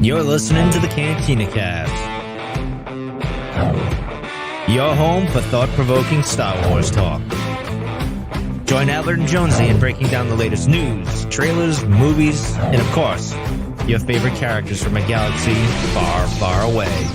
You're listening to the Cantina Cast, your home for thought-provoking Star Wars talk. Join Albert and Jonesy in breaking down the latest news, trailers, movies, and of course, your favorite characters from a galaxy far, far away.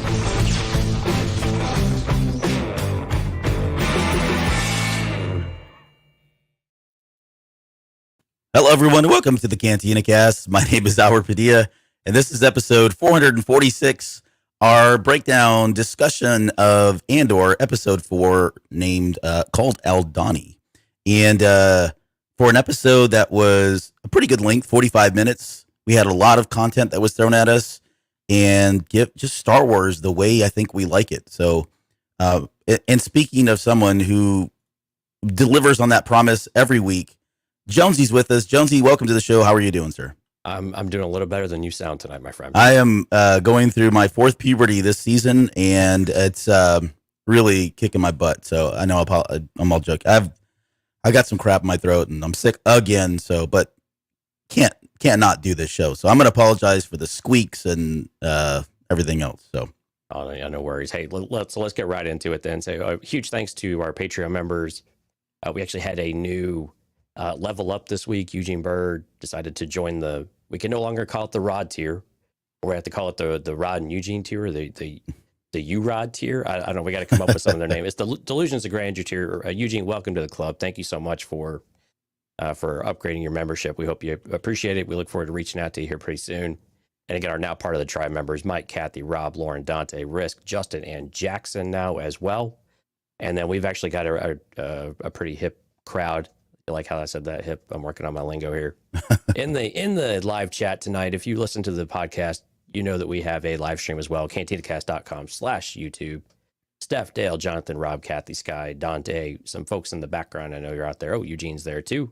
Hello, everyone. Welcome to the Cantina Cast. My name is Albert Padilla, and this is episode 446, our breakdown discussion of Andor, episode 4, named called Aldhani. And for an episode that was a pretty good length, 45 minutes, we had a lot of content that was thrown at us, and just Star Wars the way I think we like it. So, and speaking of someone who delivers on that promise every week, Jonesy's with us. Jonesy, welcome to the show. How are you doing, sir? I'm doing a little better than you sound tonight, my friend. I am going through my fourth puberty this season, and it's really kicking my butt. So I know I'm all joking. I got some crap in my throat, and I'm sick again. So, but can't not do this show. So I'm going to apologize for the squeaks and everything else. So. Oh, yeah, no worries. Hey, let's get right into it then. So huge thanks to our Patreon members. We actually had a new level up this week. Eugene Bird decided to join we can no longer call it the Rod tier, or we have to call it the Rod and Eugene tier, or the U-Rod tier. I don't know. We got to come up with some of their name. It's the Delusions of Grandeur tier. Eugene, welcome to the club. Thank you so much for upgrading your membership. We hope you appreciate it. We look forward to reaching out to you here pretty soon. And again, are now part of the tribe members: Mike, Kathy, Rob, Lauren, Dante, Risk, Justin, and Jackson now as well. And then we've actually got a pretty hip crowd. I like how I said that hip. I'm working on my lingo here. In the live chat tonight, if you listen to the podcast, you know that we have a live stream as well. CantinaCast.com/YouTube. Steph, Dale, Jonathan, Rob, Kathy, Sky, Dante, some folks in the background. I know you're out there. Oh, Eugene's there too.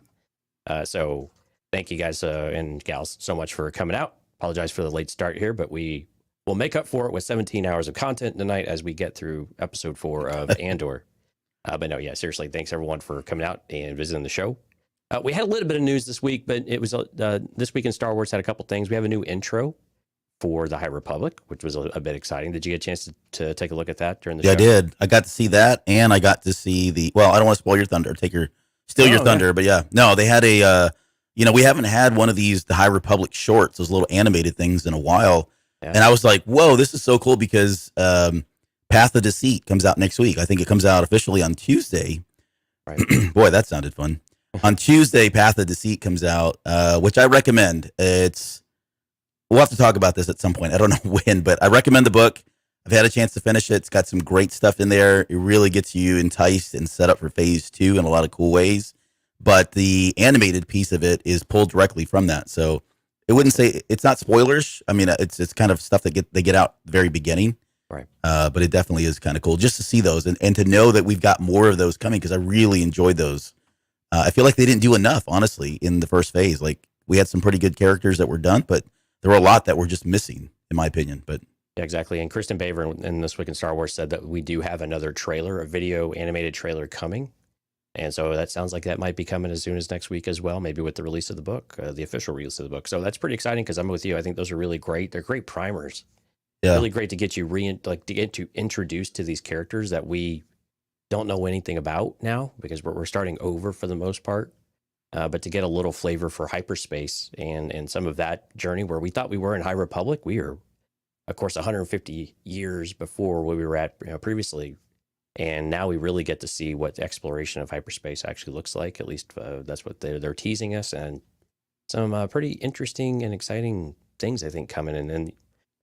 So thank you guys and gals so much for coming out. Apologize for the late start here, but we will make up for it with 17 hours of content tonight as we get through episode 4 of Andor. But no, yeah, seriously, thanks everyone for coming out and visiting the show. We had a little bit of news this week, but it was this week in Star Wars had a couple things. We have a new intro for the High Republic, which was a bit exciting. Did you get a chance to take a look at that during the show? Yeah, I did. I got to see that, and I got to see well, I don't want to spoil your thunder, steal your thunder, but yeah. No, they had we haven't had one of these, the High Republic shorts, those little animated things in a while. Yeah. And I was like, whoa, this is so cool because Path of Deceit comes out next week. I think it comes out officially on Tuesday. Right. Boy, that sounded fun. On Tuesday, Path of Deceit comes out, which I recommend. We'll have to talk about this at some point. I don't know when, but I recommend the book. I've had a chance to finish it. It's got some great stuff in there. It really gets you enticed and set up for phase 2 in a lot of cool ways. But the animated piece of it is pulled directly from that. So it wouldn't say it's not spoilers. I mean, it's kind of stuff that they get out at the very beginning. Right. But it definitely is kind of cool just to see those and to know that we've got more of those coming because I really enjoyed those. I feel like they didn't do enough, honestly, in the first phase. Like we had some pretty good characters that were done, but there were a lot that were just missing, in my opinion. But yeah, exactly. And Kristen Baver in This Week in Star Wars said that we do have another trailer, a video animated trailer coming. And so that sounds like that might be coming as soon as next week as well, maybe with the release of the book, the official release of the book. So that's pretty exciting because I'm with you. I think those are really great. They're great primers. Yeah. Really great to get you introduced to these characters that we don't know anything about now because we're starting over for the most part. But to get a little flavor for hyperspace and some of that journey where we thought we were in High Republic, we are, of course, 150 years before where we were at previously. And now we really get to see what the exploration of hyperspace actually looks like. At least that's what they're teasing us. And some pretty interesting and exciting things, I think, coming in. And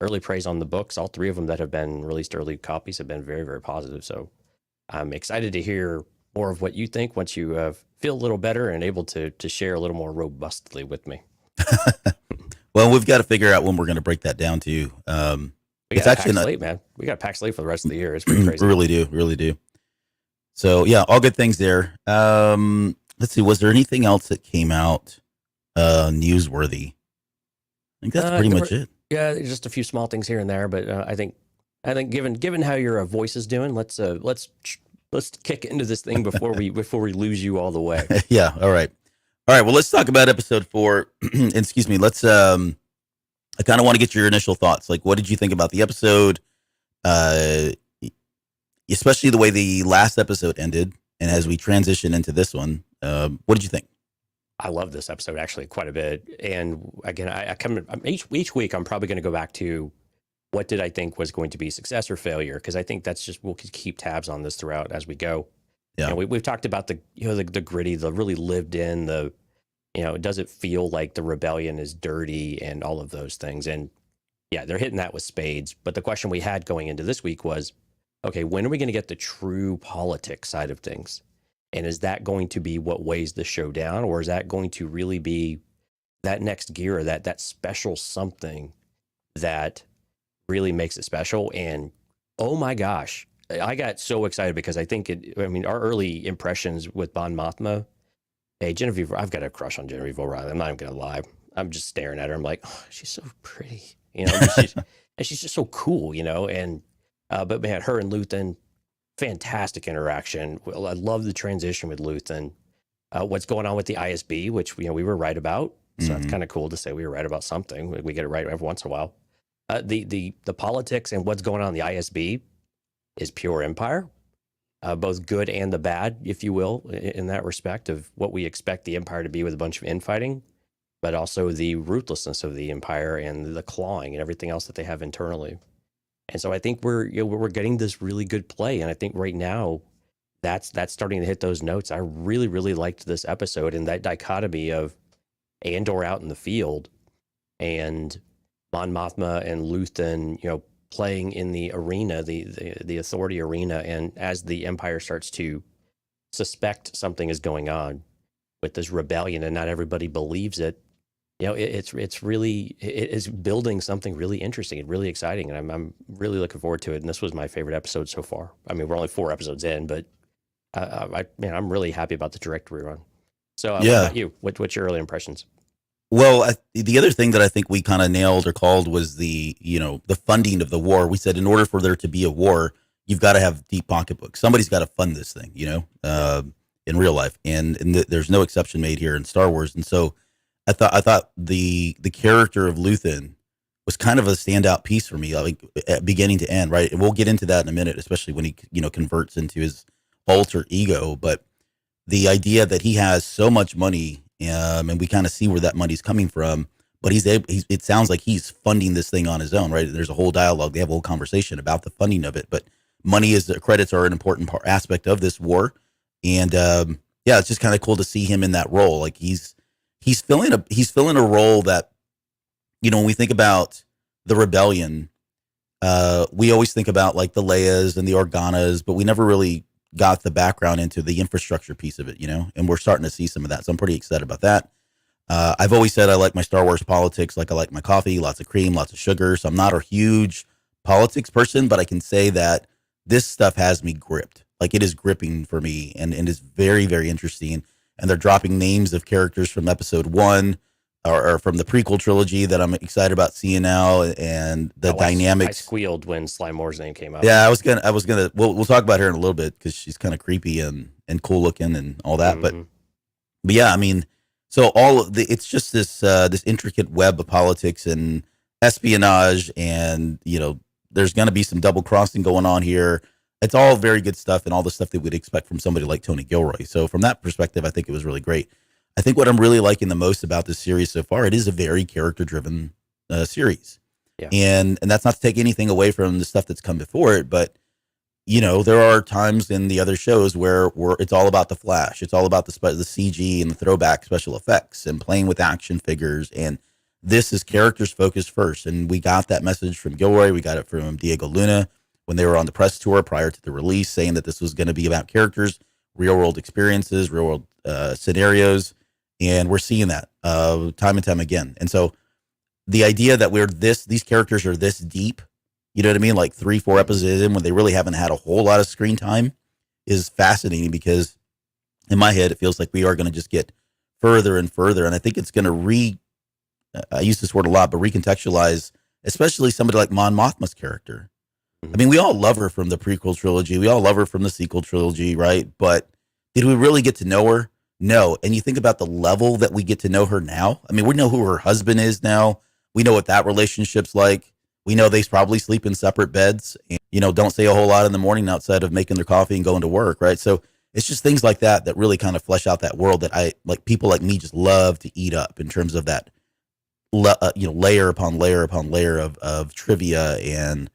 early praise on the books. All 3 of them that have been released, early copies, have been very, very positive. So I'm excited to hear more of what you think once you feel a little better and able to share a little more robustly with me. Well, we've got to figure out when we're going to break that down too. It's actually slate, man. We got to pack slate for the rest of the year. It's pretty crazy. Really do. So yeah, all good things there. Let's see. Was there anything else that came out newsworthy? I think that's pretty much it. Yeah, just a few small things here and there, but I think given how your voice is doing, let's kick into this thing before we lose you all the way. Yeah. All right. All right, well, let's talk about episode 4. Excuse me. Let's. I kind of want to get your initial thoughts. Like, what did you think about the episode? Uh, Especially the way the last episode ended, and as we transition into this one, what did you think? I love this episode actually quite a bit. And again, I come each week. I'm probably going to go back to what did I think was going to be success or failure, because I think that's just we'll keep tabs on this throughout as we go. Yeah, and we've talked about the the gritty, the really lived in, the does it feel like the rebellion is dirty and all of those things. And yeah, they're hitting that with spades. But the question we had going into this week was, okay, when are we going to get the true politics side of things? And is that going to be what weighs the show down, or is that going to really be that next gear, or that special something that really makes it special? And oh my gosh, I got so excited because I think our early impressions with Mon Mothma, hey, Genevieve, I've got a crush on Genevieve O'Reilly. I'm not even going to lie. I'm just staring at her. I'm like, oh, she's so pretty, and she's just so cool, and, but man, her and Luthen, fantastic interaction. Well, I love the transition with Luthen. What's going on with the ISB, which we were right about. So It's kind of cool to say we were right about something. We get it right every once in a while. The politics and what's going on in the ISB is pure Empire, both good and the bad, if you will, in that respect of what we expect the Empire to be with a bunch of infighting, but also the ruthlessness of the Empire and the clawing and everything else that they have internally. And so I think we're getting this really good play. And I think right now that's starting to hit those notes. I really, really liked this episode, and that dichotomy of Andor out in the field and Mon Mothma and Luthen, playing in the arena, the authority arena. And as the Empire starts to suspect something is going on with this rebellion and not everybody believes it, it's really, it is building something really interesting and really exciting. And I'm really looking forward to it. And this was my favorite episode so far. I mean, we're only 4 episodes in, but I'm really happy about the direct rerun. So what about you? What's your early impressions? Well, the other thing that I think we kind of nailed or called was the funding of the war. We said in order for there to be a war, you've got to have deep pocketbooks. Somebody's got to fund this thing, in real life, and there's no exception made here in Star Wars. And so I thought the character of Luthen was kind of a standout piece for me, like beginning to end, right? And we'll get into that in a minute, especially when he converts into his alter ego. But the idea that he has so much money, and we kind of see where that money's coming from, but it sounds like he's funding this thing on his own, right? There's a whole dialogue, they have a whole conversation about the funding of it, but credits are an important aspect of this war. And it's just kind of cool to see him in that role. Like he's filling a role that, when we think about the rebellion, we always think about like the Leias and the Organas, but we never really got the background into the infrastructure piece of it, and we're starting to see some of that. So I'm pretty excited about that. I've always said I like my Star Wars politics, like I like my coffee, lots of cream, lots of sugar. So I'm not a huge politics person, but I can say that this stuff has me gripped. Like it is gripping for me, and is very, very interesting. And they're dropping names of characters from episode 1 or from the prequel trilogy that I'm excited about seeing now, and the dynamics. I squealed when Sly Moore's name came up. Yeah, I was gonna. We'll talk about her in a little bit because she's kind of creepy and cool looking and all that. But yeah, I mean, so it's just this intricate web of politics and espionage, and there's gonna be some double crossing going on here. It's all very good stuff, and all the stuff that we'd expect from somebody like Tony Gilroy. So from that perspective, I think it was really great. I think what I'm really liking the most about this series so far, it is a very character-driven series. Yeah. And that's not to take anything away from the stuff that's come before it, but there are times in the other shows where it's all about the flash. It's all about the CG and the throwback special effects and playing with action figures. And this is characters focused first. And we got that message from Gilroy. We got it from Diego Luna when they were on the press tour prior to the release, saying that this was going to be about characters, real world experiences, real world scenarios. And we're seeing that time and time again. And so the idea that these characters are this deep, you know what I mean? Like 3-4 episodes in when they really haven't had a whole lot of screen time is fascinating, because in my head, it feels like we are going to just get further and further. And I think it's going to I use this word a lot, but recontextualize, especially somebody like Mon Mothma's character. I mean, we all love her from the prequel trilogy. We all love her from the sequel trilogy, right? But did we really get to know her? No. And you think about the level that we get to know her now. I mean, we know who her husband is now. We know what that relationship's like. We know they probably sleep in separate beds and, don't say a whole lot in the morning outside of making their coffee and going to work, right? So it's just things like that that really kind of flesh out that world that people like me just love to eat up in terms of that, layer upon layer upon layer of trivia and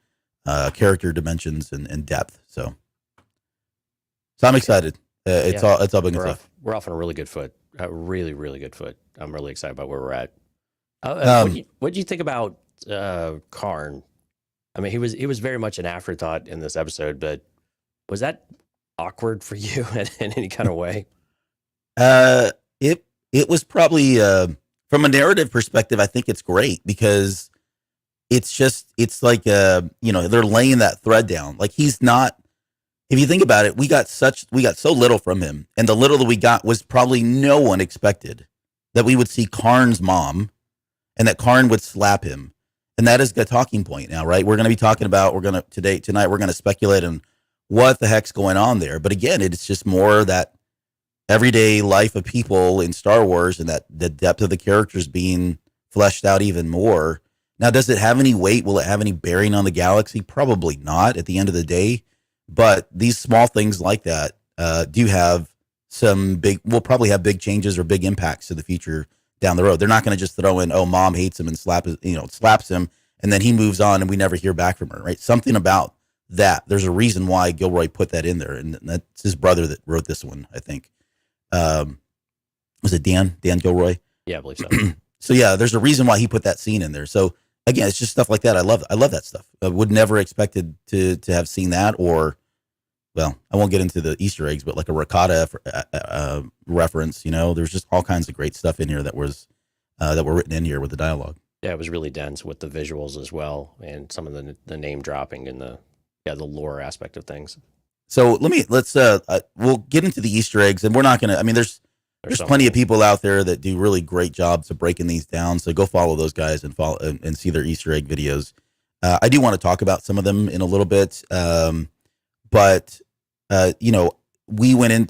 character dimensions and depth. So I'm excited. It's all big and stuff. We're off on a really good foot. A really, really good foot. I'm really excited about where we're at. What do you think about Karn? I mean, he was very much an afterthought in this episode, but was that awkward for you in any kind of way? It was probably from a narrative perspective. I think it's great because it's like they're laying that thread down. Like he's not. If you think about it, we got so little from him, and the little that we got was probably no one expected that we would see Karn's mom, and that Karn would slap him. And that is the talking point now, right? We're going to be talking about, tonight, we're going to speculate on what the heck's going on there. But again, it's just more that everyday life of people in Star Wars and that the depth of the characters being fleshed out even more. Now, does it have any weight? Will it have any bearing on the galaxy? Probably not at the end of the day. But these small things like that do have will probably have big changes or big impacts to the future down the road. They're not going to just throw in, oh, mom hates him and slaps him, and then he moves on and we never hear back from her, right? Something about that. There's a reason why Gilroy put that in there, and that's his brother that wrote this one, I think. Was it Dan Gilroy? Yeah, I believe so. So yeah, there's a reason why he put that scene in there. So again, it's just stuff like that. I love that stuff. I would never expected to have seen that, or, well, I won't get into the Easter eggs, but like a ricotta reference, there's just all kinds of great stuff in here that were written in here with the dialogue. Yeah, it was really dense with the visuals as well, and some of the name dropping and the lore aspect of things. So we'll get into the Easter eggs, and we're not gonna. I mean, there's plenty of people out there that do really great jobs of breaking these down. So go follow those guys and follow and see their Easter egg videos. I do want to talk about some of them in a little bit, but we went in.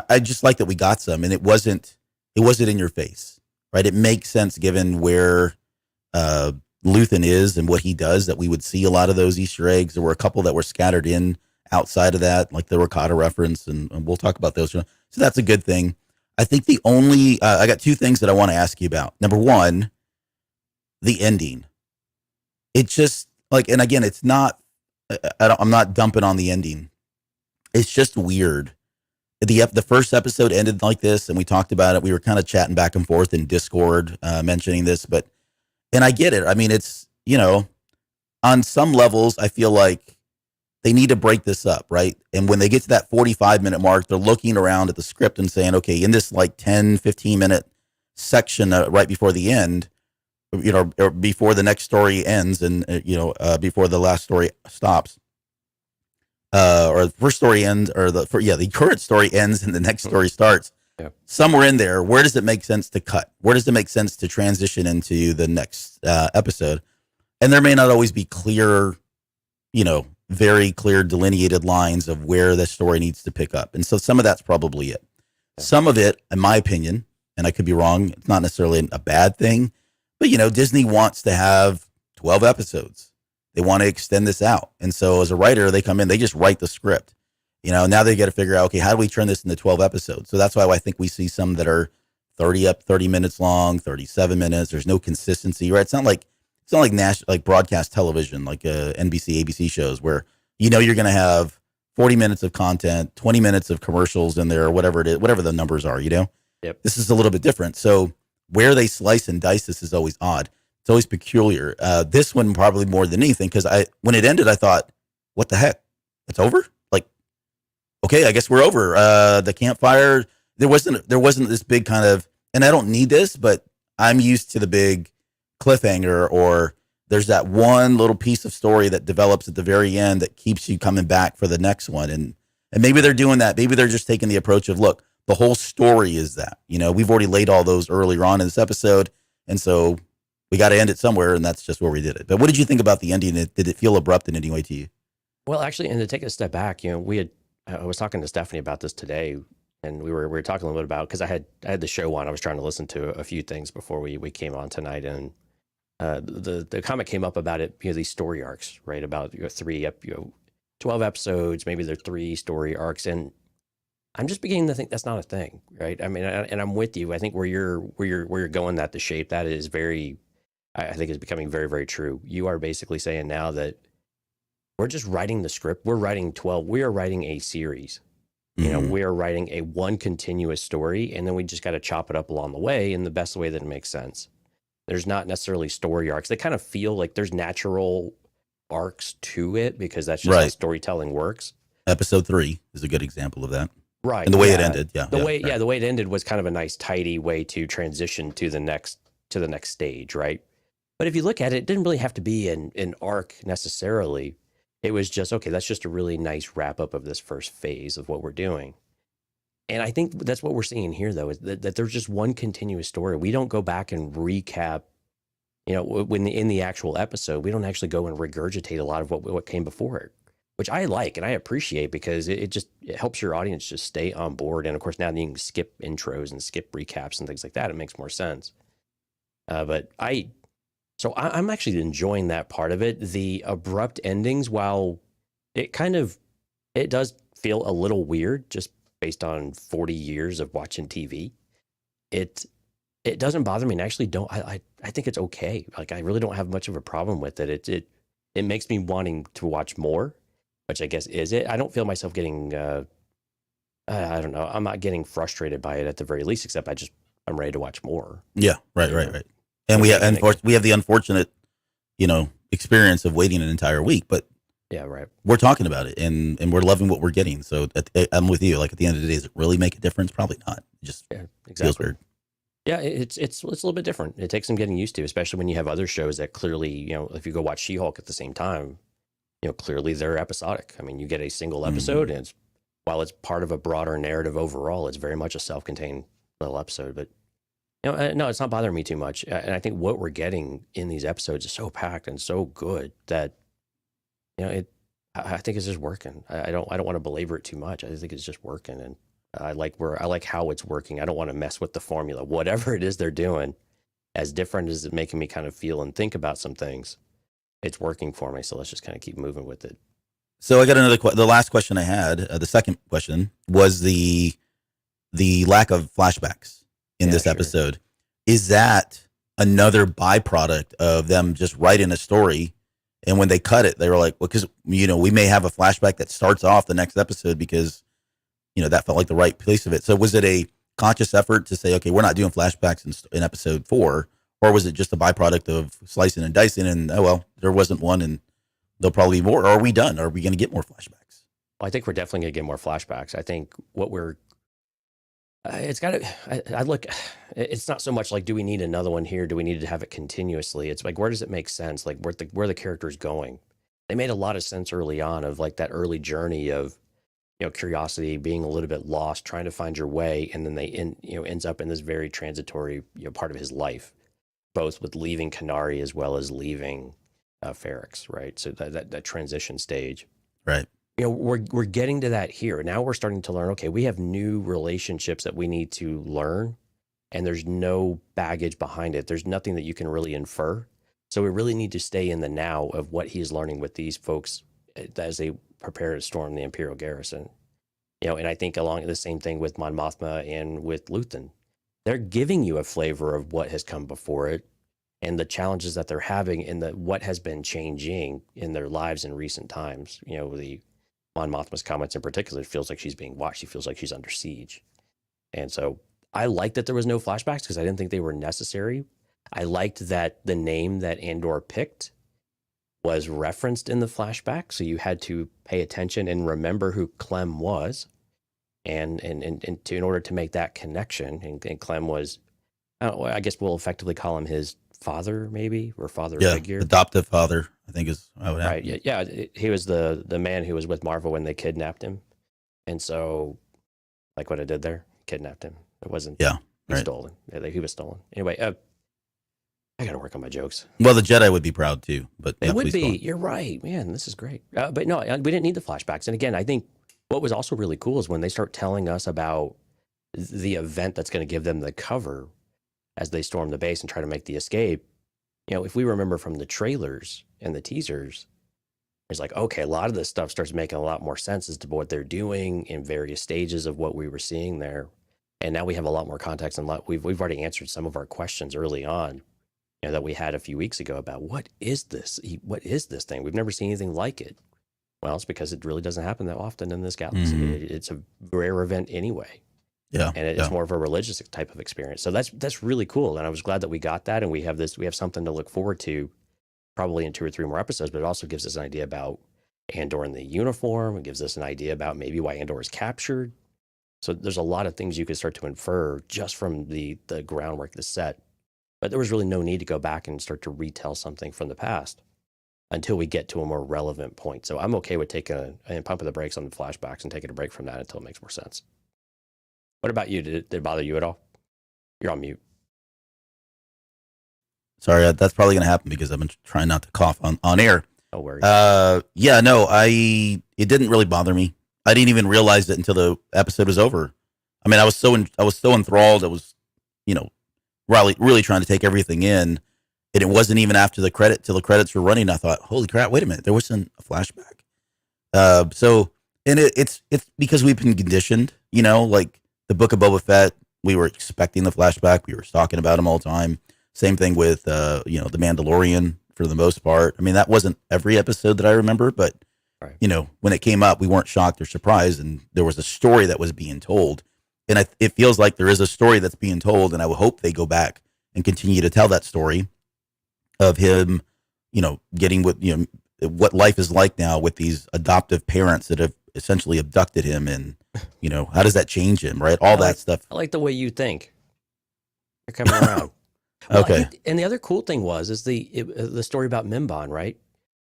I just like that we got some, and it wasn't in your face, right? It makes sense given where Luthen is and what he does that we would see a lot of those Easter eggs. There were a couple that were scattered in outside of that, like the ricotta reference, and we'll talk about those. So that's a good thing. I think the only I got two things that I want to ask you about. Number one, the ending. It just and again, it's not. I'm not dumping on the ending. It's just weird. The first episode ended like this, and we talked about it. We were kind of chatting back and forth in Discord, mentioning this, and I get it. I mean, it's, on some levels, I feel like they need to break this up, right? And when they get to that 45-minute mark, they're looking around at the script and saying, okay, in this 10, 15-minute section right before the end, or before the next story ends and, before the last story stops, or the first story ends, or the current story ends and the next story starts. Yeah. Somewhere in there, where does it make sense to cut? Where does it make sense to transition into the next episode? And there may not always be clear, very clear delineated lines of where the story needs to pick up. And so some of that's probably it. Yeah. Some of it, in my opinion, and I could be wrong, it's not necessarily a bad thing, but Disney wants to have 12 episodes. They want to extend this out. And so as a writer, they come in, they just write the script. Now they got to figure out, okay, how do we turn this into 12 episodes? So that's why I think we see some that are 30 minutes long, 37 minutes. There's no consistency, right? It's not like national, like broadcast television, like NBC, ABC shows where, you're going to have 40 minutes of content, 20 minutes of commercials in there, or whatever it is, whatever the numbers are, Yep. This is a little bit different. So where they slice and dice this is always odd. It's always peculiar. This one probably more than anything, because when it ended, I thought, what the heck? It's over? Okay, I guess we're over. The campfire, there wasn't this big kind of, and I don't need this, but I'm used to the big cliffhanger, or there's that one little piece of story that develops at the very end that keeps you coming back for the next one. And maybe they're doing that. Maybe they're just taking the approach of, look, the whole story is that, we've already laid all those earlier on in this episode. And so we got to end it somewhere, and that's just where we did it. But what did you think about the ending? Did it feel abrupt in any way to you? Well, actually, and to take a step back, I was talking to Stephanie about this today, and we were talking a little bit about, because I had the show on. I was trying to listen to a few things before we came on tonight, and the comment came up about it. These story arcs, right? About 12 episodes, maybe they're 3 story arcs, and I'm just beginning to think that's not a thing, right? I mean, and I'm with you. I think where you're going, that the shape that is very, I think is becoming very, very true. You are basically saying now that we're just writing the script. We're writing 12. We are writing a series. We are writing a one continuous story, and then we just got to chop it up along the way in the best way that it makes sense. There's not necessarily story arcs. They kind of feel like there's natural arcs to it because that's just how storytelling works. Episode 3 is a good example of that. Right. And the way it ended. The way it ended was kind of a nice, tidy way to transition to the next stage, right? But if you look at it, it didn't really have to be an arc necessarily. It was just, okay, that's just a really nice wrap up of this first phase of what we're doing. And I think that's what we're seeing here, though, is that there's just one continuous story. We don't go back and recap, when in the actual episode, we don't actually go and regurgitate a lot of what came before it, which I like and I appreciate because it helps your audience just stay on board. And of course, now you can skip intros and skip recaps and things like that. It makes more sense. But I'm actually enjoying that part of it. The abrupt endings, while it does feel a little weird just based on 40 years of watching TV, it doesn't bother me. And actually I think it's okay. Like, I really don't have much of a problem with it. It makes me wanting to watch more, which I guess is it. I don't feel myself getting, I don't know. I'm not getting frustrated by it at the very least, except I'm ready to watch more. Yeah. Right. And we have the unfortunate, experience of waiting an entire week, but yeah, right. We're talking about it and we're loving what we're getting. So I'm with you. Like, at the end of the day, does it really make a difference? Probably not. It just feels weird. Yeah, it's a little bit different. It takes some getting used to, especially when you have other shows that clearly, if you go watch She-Hulk at the same time, clearly they're episodic. I mean, you get a single episode, and while it's part of a broader narrative overall, it's very much a self-contained little episode. But no, it's not bothering me too much. And I think what we're getting in these episodes is so packed and so good that I think it's just working. I don't want to belabor it too much. I think it's just working, and I like how it's working. I don't want to mess with the formula. Whatever it is they're doing, as different as it's making me kind of feel and think about some things, it's working for me. So let's just kind of keep moving with it. So I got the last question I had, the second question, was the lack of flashbacks in this episode. Is that another byproduct of them just writing a story? And when they cut it, they were like, well, because, we may have a flashback that starts off the next episode because, that felt like the right place of it. So was it a conscious effort to say, okay, we're not doing flashbacks in episode 4, or was it just a byproduct of slicing and dicing and, oh, well, there wasn't one and there'll probably be more? Or are we done? Are we going to get more flashbacks? Well, I think we're definitely going to get more flashbacks. I think what we're, it's not so much like, do we need another one here? Do we need to have it continuously? It's like, where does it make sense? Like, where the character's going? They made a lot of sense early on of like that early journey of, curiosity, being a little bit lost, trying to find your way. And then ends up in this very transitory, part of his life, both with leaving Canary as well as leaving Ferrix, right? So that transition stage. Right. We're getting to that here. Now we're starting to learn, okay, we have new relationships that we need to learn, and there's no baggage behind it. There's nothing that you can really infer. So we really need to stay in the now of what he's learning with these folks as they prepare to storm the Imperial garrison. And I think along the same thing with Mon Mothma and with Luthen. They're giving you a flavor of what has come before it and the challenges that they're having and what has been changing in their lives in recent times. The Mon Mothma's comments in particular, it feels like she's being watched. She feels like she's under siege. And so I liked that there was no flashbacks because I didn't think they were necessary. I liked that the name that Andor picked was referenced in the flashback. So you had to pay attention and remember who Clem was. And in order to make that connection, and Clem was, I guess we'll effectively call him his father, maybe, or father figure. Adoptive father, I think is how it happened. Right. Yeah. He was the man who was with Marvel when they kidnapped him. And so, like what I did there, kidnapped him. It wasn't. Yeah. He stolen. Yeah, he was stolen. Anyway, I got to work on my jokes. Well, the Jedi would be proud too, but they would be. You're right, man. This is great. But no, we didn't need the flashbacks. And again, I think what was also really cool is when they start telling us about the event that's going to give them the cover as they storm the base and try to make the escape. If we remember from the trailers and the teasers, it's like, okay, a lot of this stuff starts making a lot more sense as to what they're doing in various stages of what we were seeing there. And now we have a lot more context, and we've already answered some of our questions early on, that we had a few weeks ago about what is this? What is this thing? We've never seen anything like it. Well, it's because it really doesn't happen that often in this galaxy. It's a rare event anyway. Yeah, and it's more of a religious type of experience. So that's really cool, and I was glad that we got that, and we have something to look forward to, probably in 2 or 3 more episodes. But it also gives us an idea about Andor in the uniform. It gives us an idea about maybe why Andor is captured. So there's a lot of things you could start to infer just from the groundwork, the set. But there was really no need to go back and start to retell something from the past until we get to a more relevant point. So I'm okay with taking and pumping the brakes on the flashbacks and taking a break from that until it makes more sense. What about you? Did it bother you at all? You're on mute. Sorry, that's probably going to happen because I've been trying not to cough on air. No worries. Yeah, no, it didn't really bother me. I didn't even realize it until the episode was over. I mean, I was so enthralled. I was, really trying to take everything in, and it wasn't even after the credits were running. I thought, holy crap! Wait a minute, there wasn't a flashback. It's because we've been conditioned, like the Book of Boba Fett. We were expecting the flashback. We were talking about him all the time. Same thing with the Mandalorian for the most part. I mean, that wasn't every episode that I remember, but right. When it came up, we weren't shocked or surprised, and there was a story that was being told. And it feels like there is a story that's being told, and I would hope they go back and continue to tell that story of him, getting what life is like now with these adoptive parents that have essentially abducted him, and how does that change him, right? All that stuff. I like the way you think. You're coming around. Well, okay. And the other cool thing is the story about Mimban, right?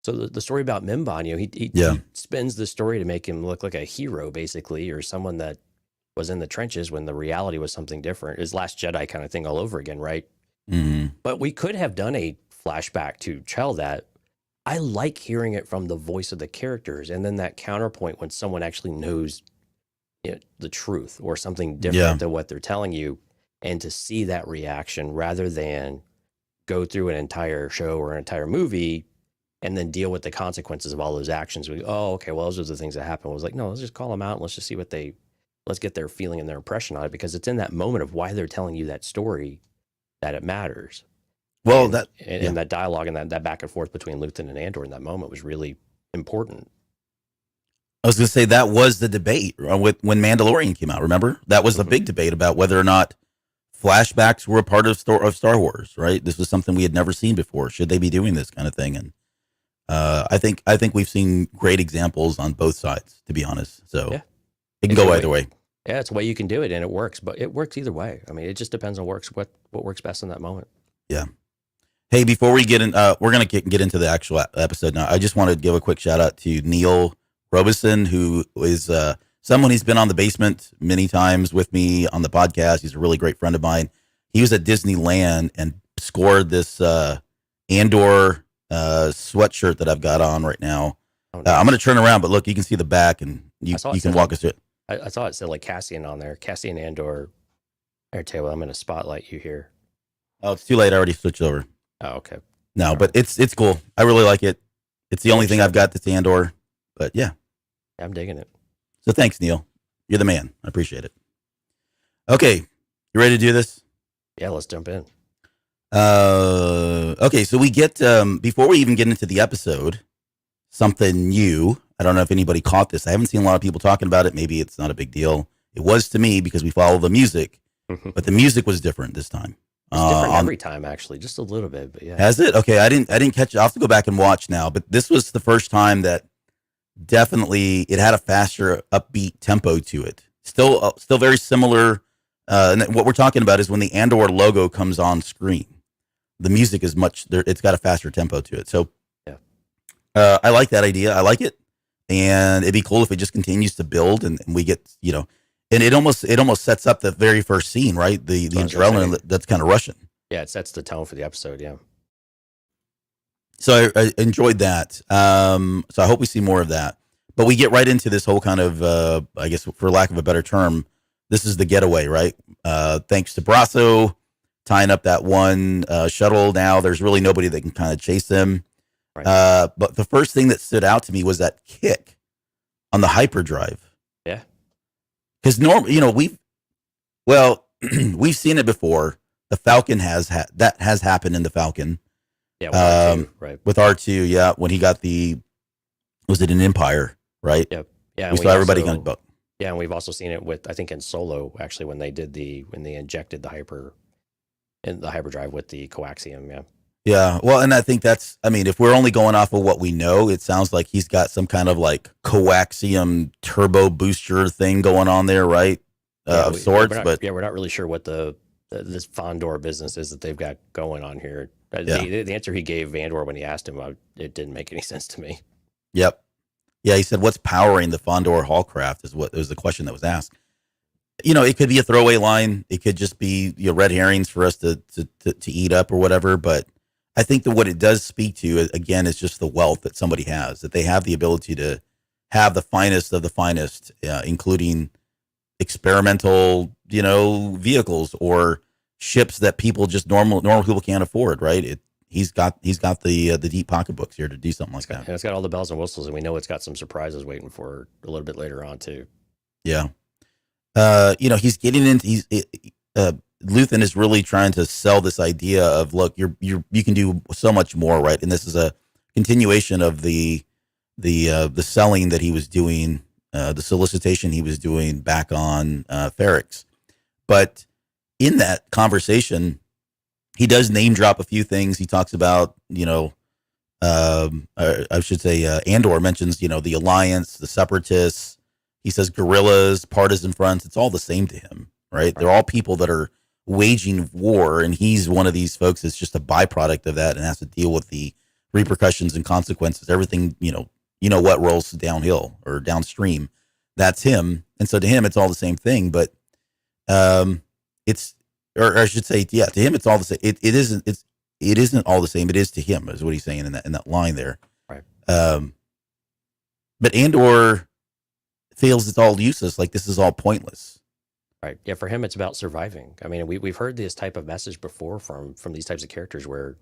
So the story about Mimban, he spins the story to make him look like a hero, basically, or someone that was in the trenches when the reality was something different. His Last Jedi kind of thing all over again, right? Mm-hmm. But we could have done a flashback to tell that. I like hearing it from the voice of the characters, and then that counterpoint when someone actually knows the truth or something different than what they're telling you, and to see that reaction rather than go through an entire show or an entire movie and then deal with the consequences of all those actions. Okay, well, those are the things that happen. I was like, no, let's just call them out and let's just see let's get their feeling and their impression on it, because it's in that moment of why they're telling you that story that it matters. Well, and that dialogue and that back and forth between Luthen and Andor in that moment was really important. I was going to say that was the debate when Mandalorian came out. Remember, that was the big debate about whether or not flashbacks were a part of Star Wars. Right? This was something we had never seen before. Should they be doing this kind of thing? And I think we've seen great examples on both sides, to be honest. So it can go either way. Yeah, it's a way you can do it, and it works. But it works either way. I mean, it just depends on what works best in that moment. Yeah. Hey, before we get in, we're going to get into the actual episode now. I just want to give a quick shout out to Neil Robeson, who is someone who's been on the basement many times with me on the podcast. He's a really great friend of mine. He was at Disneyland and scored this Andor sweatshirt that I've got on right now. Oh, nice. I'm going to turn around, but look, you can see the back, and you can walk us through it. I saw it said like Cassian on there. Cassian Andor. I'll tell you what, I'm going to spotlight you here. Oh, it's too late. I already switched over. Oh, okay. No, but it's cool. I really like it. It's the only thing I've got that's Andor, but yeah. I'm digging it. So thanks, Neil. You're the man. I appreciate it. Okay. You ready to do this? Yeah, let's jump in. Okay, so we get, before we even get into the episode, something new. I don't know if anybody caught this. I haven't seen a lot of people talking about it. Maybe it's not a big deal. It was to me because we follow the music, but the music was different this time. It's different every time, actually, just a little bit, but yeah. Has it? Okay, I didn't catch it. I'll have to go back and watch now, but this was the first time that definitely it had a faster, upbeat tempo to it. Still very similar. And what we're talking about is when the Andor logo comes on screen, the music is it's got a faster tempo to it. So I like that idea. I like it. And it'd be cool if it just continues to build and we get, and it almost sets up the very first scene, right? The adrenaline that's kind of rushing. Yeah, it sets the tone for the episode. Yeah. So I enjoyed that. So I hope we see more of that. But we get right into this whole kind of, I guess, for lack of a better term, this is the getaway, right? Thanks to Brasso tying up that one shuttle. Now there's really nobody that can kind of chase them. Right. But the first thing that stood out to me was that kick on the hyperdrive. Yeah. Because normally, we've seen it before. The Falcon that has happened in the Falcon. Yeah. With R2, right. With R2, yeah, when he got was it an Empire, right? Yep. Yeah. We saw everybody kind of. Yeah, and we've also seen it with, I think, in Solo, actually, when they injected the hyperdrive with the coaxium. Yeah. Yeah. Well, and I think if we're only going off of what we know, it sounds like he's got some kind of like coaxium turbo booster thing going on there, right? Of sorts. We're not really sure what this Fondor business is that they've got going on here. The answer he gave Andor when he asked him, it didn't make any sense to me. Yep. Yeah, he said, "What's powering the Fondor Hallcraft?" was the question that was asked. It could be a throwaway line. It could just be red herrings for us to eat up or whatever. But I think that what it does speak to, again, is just the wealth that somebody has. That they have the ability to have the finest of the finest, including experimental, vehicles or ships that people just normal people can't afford. Right? He's got the deep pocketbooks here to do something like that. And it's got all the bells and whistles, and we know it's got some surprises waiting for a little bit later on too. Yeah. He's getting into Luthen is really trying to sell this idea of, look, you can do so much more, right? And this is a continuation of the selling that he was doing, the solicitation he was doing back on Ferrix. But in that conversation, he does name drop a few things. He talks about, I should say, Andor mentions, the Alliance, the Separatists. He says guerrillas, partisan fronts. It's all the same to him, right? They're all people that are waging war, and he's one of these folks that's just a byproduct of that and has to deal with the repercussions and consequences. Everything, what rolls downhill or downstream. That's him. And so to him, it's all the same thing. But I should say, yeah, to him, it's all the same. It isn't all the same. It is to him, is what he's saying in that line there. Right. But Andor feels it's all useless. Like this is all pointless. Right. Yeah. For him, it's about surviving. I mean, we've heard this type of message before from these types of characters where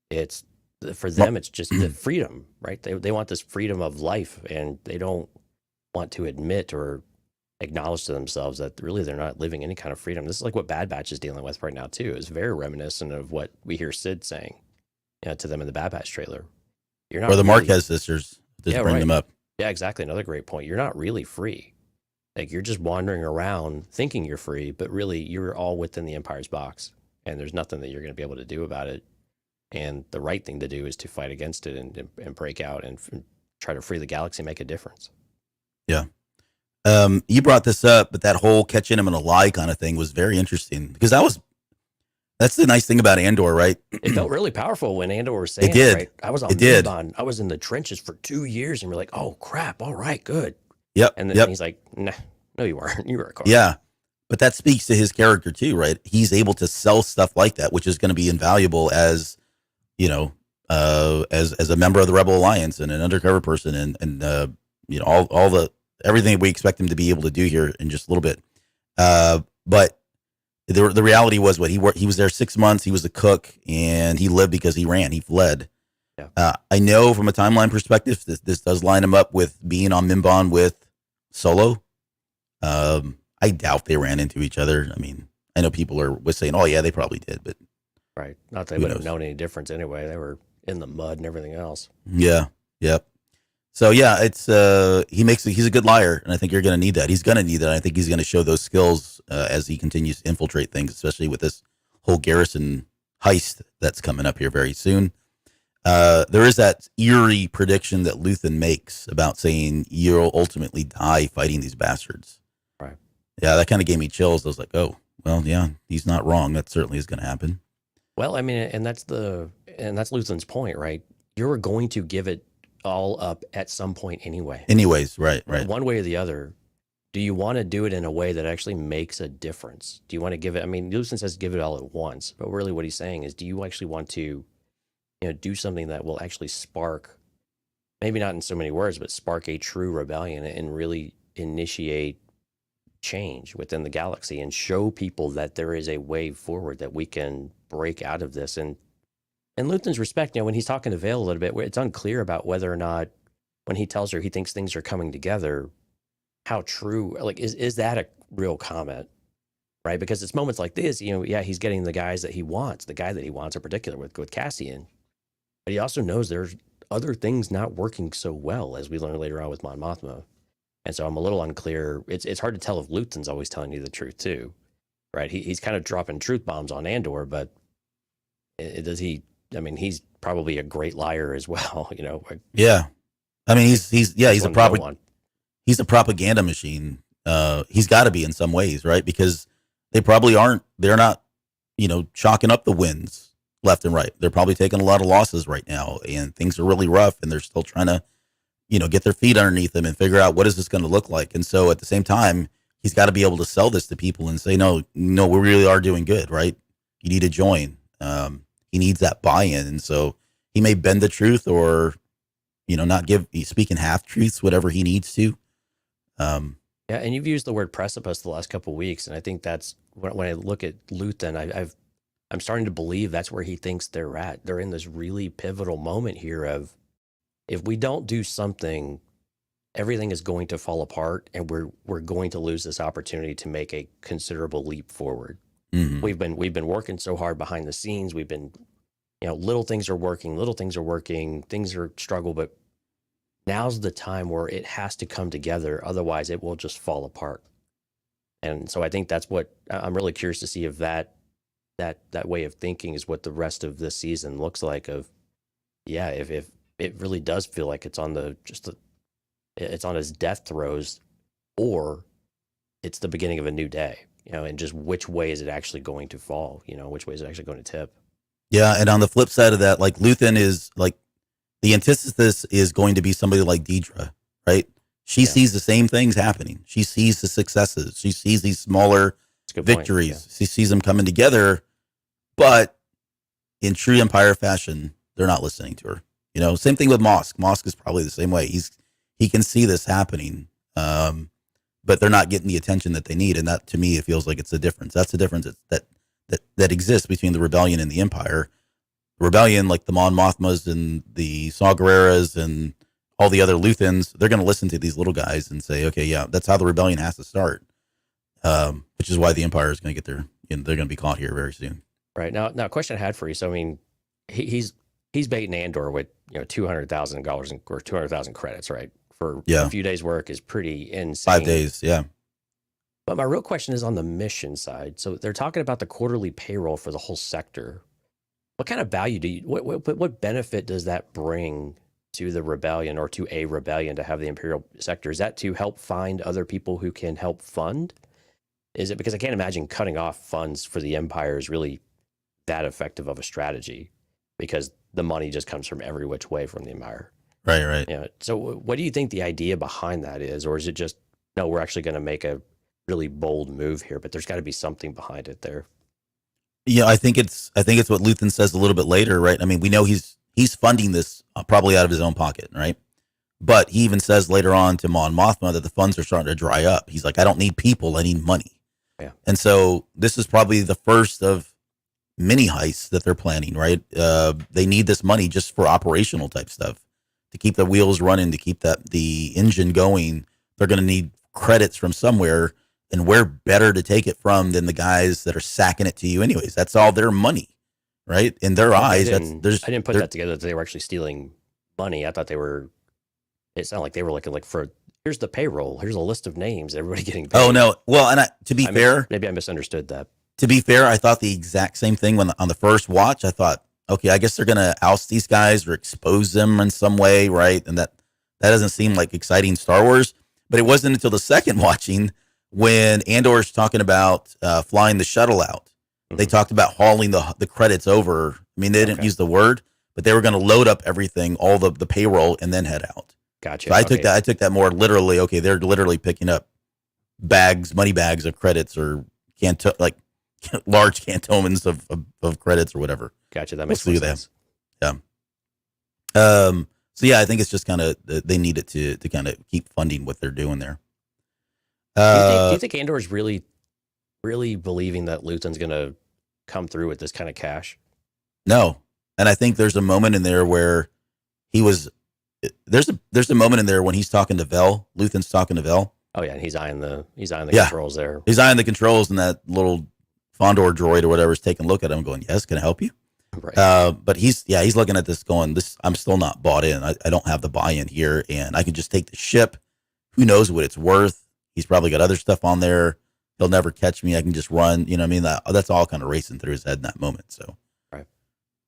it's for them, it's just the freedom, right? They want this freedom of life, and they don't want to admit or acknowledge to themselves that really they're not living any kind of freedom. This is like what Bad Batch is dealing with right now too. It's very reminiscent of what we hear Sid saying, to them in the Bad Batch trailer. You're not, or the Marquez sisters, just bring them up. Yeah, exactly. Another great point. You're not really free. Like you're just wandering around thinking you're free, but really you're all within the Empire's box, and there's nothing that you're going to be able to do about it. And the right thing to do is to fight against it and break out and try to free the galaxy, and make a difference. Yeah. You brought this up, but that whole catching him in a lie kind of thing was very interesting because that's the nice thing about Andor, right? It felt really powerful when Andor was saying it. Did. Right? I was on Mudon. I was in the trenches for 2 years, and we're like, oh crap, all right, good. Yep. And then he's like, nah, no, you weren't. You were a car. Yeah. But that speaks to his character too, right? He's able to sell stuff like that, which is going to be invaluable as, as a member of the Rebel Alliance and an undercover person and all the everything we expect him to be able to do here in just a little bit. But the reality was he was there 6 months. He was a cook, and he lived because he ran. He fled. Yeah. I know from a timeline perspective, this does line him up with being on Mimban with Solo. I doubt they ran into each other. I mean, I know people was saying, "Oh yeah, they probably did," but right, not that they would have known any difference anyway. They were in the mud and everything else. Yeah. Yep. So yeah, it's he's a good liar, and I think you're going to need that. He's going to need that. I think he's going to show those skills as he continues to infiltrate things, especially with this whole garrison heist that's coming up here very soon. There is that eerie prediction that Luthen makes about saying you'll ultimately die fighting these bastards. Right. Yeah, that kind of gave me chills. I was like, oh, well, yeah, he's not wrong. That certainly is going to happen. Well, I mean, and that's Luthen's point, right? You're going to give it all up at some point anyway. Anyways, right. One way or the other. Do you want to do it in a way that actually makes a difference? Do you want to give it? I mean, Luthen says give it all at once, but really what he's saying is, do you actually want to, do something that will actually spark, maybe not in so many words, but spark a true rebellion and really initiate change within the galaxy and show people that there is a way forward, that we can break out of this. And in Luthen's respect, when he's talking to Vale a little bit, it's unclear about whether or not, when he tells her he thinks things are coming together, how true, like, is that a real comment, right? Because it's moments like this, he's getting the guys that he wants, the guy that he wants in particular with Cassian, but he also knows there's other things not working so well, as we learn later on with Mon Mothma. And so I'm a little unclear. It's hard to tell if Luthen's always telling you the truth too, right? He's kind of dropping truth bombs on Andor, but does he? I mean, he's probably a great liar as well, Yeah, I mean, he's a propaganda machine. He's got to be in some ways, right? Because they're not, chalking up the wins left and right. They're probably taking a lot of losses right now, and things are really rough, and they're still trying to, get their feet underneath them and figure out what is this going to look like. And so at the same time, he's got to be able to sell this to people and say, no, we really are doing good, right? You need to join. He needs that buy-in. And so he may bend the truth or, not speaking half truths, whatever he needs to. Yeah. And you've used the word precipice the last couple of weeks. And I think that's when I look at Luthen, I'm starting to believe that's where he thinks they're at. They're in this really pivotal moment here of, if we don't do something, everything is going to fall apart, and we're going to lose this opportunity to make a considerable leap forward. Mm-hmm. We've been working so hard behind the scenes. We've been, little things are working, things are struggle, but now's the time where it has to come together. Otherwise, it will just fall apart. And so I think that's what I'm really curious to see, if that way of thinking is what the rest of this season looks like. If it really does feel like it's on it's on his death throes, or it's the beginning of a new day, and just which way is it actually going to fall, which way is it actually going to tip. Yeah. And on the flip side of that, like, Luthen is like, the antithesis is going to be somebody like Deidre, right? She sees the same things happening. She sees the successes. She sees these smaller victories. Yeah. She sees them coming together, but in true Empire fashion, they're not listening to her. Same thing with Mosk. Mosk is probably the same way. He can see this happening, but they're not getting the attention that they need. And that, to me, it feels like it's a difference. That's the difference that exists between the rebellion and the Empire. The rebellion, like the Mon Mothmas and the Saw Gerreras and all the other Luthens, they're going to listen to these little guys and say, okay, yeah, that's how the rebellion has to start. Which is why the Empire is going to get they're going to be caught here very soon. Right. Now, a question I had for you. So, I mean, he's baiting Andor with, $200,000 or 200,000 credits, right? For a few days' work is pretty insane. 5 days, yeah. But my real question is on the mission side. So they're talking about the quarterly payroll for the whole sector. What kind of value what benefit does that bring to the rebellion, or to a rebellion, to have the Imperial sector? Is that to help find other people who can help fund? Is it because I can't imagine cutting off funds for the Empire is really that effective of a strategy, because the money just comes from every which way from the Empire. Right. Yeah. So what do you think the idea behind that is? Or is it just, no, we're actually going to make a really bold move here, but there's got to be something behind it there. Yeah, I think it's what Luthen says a little bit later, right? I mean, we know he's funding this probably out of his own pocket, right? But he even says later on to Mon Mothma that the funds are starting to dry up. He's like, I don't need people, I need money. Yeah. And so this is probably the first of mini heists that they're planning, right? They need this money just for operational type stuff, to keep the wheels running, to keep the engine going. They're going to need credits from somewhere, and where better to take it from than the guys that are sacking it to you anyways? That's all their money, right? In their eyes, I didn't put that together, that they were actually stealing money. I thought it sounded like they were looking like for, here's the payroll, here's a list of names, everybody getting paid. Oh, no. Well, and to be fair, maybe I misunderstood that. To be fair, I thought the exact same thing on the first watch. I thought, okay, I guess they're going to oust these guys or expose them in some way, right? And that doesn't seem like exciting Star Wars. But it wasn't until the second watching, when Andor's talking about flying the shuttle out. Mm-hmm. They talked about hauling the credits over. I mean, they didn't use the word, but they were going to load up everything, all the payroll, and then head out. Gotcha. So I took that more literally. Okay, they're literally picking up money bags of credits, or large cantonments of credits or whatever. Gotcha. That makes sense. Yeah. So yeah, I think it's just kind of, they need it to kind of keep funding what they're doing there. Do you think Andor is really believing that Luthen's going to come through with this kind of cash? No, and I think there's a moment in there where he was. There's a moment in there when he's talking to Vel. Luthen's talking to Vel. Oh yeah, and he's eyeing the controls there. He's eyeing the controls, and that little Fondor droid or whatever is taking a look at him, going, "Yes, can I help you?" Right. But he's looking at this, going, "This, I'm still not bought in. I don't have the buy-in here, and I can just take the ship. Who knows what it's worth? He's probably got other stuff on there. He'll never catch me. I can just run. You know what I mean? That's all kind of racing through his head in that moment. So, right.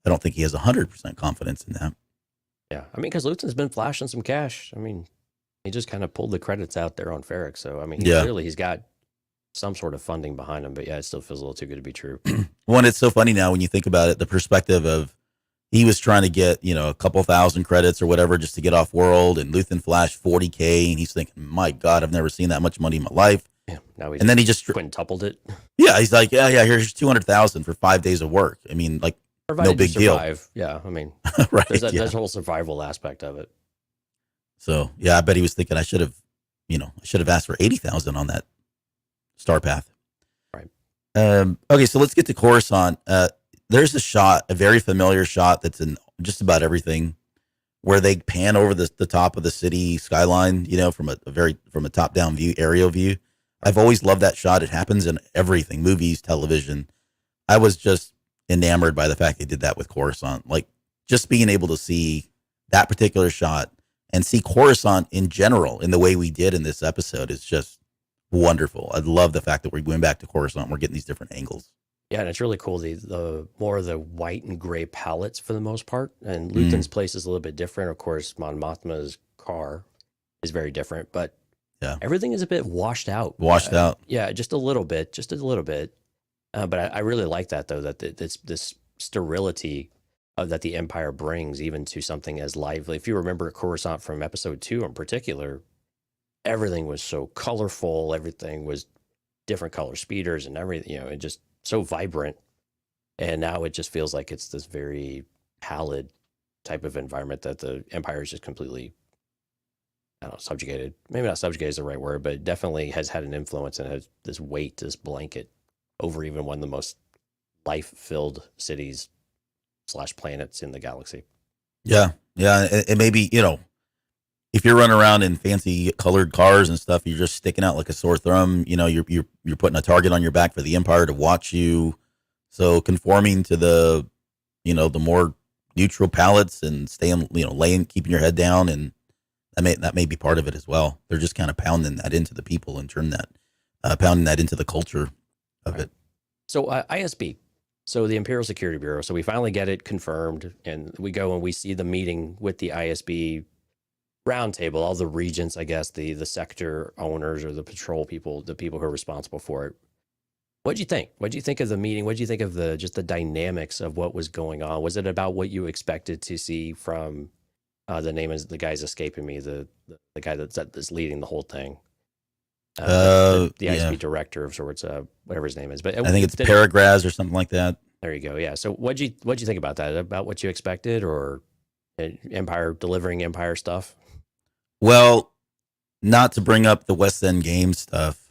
I don't think he has 100% confidence in that. Yeah, I mean, because Luthen's been flashing some cash. I mean, he just kind of pulled the credits out there on Ferrix. So, I mean, clearly he's got some sort of funding behind him. But yeah, it still feels a little too good to be true. Well, it's so funny now when you think about it, the perspective of he was trying to get, a couple thousand credits or whatever just to get off world, and Luthen flashed 40K, and he's thinking, my God, I've never seen that much money in my life. Yeah, now and then he just quintupled it. Yeah, he's like, yeah, here's 200,000 for 5 days of work. I mean, like, provided no big deal. Yeah, I mean, right? There's a whole survival aspect of it. So yeah, I bet he was thinking I should have asked for 80,000 on that star path. Right. Okay, so let's get to Coruscant. There's a very familiar shot that's in just about everything, where they pan over the top of the city skyline, from a top down view, aerial view. I've always loved that shot. It happens in everything, movies, television. I was just enamored by the fact they did that with Coruscant. Like, just being able to see that particular shot and see Coruscant in general in the way we did in this episode is just wonderful. I love the fact that we're going back to Coruscant. We're getting these different angles. Yeah, and it's really cool. The more of the white and gray palettes for the most part, and Luthen's place is a little bit different. Of course, Mon Mothma's car is very different, but everything is a bit washed out. Yeah, just a little bit. But I really like that, though, that this sterility that the Empire brings even to something as lively. If you remember Coruscant from episode 2 in particular, everything was so colorful. Everything was different color speeders and everything, it just so vibrant. And now it just feels like it's this very pallid type of environment that the Empire is just completely, I don't know, subjugated. Maybe not subjugated is the right word, but it definitely has had an influence and has this weight, this blanket over even one of the most life-filled cities / planets in the galaxy. Yeah. And maybe, if you're running around in fancy colored cars and stuff, you're just sticking out like a sore thumb. You're putting a target on your back for the Empire to watch you. So conforming to the more neutral palettes and staying, keeping your head down, and that may be part of it as well. They're just kind of pounding that into the people and pounding that into the culture of it. So ISB. So the Imperial Security Bureau. So we finally get it confirmed, and we go and we see the meeting with the ISB roundtable, all the regents, I guess, the sector owners or the patrol people, the people who are responsible for it. What'd you think? What'd you think of the meeting? What'd you think of the dynamics of what was going on? Was it about what you expected to see from the name is the guy's escaping me, the guy that's leading the whole thing? The ISB director of sorts, whatever his name is. But I think it's Paragraz or something like that. There you go. Yeah. So what'd you think about that? About what you expected, or Empire delivering Empire stuff? Well, not to bring up the West End Games stuff.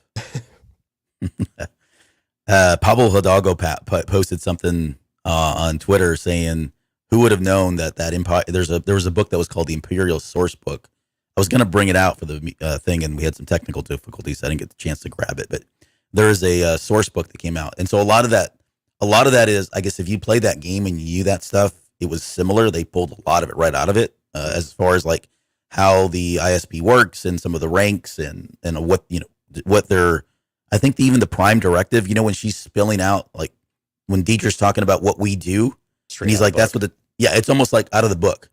Pablo Hidalgo posted something on Twitter saying, "Who would have known that Empire?" There was a book that was called the Imperial Source Book. I was going to bring it out for the thing, and we had some technical difficulties. I didn't get the chance to grab it, but there is a source book that came out, and so a lot of that is, I guess, if you played that game and you knew that stuff, it was similar. They pulled a lot of it right out of it, as far as like how the ISP works and some of the ranks and what they're. I think even the Prime Directive, when she's spilling out, like when Deidre's talking about what we do, and he's like, "That's what it's almost like out of the book."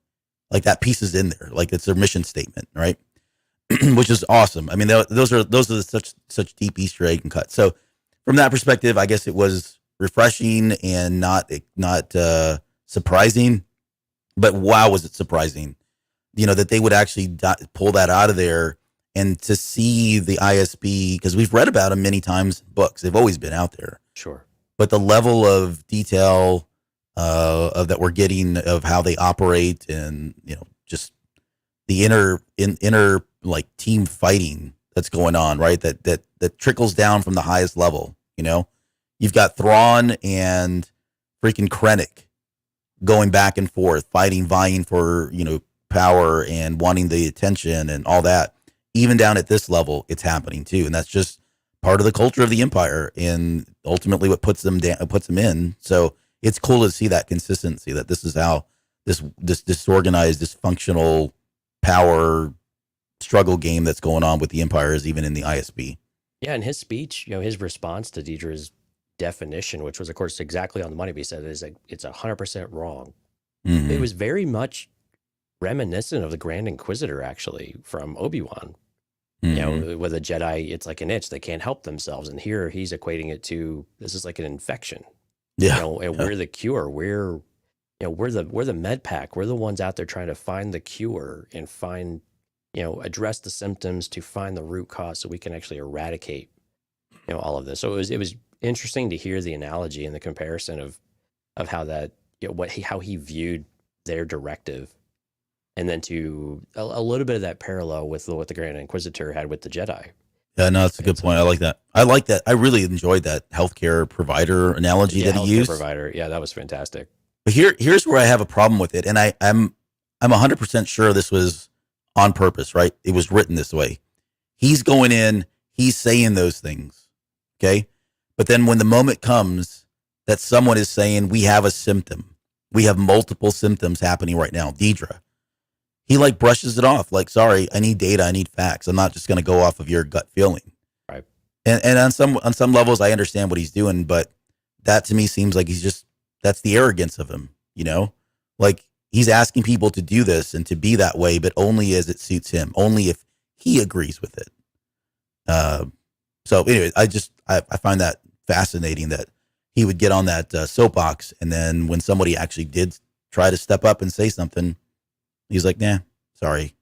Like that piece is in there, like it's their mission statement, right? Which is awesome. I mean, those are such deep Easter egg and cuts. So from that perspective, I guess it was refreshing and not surprising. But wow, was it surprising? That they would actually pull that out of there, and to see the ISB, because we've read about them many times in books. They've always been out there. Sure. But the level of detail of that we're getting of how they operate, and just the inner like team fighting that's going on, right? That trickles down from the highest level. You know, you've got Thrawn and freaking Krennic going back and forth, fighting, vying for, power and wanting the attention and all that. Even down at this level, it's happening too, and that's just part of the culture of the Empire, and ultimately what puts them down, puts them in. So it's cool to see that consistency, that this is how this disorganized, dysfunctional power struggle game that's going on with the Empire is even in the ISB. Yeah, and his speech, his response to Deidre's definition, which was, of course, exactly on the money, but he said it's 100% wrong. Mm-hmm. It was very much reminiscent of the Grand Inquisitor, actually, from Obi-Wan. Mm-hmm. With a Jedi, it's like an itch. They can't help themselves. And here he's equating it to, this is like an infection. Yeah. And we're the cure. We're the med pack. We're the ones out there trying to find the cure and find, address the symptoms to find the root cause so we can actually eradicate, all of this. So it was interesting to hear the analogy and the comparison of how that, how he viewed their directive. And then to a little bit of that parallel with what the Grand Inquisitor had with the Jedi. Yeah, no, that's a good point. I like that. I really enjoyed that healthcare provider analogy that he used. Provider. Yeah, that was fantastic. But here's where I have a problem with it. And I'm 100% sure this was on purpose, right? It was written this way. He's going in, he's saying those things. Okay. But then when the moment comes that someone is saying, we have a symptom, we have multiple symptoms happening right now, Deidre, he like brushes it off. Like, sorry, I need data. I need facts. I'm not just going to go off of your gut feeling. Right. And on some levels, I understand what he's doing, but that to me seems like that's the arrogance of him, like he's asking people to do this and to be that way, but only as it suits him, only if he agrees with it. So anyway, I find that fascinating that he would get on that soapbox. And then when somebody actually did try to step up and say something, he's like, nah, sorry,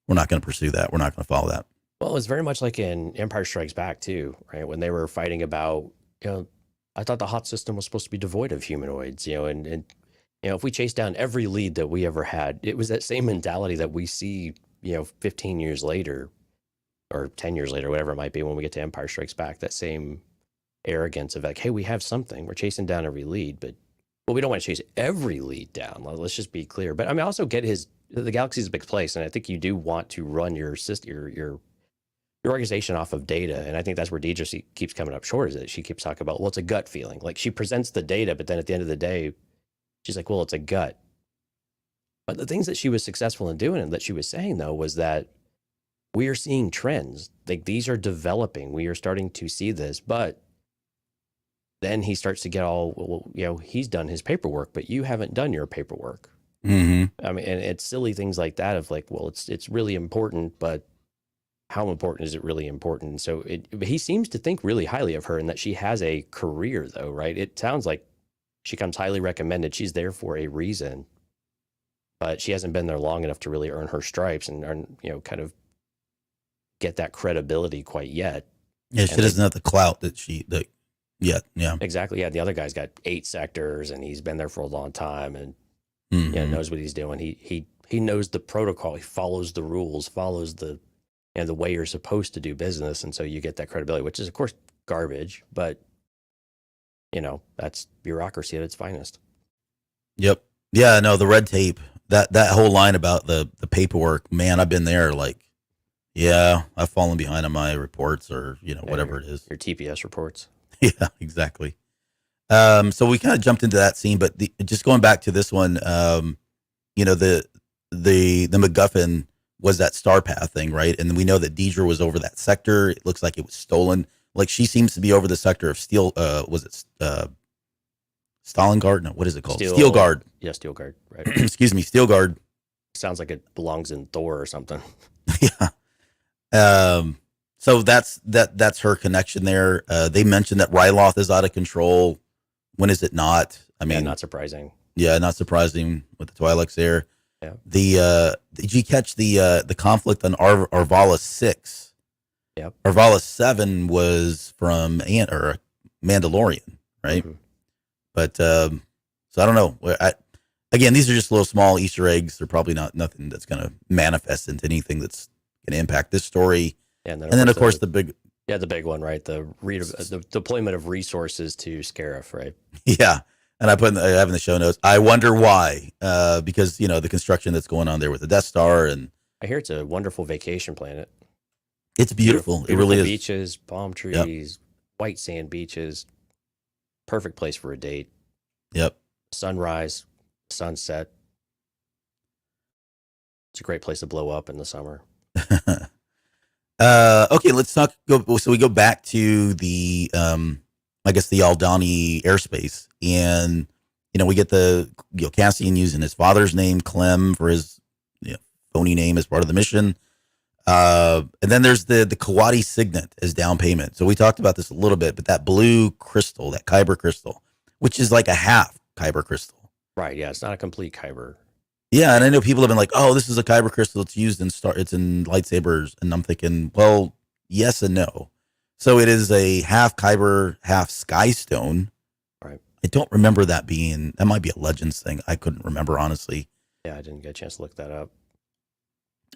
we're not going to pursue that. We're not going to follow that. Well, it's very much like in Empire Strikes Back too, right? When they were fighting about, I thought the hot system was supposed to be devoid of humanoids, and if we chase down every lead that we ever had, it was that same mentality that we see, 15 years later or 10 years later, whatever it might be, when we get to Empire Strikes Back, that same arrogance of like, hey, we have something, we're chasing down every lead, but we don't want to chase every lead down. Let's just be clear. But I mean, I also get the galaxy is a big place, and I think you do want to run your organization off of data. And I think that's where Deidre keeps coming up short, is that she keeps talking about, well, it's a gut feeling. Like she presents the data, but then at the end of the day, she's like, well, it's a gut. But the things that she was successful in doing and that she was saying, though, was that we are seeing trends. Like these are developing. We are starting to see this. But then he starts to get all, well, he's done his paperwork, but you haven't done your paperwork. Mm-hmm. I mean, and it's silly things like that of like, well, it's really important, but how important is it really important? So he seems to think really highly of her and that she has a career, though, right? It sounds like she comes highly recommended. She's there for a reason, but she hasn't been there long enough to really earn her stripes and earn, kind of get that credibility quite yet. Yeah, she doesn't have the clout yet. Yeah, exactly. Yeah, the other guy's got 8 sectors and he's been there for a long time and knows what he's doing. He knows the protocol. He follows the rules, follows the way you're supposed to do business, and so you get that credibility, which is of course garbage, but that's bureaucracy at its finest. Yep. Yeah, no, the red tape, that whole line about the paperwork, man, I've been there. Like, yeah, I've fallen behind on my reports or whatever it is. Your TPS reports. Yeah, exactly. So we kind of jumped into that scene, but just going back to this one, the MacGuffin was that star path thing, right? And we know that Deidre was over that sector. It looks like it was stolen. Like she seems to be over the sector of Steel. Was it Stalingard? No, what is it called? Steel Guard. Yeah, Steel Guard. Right. Excuse me, Steel Guard. Sounds like it belongs in Thor or something. Yeah. So that's her connection there. They mentioned that Ryloth is out of control. When is it not? I mean, not surprising. Yeah, not surprising with the Twi'leks there. Yeah. Did you catch the conflict on Arvala 6? Yep. Arvala 7 was from Mandalorian, right? Mm-hmm. But so I don't know. Again, these are just little small Easter eggs. They're probably nothing that's going to manifest into anything that's going to impact this story. And And then of course the big, the big one, right? The deployment of resources to Scarif, right? yeah. And I have in the show notes, I wonder why, because, the construction that's going on there with the Death Star, and I hear it's a wonderful vacation planet. it's beautiful. It really is. Beaches, palm trees, white sand beaches. Perfect place for a date. Yep. Sunrise, sunset. It's a great place to blow up in the summer. Okay, let's talk. So we go back to the, I guess the Aldhani airspace, and we get the Cassian using his father's name, Clem, for his phony name as part of the mission. And then there's the Kawadi signet as down payment. So we talked about this a little bit, but that blue crystal, that Kyber crystal, which is like a half Kyber crystal. Right. Yeah, it's not a complete Kyber. Yeah, and I know people have been like, "Oh, this is a Kyber crystal. It's used in it's in lightsabers," and I'm thinking, well, yes and no. So it is a half Kyber, half Sky Stone. Right. I don't remember that might be a Legends thing. I couldn't remember, honestly. Yeah, I didn't get a chance to look that up.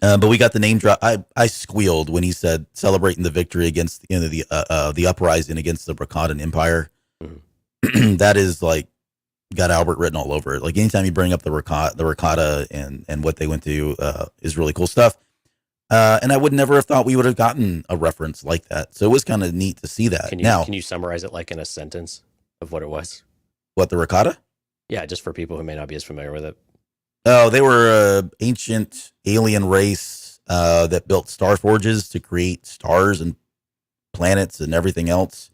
But we got the name drop. I squealed when he said celebrating the victory against the uprising against the Rakatan Empire. Mm-hmm. That is like got Albert written all over it. Like anytime you bring up the Rakata and what they went to is really cool stuff. And I would never have thought we would have gotten a reference like that. So it was kind of neat to see that. Can you summarize it like in a sentence of what it was? What, the Rakata? Yeah, just for people who may not be as familiar with it. Oh, they were an ancient alien race that built star forges to create stars and planets and everything else.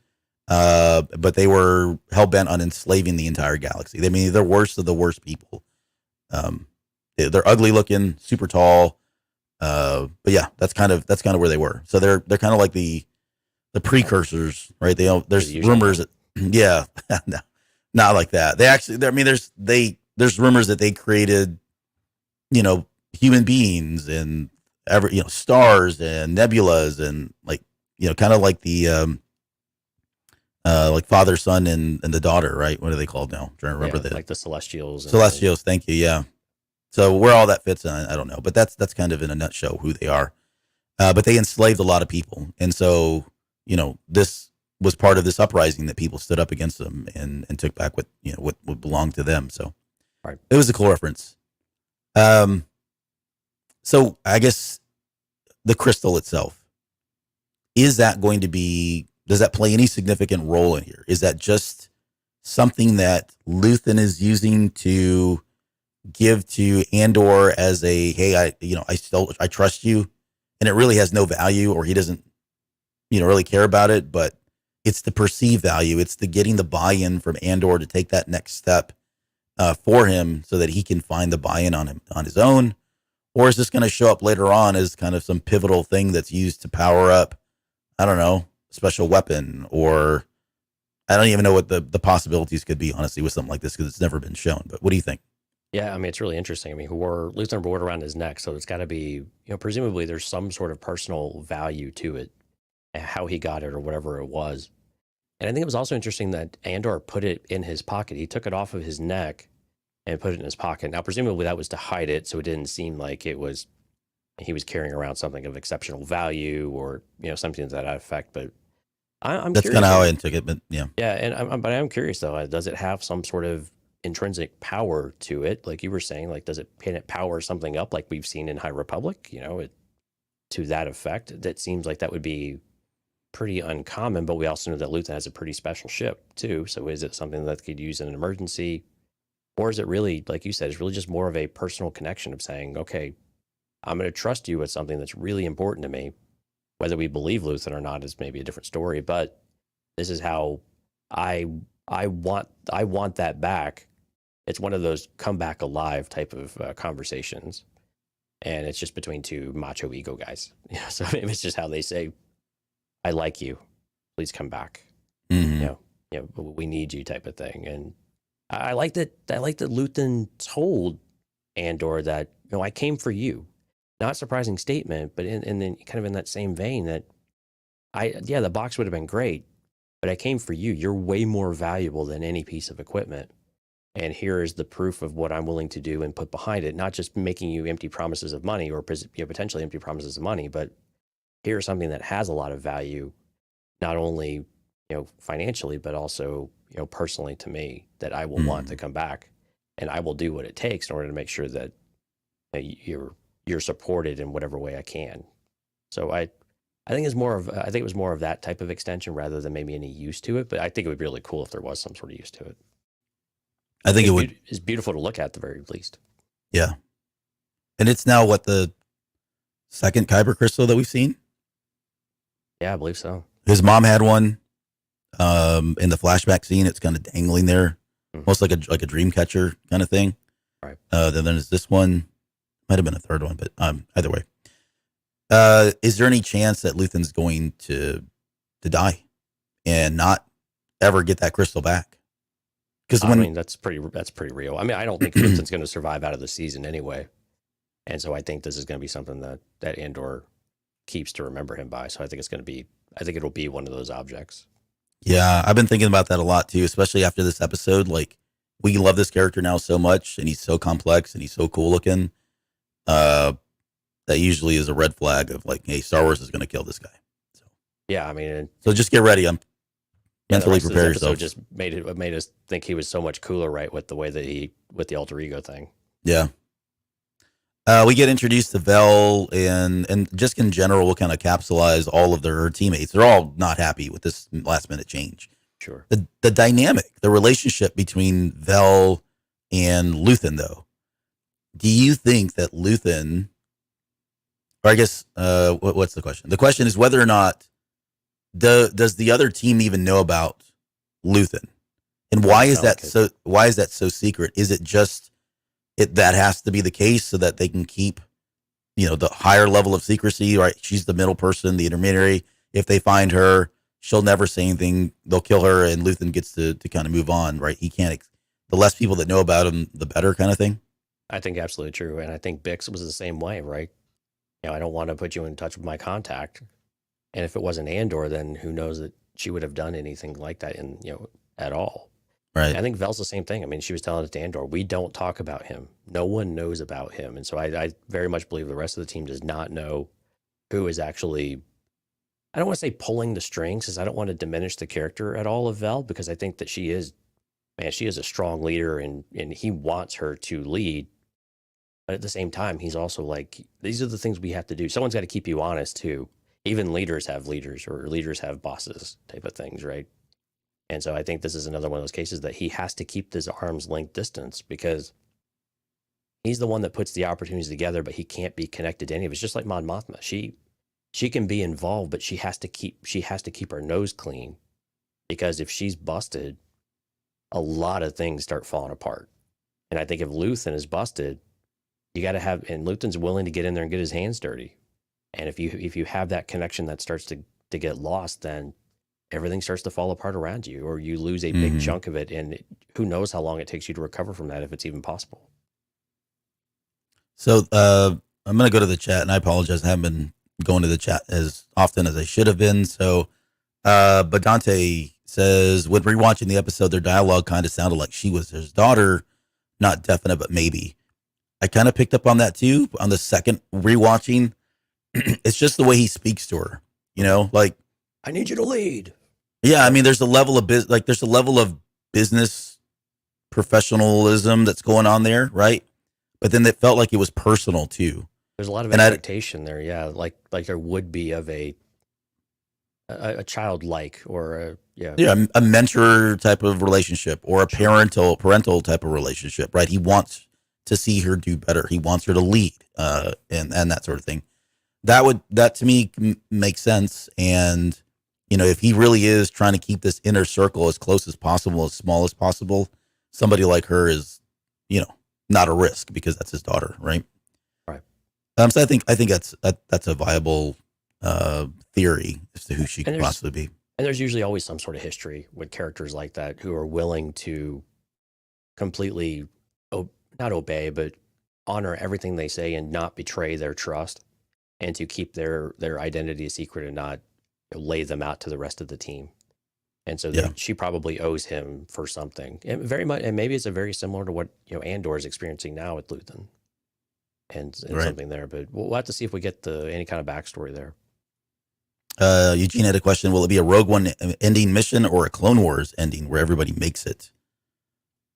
But they were hell-bent on enslaving the entire galaxy. They're worst of the worst people. They're ugly looking, super tall. But yeah, that's kind of where they were. So they're kind of like the precursors, right? There's rumors that, yeah, no, not like that. They actually, there's rumors that they created, human beings and stars and nebulas and kind of like the, like father, son, and the daughter, right? What are they called now? I'm trying to remember like the Celestials. Celestials, thank you. Yeah. So where all that fits in, I don't know, but that's kind of in a nutshell who they are. But they enslaved a lot of people, and so this was part of this uprising that people stood up against them and took back what belonged to them. So right. It was a cool reference. So I guess the crystal itself, does that play any significant role in here? Is that just something that Luthen is using to give to Andor as a, hey, I trust you, and it really has no value, or he doesn't, really care about it, but it's the perceived value. It's the getting the buy-in from Andor to take that next step for him so that he can find the buy-in on his own. Or is this going to show up later on as kind of some pivotal thing that's used to power up, I don't know, special weapon, or I don't even know what the possibilities could be, honestly, with something like this, because it's never been shown. But what do you think? Yeah, it's really interesting. Luthen wore it around his neck, so it's got to be, presumably there's some sort of personal value to it, how he got it or whatever it was. And I think it was also interesting that Andor put it in his pocket. He took it off of his neck and put it in his pocket. Now, presumably that was to hide it, so it didn't seem like he was carrying around something of exceptional value or, something to that effect. But I'm that's kind of how I took it, but yeah. Yeah, but I'm curious, though. Does it have some sort of intrinsic power to it? Like you were saying, does it power something up like we've seen in High Republic, to that effect? That seems like that would be pretty uncommon, but we also know that Luthen has a pretty special ship too. So is it something that could use in an emergency? Or is it really, like you said, it's really just more of a personal connection of saying, okay, I'm going to trust you with something that's really important to me. Whether we believe Luthen or not is maybe a different story, but this is how I want that back. It's one of those come back alive type of conversations. And it's just between two macho ego guys. So maybe it's just how they say, I like you, please come back. Mm-hmm. We need you type of thing. And I like that Luthen told Andor that, I came for you. Not a surprising statement, but in kind of in that same vein that the box would have been great, but I came for you. You're way more valuable than any piece of equipment. And here is the proof of what I'm willing to do and put behind it, not just making you empty promises of money or potentially empty promises of money, but here's something that has a lot of value, not only financially, but also personally to me, that I will want to come back, and I will do what it takes in order to make sure that you're supported in whatever way I can. So I think it was more of that type of extension rather than maybe any use to it. But I think it would be really cool if there was some sort of use to it. I think it's beautiful to look at the very least. Yeah. And it's now the second Kyber crystal that we've seen? Yeah, I believe so. His mom had one. In the flashback scene, it's kind of dangling there, almost like a dream catcher kind of thing. Right. Then there's this one. Might have been a third one, but either way. Is there any chance that Luthen's going to die and not ever get that crystal back? Because that's pretty real. I mean, I don't think Luthen's going to survive out of the season anyway, and so I think this is going to be something that Andor keeps to remember him by. So I think it'll be one of those objects. Yeah, I've been thinking about that a lot too, especially after this episode. Like, we love this character now so much, and he's so complex and he's so cool looking. That usually is a red flag of like, hey, Star Wars is going to kill this guy. So yeah, I mean, so just get ready. Mentally prepare yourself. Just made us think he was so much cooler, right? With the way that with the alter ego thing. Yeah. We get introduced to Vel, and just in general, we'll kind of capsulize all of her teammates. They're all not happy with this last minute change. Sure. The dynamic, the relationship between Vel and Luthen, though. Do you think that Luthen, or I guess, what's the question? The question is whether or not does the other team even know about Luthen, and why is that so secret? Is it just that has to be the case so that they can keep, the higher level of secrecy, right? She's the middle person, the intermediary. If they find her, she'll never say anything. They'll kill her, and Luthen gets to kind of move on, right? He can't. The less people that know about him, the better, kind of thing. I think absolutely true, and I think Bix was the same way, right? I don't want to put you in touch with my contact, and if it wasn't Andor, then who knows that she would have done anything like that at all. Right. I think Vel's the same thing. I mean, she was telling it to Andor, we don't talk about him. No one knows about him. And so I very much believe the rest of the team does not know who is actually, I don't want to say pulling the strings, because I don't want to diminish the character at all of Vel, because I think that she is a strong leader, and he wants her to lead. But at the same time, he's also like, these are the things we have to do. Someone's got to keep you honest too. Even leaders have leaders, or leaders have bosses type of things, right? And so I think this is another one of those cases that he has to keep this arm's length distance, because he's the one that puts the opportunities together, but he can't be connected to any of it. It's just like Mon Mothma. She can be involved, but she has to keep her nose clean, because if she's busted, a lot of things start falling apart. And I think if Luthen is busted, you got to have, and Luthen's willing to get in there and get his hands dirty. And if you have that connection that starts to get lost, then everything starts to fall apart around you, or you lose a big chunk of it, and who knows how long it takes you to recover from that, if it's even possible. So I'm going to go to the chat, and I apologize. I haven't been going to the chat as often as I should have been. So, but Dante says, when rewatching the episode, their dialogue kind of sounded like she was his daughter. Not definite, but maybe. I kind of picked up on that too. On the second rewatching, it's just the way he speaks to her, like, I need you to lead. Yeah, I mean, there's a level of business professionalism that's going on there, right? But then it felt like it was personal too. There's a lot of expectation there, yeah, like there would be of a childlike, or a mentor type of relationship, or a parental type of relationship, right? He wants to see her do better. He wants her to lead, and that sort of thing. That to me makes sense. And if he really is trying to keep this inner circle as close as possible, as small as possible, somebody like her is, not a risk, because that's his daughter, right? Right. So I think that's a viable theory as to who she could possibly be. And there's usually always some sort of history with characters like that, who are willing to completely not obey, but honor everything they say and not betray their trust, and to keep their identity a secret and not lay them out to the rest of the team. And so she probably owes him for something, and very much, and maybe it's a very similar to what Andor is experiencing now with Luthen, and right. Something there. But we'll have to see if we get any kind of backstory there. Eugene had a question. Will it be a Rogue One ending mission or a Clone Wars ending where everybody makes it?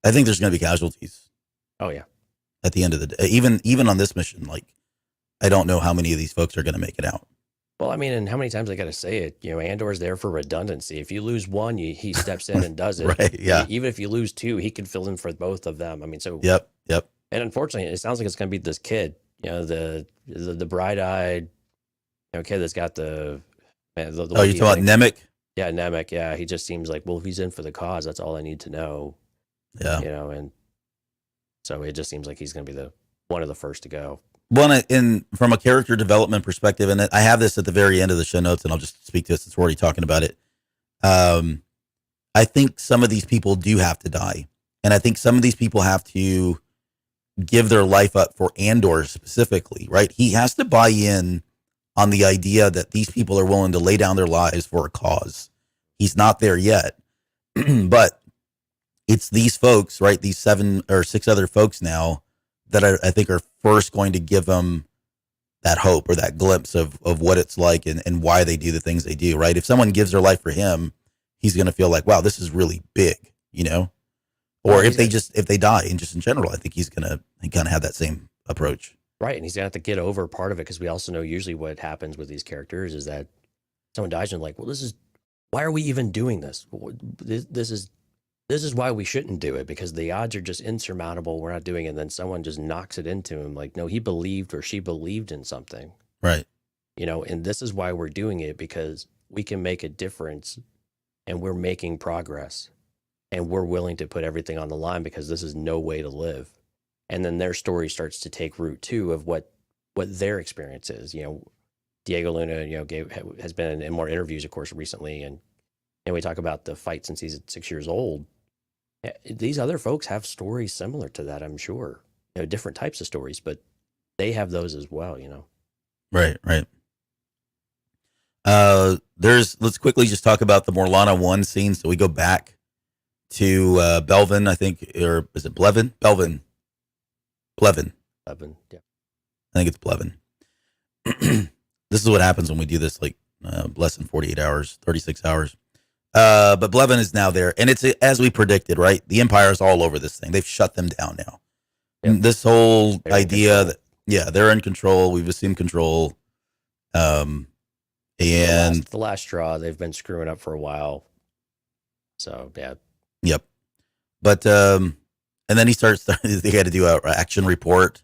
I think there's going to be casualties. Oh yeah. At the end of the day, even on this mission, like, I don't know how many of these folks are going to make it out. Well, I mean, and how many times I got to say it? Andor's there for redundancy. If you lose one, he steps in and does it. Right? Yeah. Even if you lose two, he can fill in for both of them. I mean, so. Yep. And unfortunately, it sounds like it's going to be this kid. The bright-eyed, kid that's got the. Man, the Oh, you're talking about Nemec? Yeah, Nemec. Yeah, he just seems like, well, if he's in for the cause, that's all I need to know. Yeah. And so it just seems like he's going to be one of the first to go. Well, from a character development perspective, and I have this at the very end of the show notes, and I'll just speak to it since we're already talking about it. I think some of these people do have to die, and I think some of these people have to give their life up for Andor specifically, right? He has to buy in on the idea that these people are willing to lay down their lives for a cause. He's not there yet, but it's these folks, right? These 7 or 6 other folks now that I think are first going to give them that hope or that glimpse of what it's like and why they do the things they do, right? If someone gives their life for him, he's going to feel like, wow, this is really big, Or if they die and just in general, I think he's going to kind of have that same approach. Right. And he's going to have to get over part of it because we also know usually what happens with these characters is that someone dies and like, well, why are we even doing this? This is why we shouldn't do it because the odds are just insurmountable. We're not doing it. And then someone just knocks it into him. Like, no, he believed or she believed in something. Right. And this is why we're doing it because we can make a difference and we're making progress and we're willing to put everything on the line because this is no way to live. And then their story starts to take root too of what their experience is. Diego Luna, has been in more interviews, of course, recently. And we talk about the fight since he's 6 years old. These other folks have stories similar to that, I'm sure. Different types of stories, but they have those as well, Right. Let's quickly just talk about the Morlana 1 scene. So we go back to Belvin, I think, or is it Blevin? Belvin. Blevin, yeah. I think it's Blevin. This is what happens when we do this, like less than 48 hours, 36 hours. But Blevin is now there, and it's as we predicted, right? The Empire is all over this thing. They've shut them down now. Yep. And this whole idea that, they're in control. We've assumed control. And the last straw, they've been screwing up for a while. So, yeah. Yep. But, and then they had to do an action report.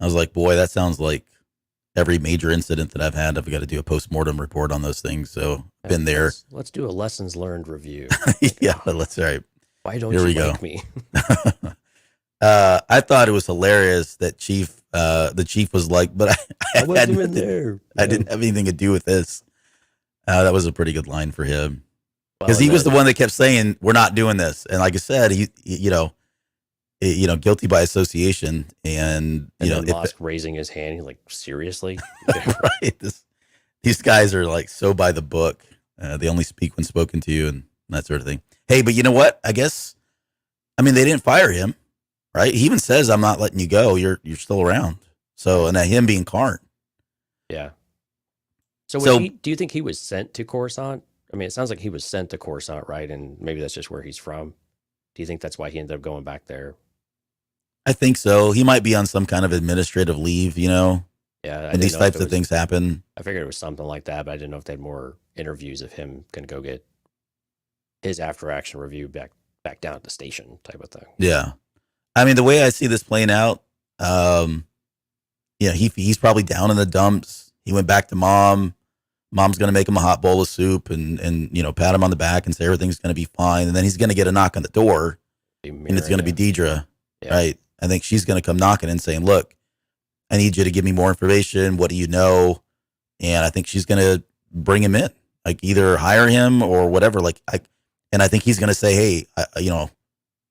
I was like, boy, that sounds like every major incident that I've had. I've got to do a post-mortem report on those things. So been there. Let's do a lessons learned review. Yeah, let's. All right. Why don't you like me? I thought it was hilarious that the chief was like, but I wasn't even there. I didn't have anything to do with this. That was a pretty good line for him because he was the one that kept saying, "We're not doing this." And like I said, he guilty by association, and Mosk raising his hand. He's like, seriously? Right. These guys are like so by the book. They only speak when spoken to, and that sort of thing. Hey, but you know what? I mean, they didn't fire him, right? He even says, "I'm not letting you go. You're still around." So, and him being Karn. Yeah. So do you think he was sent to Coruscant? I mean, it sounds like he was sent to Coruscant, right? And maybe that's just where he's from. Do you think that's why he ended up going back there? I think so. He might be on some kind of administrative leave, Yeah. And these types of things happen. I figured it was something like that, but I didn't know if they had more interviews of him going to go get his after-action review back down at the station type of thing. Yeah. I mean, the way I see this playing out, he's probably down in the dumps. He went back to mom. Mom's going to make him a hot bowl of soup and pat him on the back and say everything's going to be fine. And then he's going to get a knock on the door, and it's going to be Deidre, right? I think she's going to come knocking and saying, "Look, I need you to give me more information. What do you know?" And I think she's going to bring him in, like either hire him or whatever. And I think he's going to say, "Hey, you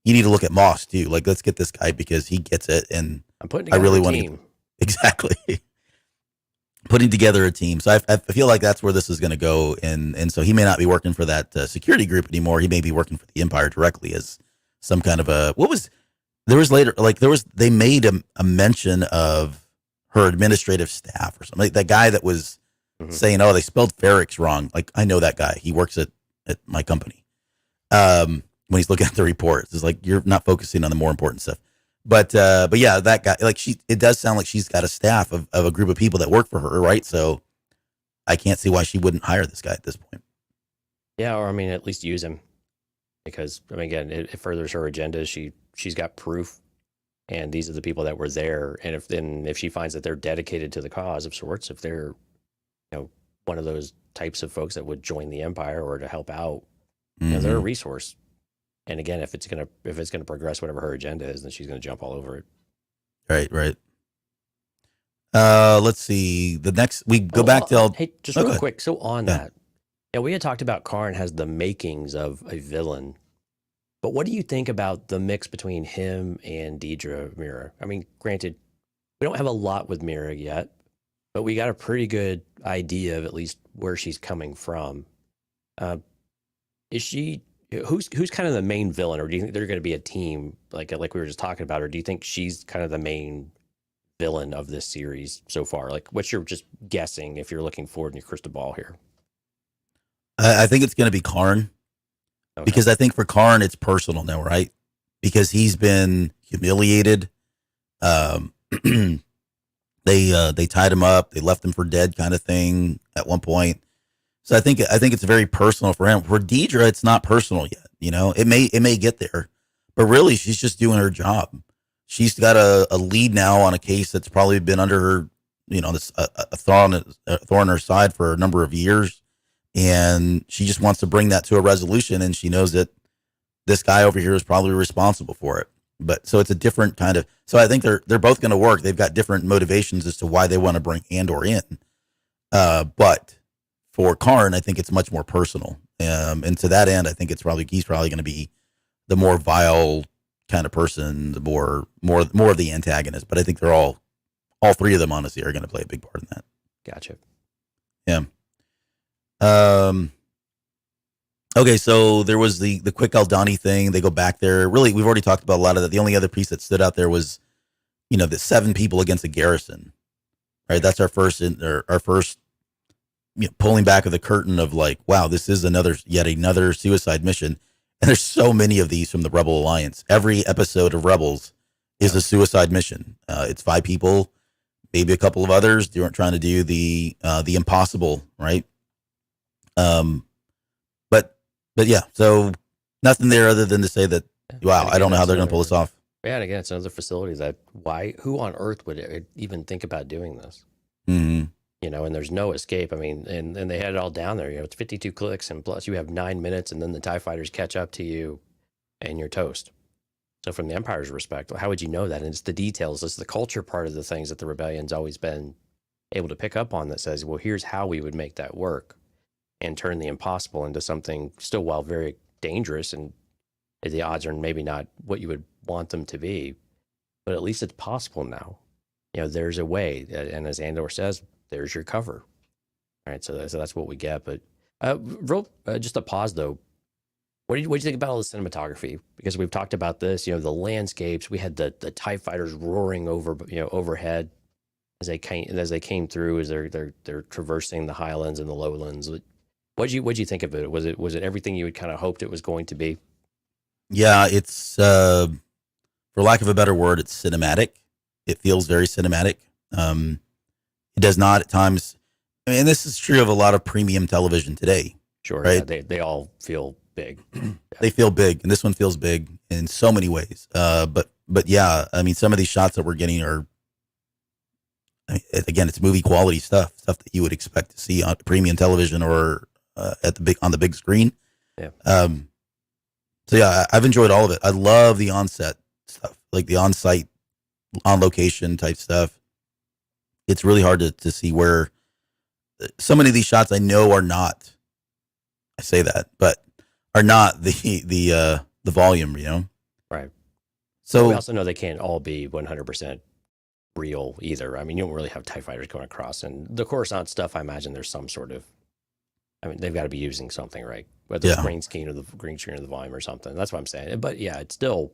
need to look at Moss too. Like, let's get this guy because he gets it." And I'm putting together a team. Exactly. Putting together a team. So I feel like that's where this is going to go. And so he may not be working for that security group anymore. He may be working for the Empire directly as some kind of they made a mention of her administrative staff or something. Like that guy that was saying, "Oh, they spelled Ferrix wrong." Like, I know that guy. He works at my company. When he's looking at the reports, it's like you're not focusing on the more important stuff. But yeah, that guy. Like, it does sound like she's got a staff of a group of people that work for her, right? So I can't see why she wouldn't hire this guy at this point. Yeah, or I mean, at least use him, because I mean, again, it furthers her agenda. She's got proof, and these are the people that were there. And if she finds that they're dedicated to the cause of sorts, if they're one of those types of folks that would join the Empire or to help out, they're a resource. And again, if it's gonna progress whatever her agenda is, then she's gonna jump all over it. Right. Let's see. The next we go back to hey, just real quick. So on that, we had talked about Karn has the makings of a villain, but what do you think about the mix between him and Deidre Mira? I mean, granted, we don't have a lot with Mira yet, but we got a pretty good idea of at least where she's coming from. Is she? Who's kind of the main villain, or do you think they're going to be a team like we were just talking about, or do you think she's kind of the main villain of this series so far? Like, what's your just guessing if you're looking forward in your crystal ball here? I think it's going to be Karn, because I think for Karn it's personal now, right? Because he's been humiliated. They tied him up, they left him for dead, kind of thing at one point. So I think it's very personal for him. For Deidre, it's not personal yet. It may get there, but really she's just doing her job. She's got a lead now on a case that's probably been under her, this a thorn in her side for a number of years, and she just wants to bring that to a resolution. And she knows that this guy over here is probably responsible for it. But so it's a different kind of. So I think they're both going to work. They've got different motivations as to why they want to bring Andor in. But for Karn, I think it's much more personal. And to that end, I think he's probably going to be the more vile kind of person, the more of the antagonist. But I think they're all three of them, honestly, are going to play a big part in that. Gotcha. Yeah. Okay, so there was the quick Aldhani thing. They go back there. Really, we've already talked about a lot of that. The only other piece that stood out there was, the 7 people against a garrison. Right, that's our first pulling back of the curtain of like, wow, this is yet another suicide mission. And there's so many of these from the Rebel Alliance. Every episode of Rebels is a suicide mission. It's 5 people, maybe a couple of others trying to do the impossible, right? But yeah, so nothing there other than to say that, wow, I don't know how they're going to pull this off. Yeah, and again, it's another facility that who on earth would even think about doing this? Mm-hmm. And there's no escape. I mean, and they had it all down there. It's 52 clicks, and plus you have 9 minutes, and then the TIE fighters catch up to you, and you're toast. So from the Empire's respect, how would you know that? And it's the details. It's the culture part of the things that the Rebellion's always been able to pick up on that says, well, here's how we would make that work and turn the impossible into something still, while very dangerous, and the odds are maybe not what you would want them to be, but at least it's possible now. There's a way, and as Andor says, there's your cover. All right, so that's what we get. But just a pause though. What do you think about all the cinematography? Because we've talked about this. The landscapes. We had the TIE fighters roaring over overhead as they came through, as they're traversing the highlands and the lowlands. What'd you think of it? Was it everything you had kind of hoped it was going to be? Yeah, it's for lack of a better word, it's cinematic. It feels very cinematic. It does not at times. I mean, this is true of a lot of premium television today. Sure, right? Yeah, they all feel big. They feel big, and this one feels big in so many ways. But yeah, I mean, some of these shots that we're getting are, again, it's movie quality stuff that you would expect to see on premium television or on the big screen. Yeah. So yeah, I've enjoyed all of it. I love the on-set stuff, like the on-site, on-location type stuff. It's really hard to see where so many of these shots I know are not. I say that, but are not the volume, Right. So we also know they can't all be 100% real either. I mean, you don't really have TIE fighters going across, and the Coruscant stuff, I imagine there's some sort of. I mean, they've got to be using something, right? Whether it's green screen or the volume or something. That's what I'm saying. But yeah, it's still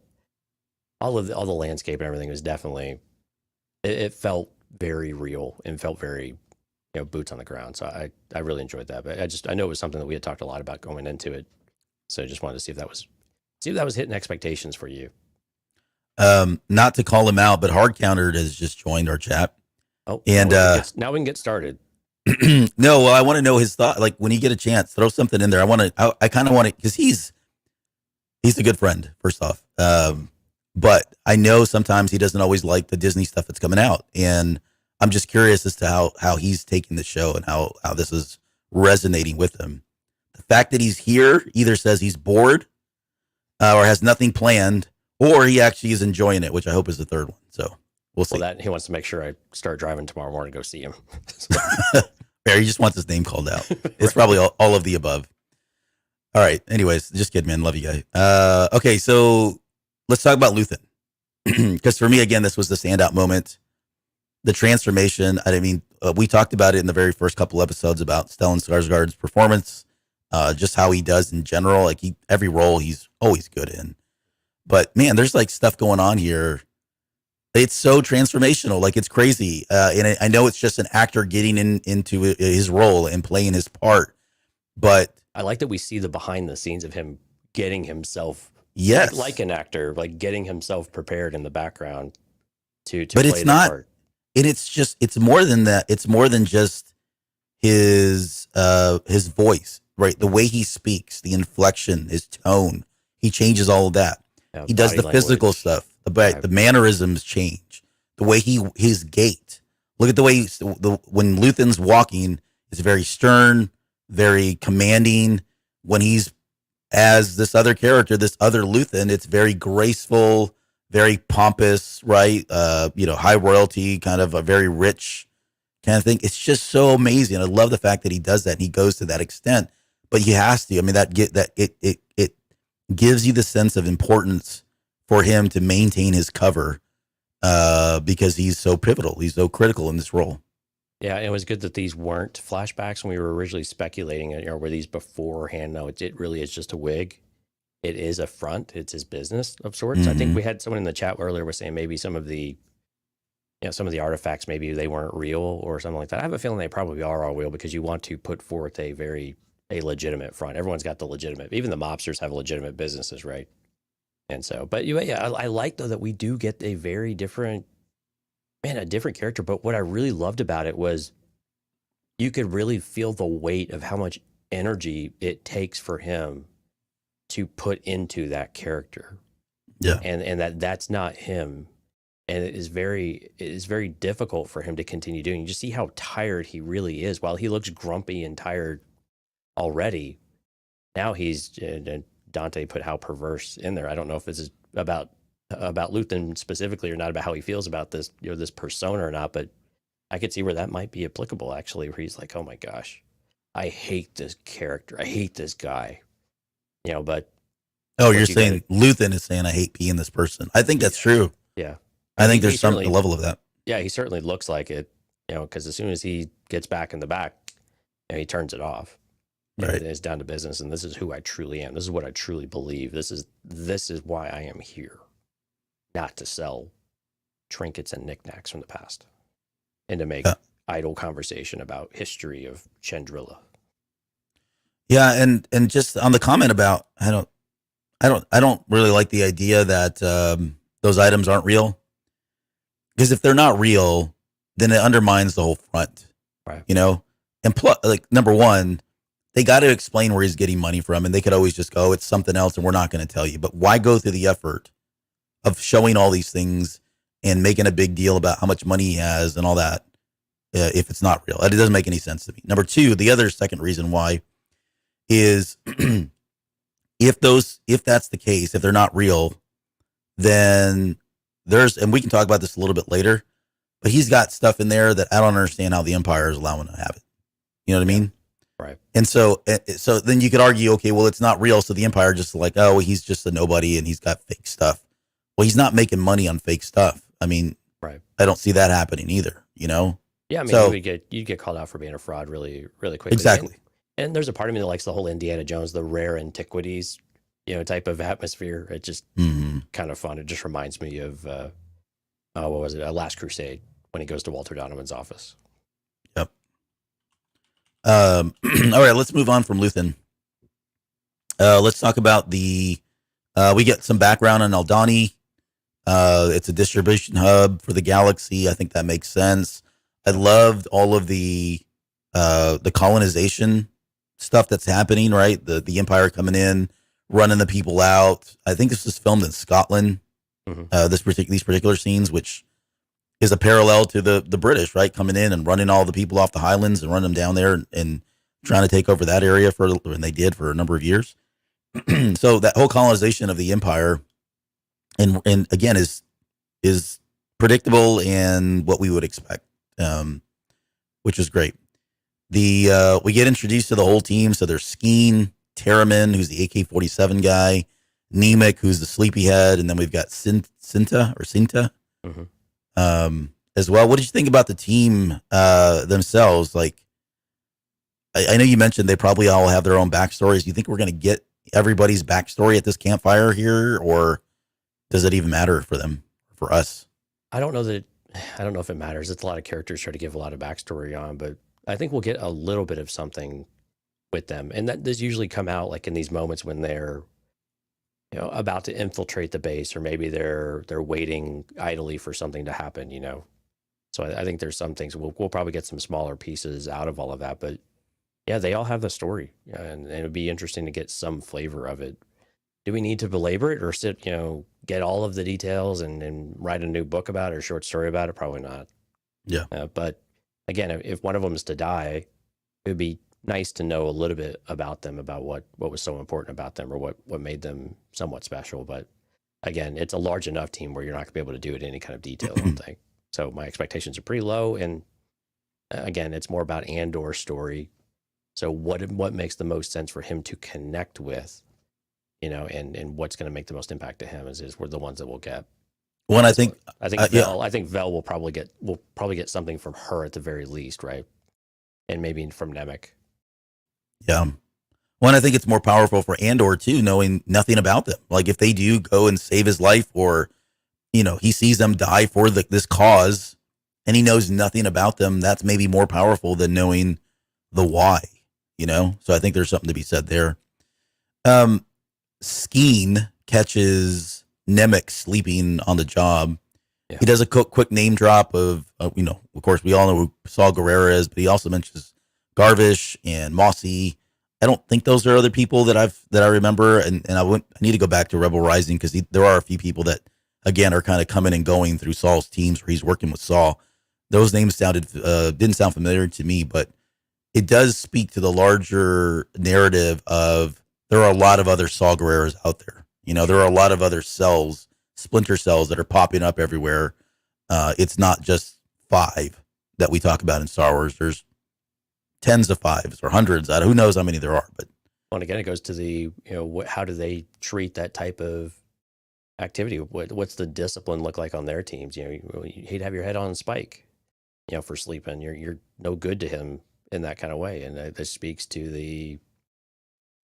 all the landscape and everything was definitely. It felt very real and felt very boots on the ground. So I really enjoyed that. But I know it was something that we had talked a lot about going into it. So I just wanted to see if that was hitting expectations for you. Not to call him out, but Hard Countered has just joined our chat. Oh, and now we can get started. No, well, I want to know his thought. Like when you get a chance, throw something in there. I kind of want to, because he's a good friend, first off. But I know sometimes he doesn't always like the Disney stuff that's coming out, and I'm just curious as to how he's taking the show and how this is resonating with him. The fact that he's here either says he's bored or has nothing planned, or he actually is enjoying it, which I hope is the third one. So we'll see. Well, that he wants to make sure I start driving tomorrow morning to go see him. He just wants his name called out. It's probably all of the above. All right. Anyways, just kidding, man. Love you, guy. Okay, so let's talk about Luthen. Because for me, again, this was the standout moment. The transformation. I mean, we talked about it in the very first couple episodes about Stellan Skarsgård's performance, just how he does in general. Like every role he's always good in. But man, there's like stuff going on here. It's so transformational. Like it's crazy. And I know it's just an actor getting into his role and playing his part. But I like that we see the behind the scenes of him getting himself, yes, like an actor, like getting himself prepared in the background to but play it's the not, part. And it's more than that. It's more than just his voice, right? The way he speaks, the inflection, his tone, he changes all of that. Yeah, he does the physical stuff. The mannerisms change. The way his gait. Look at the way when Luthen's walking, it's very stern, very commanding. When he's as this other character, this other Luthen, it's very graceful, very pompous, right? High royalty, kind of a very rich kind of thing. It's just so amazing. I love the fact that he does that and he goes to that extent. But he has to. I mean, it gives you the sense of importance for him to maintain his cover because he's so pivotal. He's so critical in this role. Yeah, it was good that these weren't flashbacks when we were originally speculating. Were these beforehand? No, it really is just a wig. It is a front. It's his business of sorts. Mm-hmm. I think we had someone in the chat earlier was saying maybe some of the artifacts, maybe they weren't real or something like that. I have a feeling they probably are all real because you want to put forth a legitimate front. Everyone's got the legitimate. Even the mobsters have legitimate businesses, right? And so, but I like though that we do get a very different character. But what I really loved about it was you could really feel the weight of how much energy it takes for him to put into that character. Yeah. And that's not him. And it is very difficult for him to continue doing. You just see how tired he really is. While he looks grumpy and tired already, now he's Dante put how perverse in there. I don't know if this is about Luthen specifically or not, about how he feels about this, this persona or not, but I could see where that might be applicable actually, where he's like, oh my gosh, I hate this character. I hate this guy. But you're saying Luthen is saying I hate being this person. I think that's true. Yeah. I think there's some level of that. Yeah, he certainly looks like it, because as soon as he gets back in the back, he turns it off. Right. It's down to business, and this is who I truly am. This is what I truly believe. This is why I am here, not to sell trinkets and knickknacks from the past, and to make idle conversation about history of Chandrila. Yeah, and just on the comment about I don't really like the idea that those items aren't real, because if they're not real, then it undermines the whole front, right? And plus, like number one, they got to explain where he's getting money from, and they could always just go, it's something else, and we're not going to tell you. But why go through the effort of showing all these things and making a big deal about how much money he has and all that if it's not real? It doesn't make any sense to me. Number two, the second reason why is if that's the case, if they're not real, then and we can talk about this a little bit later, but he's got stuff in there that I don't understand how the Empire is allowing to have it. You know what I mean? Right. And so then you could argue, okay, well, it's not real. So the Empire just like, oh, well, he's just a nobody and he's got fake stuff. Well, he's not making money on fake stuff. I mean, right. I don't see that happening either, Yeah. I mean, you'd get called out for being a fraud really, really quickly. Exactly. And there's a part of me that likes the whole Indiana Jones, the rare antiquities, type of atmosphere. It's just kind of fun. It just reminds me of, what was it? Last Crusade, when he goes to Walter Donovan's office. Yep. All right, let's move on from Luthen. Let's talk about the. We get some background on Aldhani. It's a distribution hub for the galaxy. I think that makes sense. I loved all of the colonization stuff that's happening. Right, the Empire coming in, running the people out. I think this was filmed in Scotland. These particular scenes, which is a parallel to the British, right, coming in and running all the people off the Highlands and running them down there and trying to take over that area and they did for a number of years. So that whole colonization of the Empire, and again is predictable and what we would expect, which is great. We get introduced to the whole team. So there's Skeen, Terramin, who's the AK-47 guy, Nemec, who's the sleepyhead, and then we've got Cinta as well. What did you think about the team themselves? Like, I know you mentioned they probably all have their own backstories. Do you think we're going to get everybody's backstory at this campfire here, or does it even matter for them, for us? I don't know if it matters. It's a lot of characters try to give a lot of backstory on, but I think we'll get a little bit of something with them. And that does usually come out like in these moments when they're, about to infiltrate the base, or maybe they're waiting idly for something to happen, So I think there's some things we'll probably get some smaller pieces out of all of that, but yeah, they all have the story, and it would be interesting to get some flavor of it. Do we need to belabor it or get all of the details and write a new book about it or short story about it? Probably not. Yeah. But again, if one of them is to die, it would be nice to know a little bit about them, about what was so important about them, or what made them somewhat special. But again, it's a large enough team where you're not going to be able to do it in any kind of detail, I don't think. So my expectations are pretty low. And again, it's more about Andor's story. So what makes the most sense for him to connect with, and what's going to make the most impact to him is we're the ones that we'll get. Well, I think Vel, I think Vel will probably get something from her at the very least, right? And maybe from Nemec. Yeah. Well, and I think it's more powerful for Andor too, knowing nothing about them. Like if they do go and save his life, or he sees them die for this cause, and he knows nothing about them, that's maybe more powerful than knowing the why. So I think there's something to be said there. Skeen catches Nemec sleeping on the job. Yeah. He does a quick name drop of of course we all know who Saul Guerrero is, but he also mentions Garvish and Mossy. I don't think those are other people that I remember, and I need to go back to Rebel Rising because there are a few people that again are kind of coming and going through Saul's teams where he's working with Saul. Those names didn't sound familiar to me, but it does speak to the larger narrative of there are a lot of other Saul Guerreros out there. There are a lot of other cells, splinter cells that are popping up everywhere. It's not just 5 that we talk about in Star Wars. There's tens of 5s or hundreds. Who knows how many there are? But well, and again, it goes to the how do they treat that type of activity? What's the discipline look like on their teams? He'd have your head on spike, for sleeping. You're no good to him in that kind of way, and this speaks to the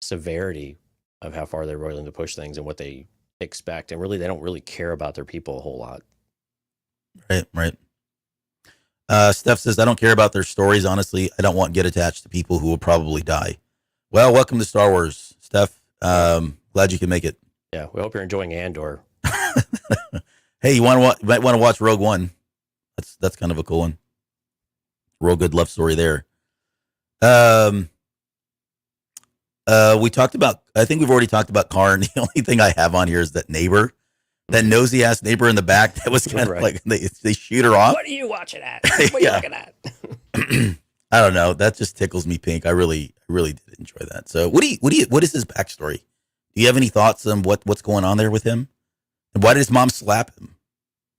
severity of how far they're willing to push things and what they expect, and really they don't really care about their people a whole lot. Right. Steph says, I don't care about their stories. Honestly, I don't want to get attached to people who will probably die. Well, welcome to Star Wars, Steph. Glad you can make it. Yeah, we hope you're enjoying Andor. Hey, you might want to watch Rogue One. That's kind of a cool one. Real good love story there. We talked about, I think we've already talked about Karn. The only thing I have on here is that neighbor, that nosy ass neighbor in the back. That was kind of like they shoot her off. What are you watching at? What are you looking at? I don't know. That just tickles me pink. I really did enjoy that. So what is his backstory? Do you have any thoughts on what's going on there with him? And why did his mom slap him?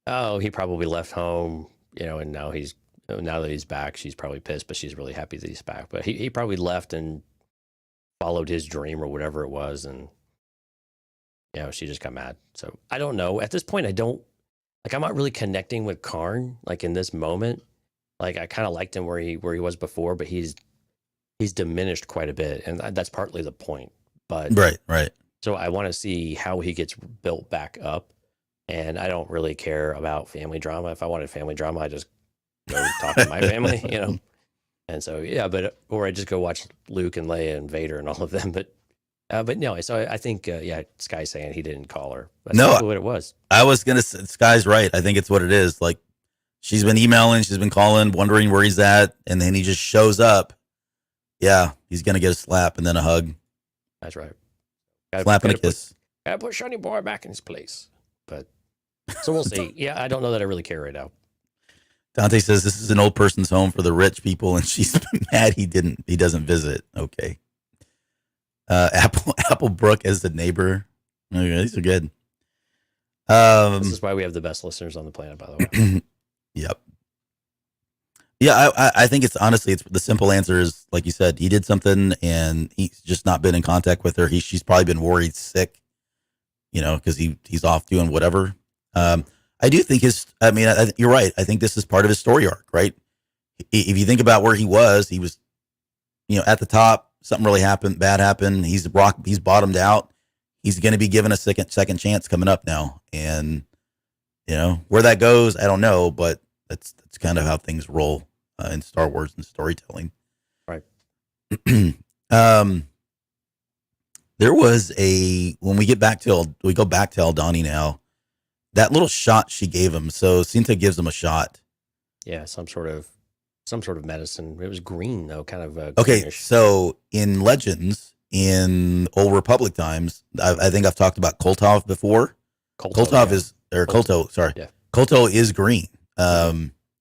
Oh, he probably left home, and now that he's back, she's probably pissed, but she's really happy that he's back. But he probably left and followed his dream or whatever it was, and she just got mad. So I don't know. At this point, I'm not really connecting with Karn like in this moment. Like I kind of liked him where he was before, but he's diminished quite a bit, and that's partly the point. But right. So I want to see how he gets built back up, and I don't really care about family drama. If I wanted family drama, I just go talk to my family, And so, yeah, or I just go watch Luke and Leia and Vader and all of them. But no, so I think, yeah, Sky's saying he didn't call her. That's No, exactly what it was. I was going to say, Sky's right. I think it's what it is. Like, she's been emailing, she's been calling, wondering where he's at, and then he just shows up. Yeah, he's going to get a slap and then a hug. That's right. Slap and a kiss. Gotta put Shiny Boy back in his place. But, so we'll see. Yeah, I don't know that I really care right now. Dante says this is an old person's home for the rich people, and she's mad he doesn't visit. Okay. Applebrook as the neighbor. Okay, these are good. This is why we have the best listeners on the planet, by the way. Yep. Yeah, I think it's honestly, it's the simple answer is, like you said, he did something and he's just not been in contact with her. She's probably been worried sick, because he's off doing whatever. I do think you're right. I think this is part of his story arc, right? If you think about where he was at the top, something really bad happened. He's bottomed out. He's going to be given a second chance coming up now. And, where that goes, I don't know, but that's kind of how things roll in Star Wars and storytelling. Right. There was when we go back to Aldhani now, that little shot she gave him. So Cinta gives him a shot. Yeah. Some sort of medicine. It was green though, kind of okay. greenish. So in Legends, in Old Republic times, I think I've talked about Koltov before. Koltov is green.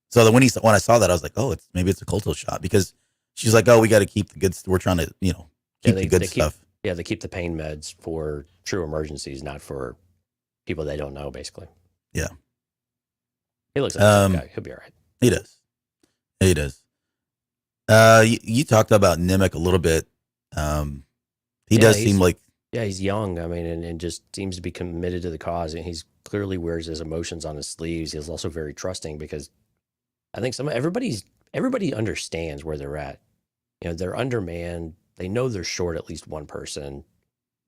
So that when I saw that, I was like, oh, maybe it's a Kolto shot, because she's like, oh, we got to keep the good. We're trying to, keep the good stuff. They keep the pain meds for true emergencies, not for people they don't know, basically. Yeah. He looks like a guy. He'll be all right. He does. He does. You talked about Nemec a little bit. He does seem like. Yeah, he's young. I mean, and just seems to be committed to the cause. And he's clearly wears his emotions on his sleeves. He's also very trusting, because I think everybody understands where they're at. They're undermanned. They know they're short at least one person.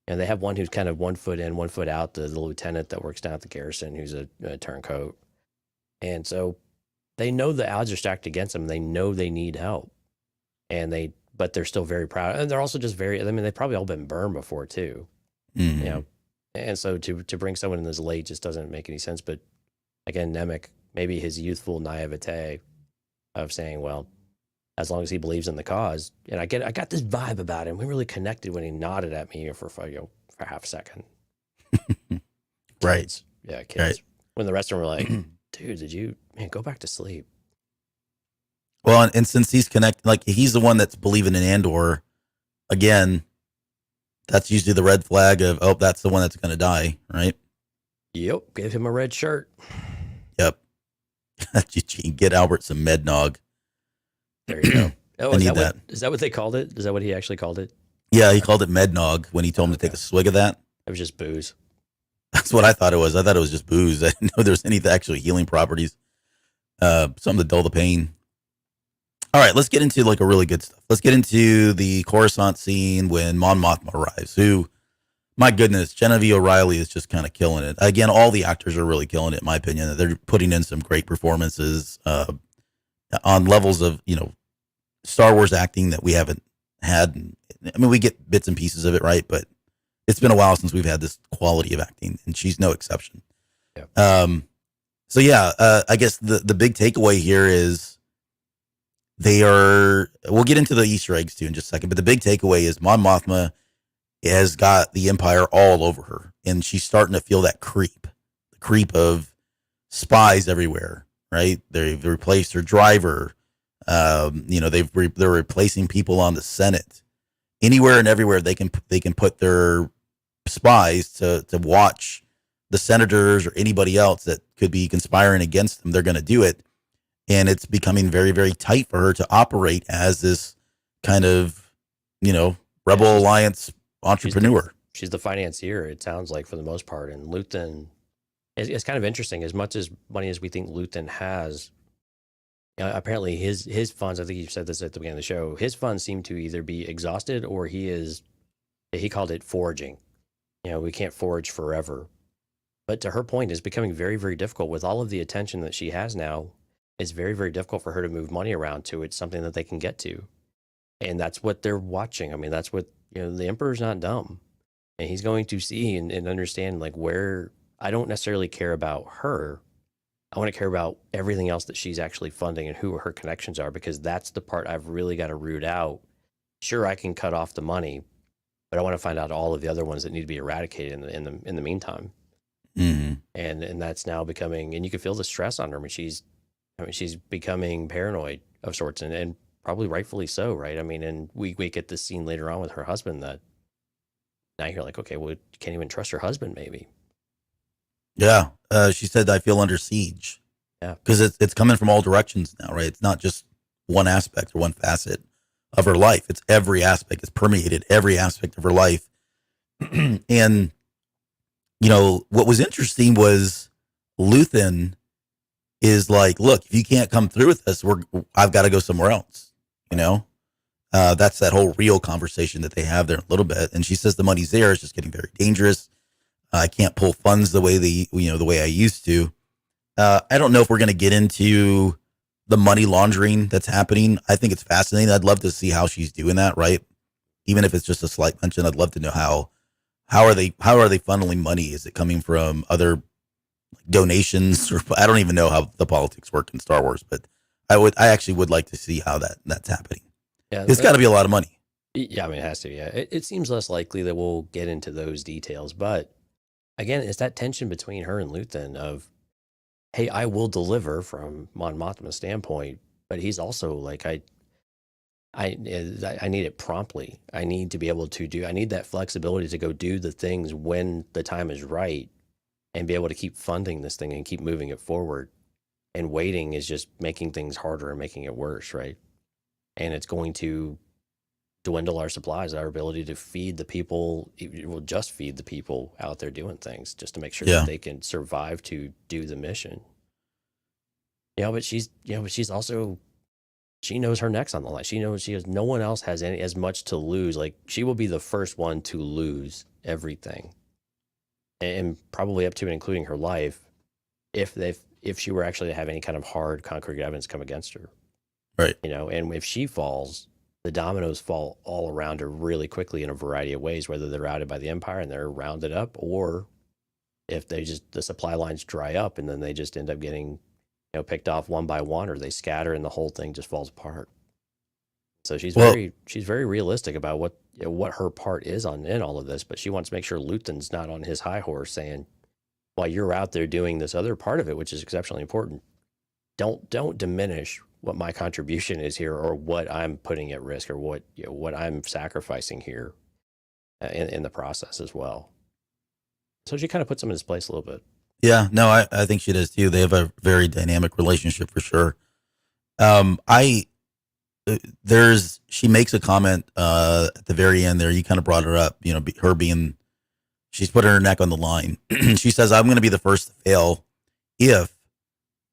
And they have one who's kind of 1 foot in, 1 foot out, the lieutenant that works down at the garrison, who's a turncoat. And so they know the odds are stacked against them. They know they need help. But they're still very proud. And they're also just they've probably all been burned before too. Mm-hmm. And so to bring someone in this late just doesn't make any sense. But again, Nemec, maybe his youthful naivete of saying, well, as long as he believes in the cause. And I got this vibe about him. We really connected when he nodded at me for half a second. Right. Kids. Yeah, kids. Right. When the rest of them were like, dude, go back to sleep. Well, and since he's connected, like he's the one that's believing in Andor, again, that's usually the red flag of, oh, that's the one that's going to die, right? Yep. Give him a red shirt. Yep. Get Albert some Mednog. There you go. Oh, I need that. Is that what they called it? Is that what he actually called it? Yeah, he called it Mednog when he told him to take a swig of that. It was just booze. That's what I thought it was. I thought it was just booze. I didn't know there was any actual healing properties. Something to dull the pain. All right, let's get into like a really good stuff. Let's get into the Coruscant scene when Mon Mothma arrives, who, my goodness, Genevieve O'Reilly is just kind of killing it. Again, all the actors are really killing it, in my opinion. They're putting in some great performances on levels of, Star Wars acting that we haven't had. I mean, we get bits and pieces of it, right? But it's been a while since we've had this quality of acting, and she's no exception. Yeah. I guess the big takeaway here is we'll get into the Easter eggs too in just a second, but the big takeaway is Mon Mothma has got the Empire all over her, and she's starting to feel that the creep of spies everywhere, right? They've replaced her driver. They're replacing people on the Senate. Anywhere and everywhere they can put their spies to watch the senators or anybody else that could be conspiring against them. They're going to do it. And it's becoming very, very tight for her to operate as this kind of, Rebel Alliance entrepreneur. She's the financier, it sounds like, for the most part. And Luthen, it's kind of interesting. As much as money as we think Luthen has, apparently his funds, I think you said this at the beginning of the show, his funds seem to either be exhausted or he called it foraging. We can't forage forever. But to her point, it's becoming very, very difficult with all of the attention that she has now. it's very, very difficult for her to move money around to. It's something that they can get to. And that's what they're watching. I mean, that's what, the emperor's not dumb. And he's going to see and understand like where I don't necessarily care about her. I want to care about everything else that she's actually funding and who her connections are, because that's the part I've really got to root out. Sure, I can cut off the money, but I want to find out all of the other ones that need to be eradicated in the meantime. Mm-hmm. And that's now becoming, and you can feel the stress on her. I mean, she's becoming paranoid of sorts, and probably rightfully so, right? I mean, and we get this scene later on with her husband that now you're like, okay, well, you can't even trust her husband, maybe. Yeah. She said, I feel under siege. Yeah. Because it's coming from all directions now, right? It's not just one aspect or one facet of her life. It's every aspect. It's permeated every aspect of her life. And, what was interesting was Luthen is like, look, if you can't come through with this, I've got to go somewhere else. That's that whole real conversation that they have there a little bit. And she says the money's there. It's just getting very dangerous. I can't pull funds the way the way I used to. I don't know if we're going to get into the money laundering that's happening. I think it's fascinating. I'd love to see how she's doing that, right? Even if it's just a slight mention, I'd love to know how are they funneling money? Is it coming from other donations, or I don't even know how the politics work in Star Wars, but I actually would like to see how that's happening. Yeah, it's got to be a lot of money. Yeah, I mean, it has to. Yeah, it seems less likely that we'll get into those details, but again, it's that tension between her and Luthen of, hey, I will deliver from Mon Mothma's standpoint, but he's also like, I need it promptly. I need to be able to I need that flexibility to go do the things when the time is right and be able to keep funding this thing and keep moving it forward. And waiting is just making things harder and making it worse, right? And it's going to dwindle our supplies, our ability to feed the people. It will just feed the people out there doing things just to make sure that they can survive to do the mission. But she's also, she knows her neck's on the line. She knows no one else has as much to lose. Like, she will be the first one to lose everything, and probably up to and including her life, if she were actually to have any kind of hard concrete evidence come against her. Right. And if she falls, the dominoes fall all around her really quickly in a variety of ways, whether they're routed by the Empire and they're rounded up, or if the supply lines dry up and then they just end up getting, picked off one by one, or they scatter and the whole thing just falls apart. So she's very realistic about what her part is in all of this, but she wants to make sure Luthen's not on his high horse saying, while you're out there doing this other part of it, which is exceptionally important, don't diminish what my contribution is here, or what I'm putting at risk, or what I'm sacrificing here in the process as well. So she kind of puts him in his place a little bit. Yeah, no, I think she does too. They have a very dynamic relationship for sure. She makes a comment at the very end there. You kind of brought her up, her being, she's putting her neck on the line. She says, I'm going to be the first to fail if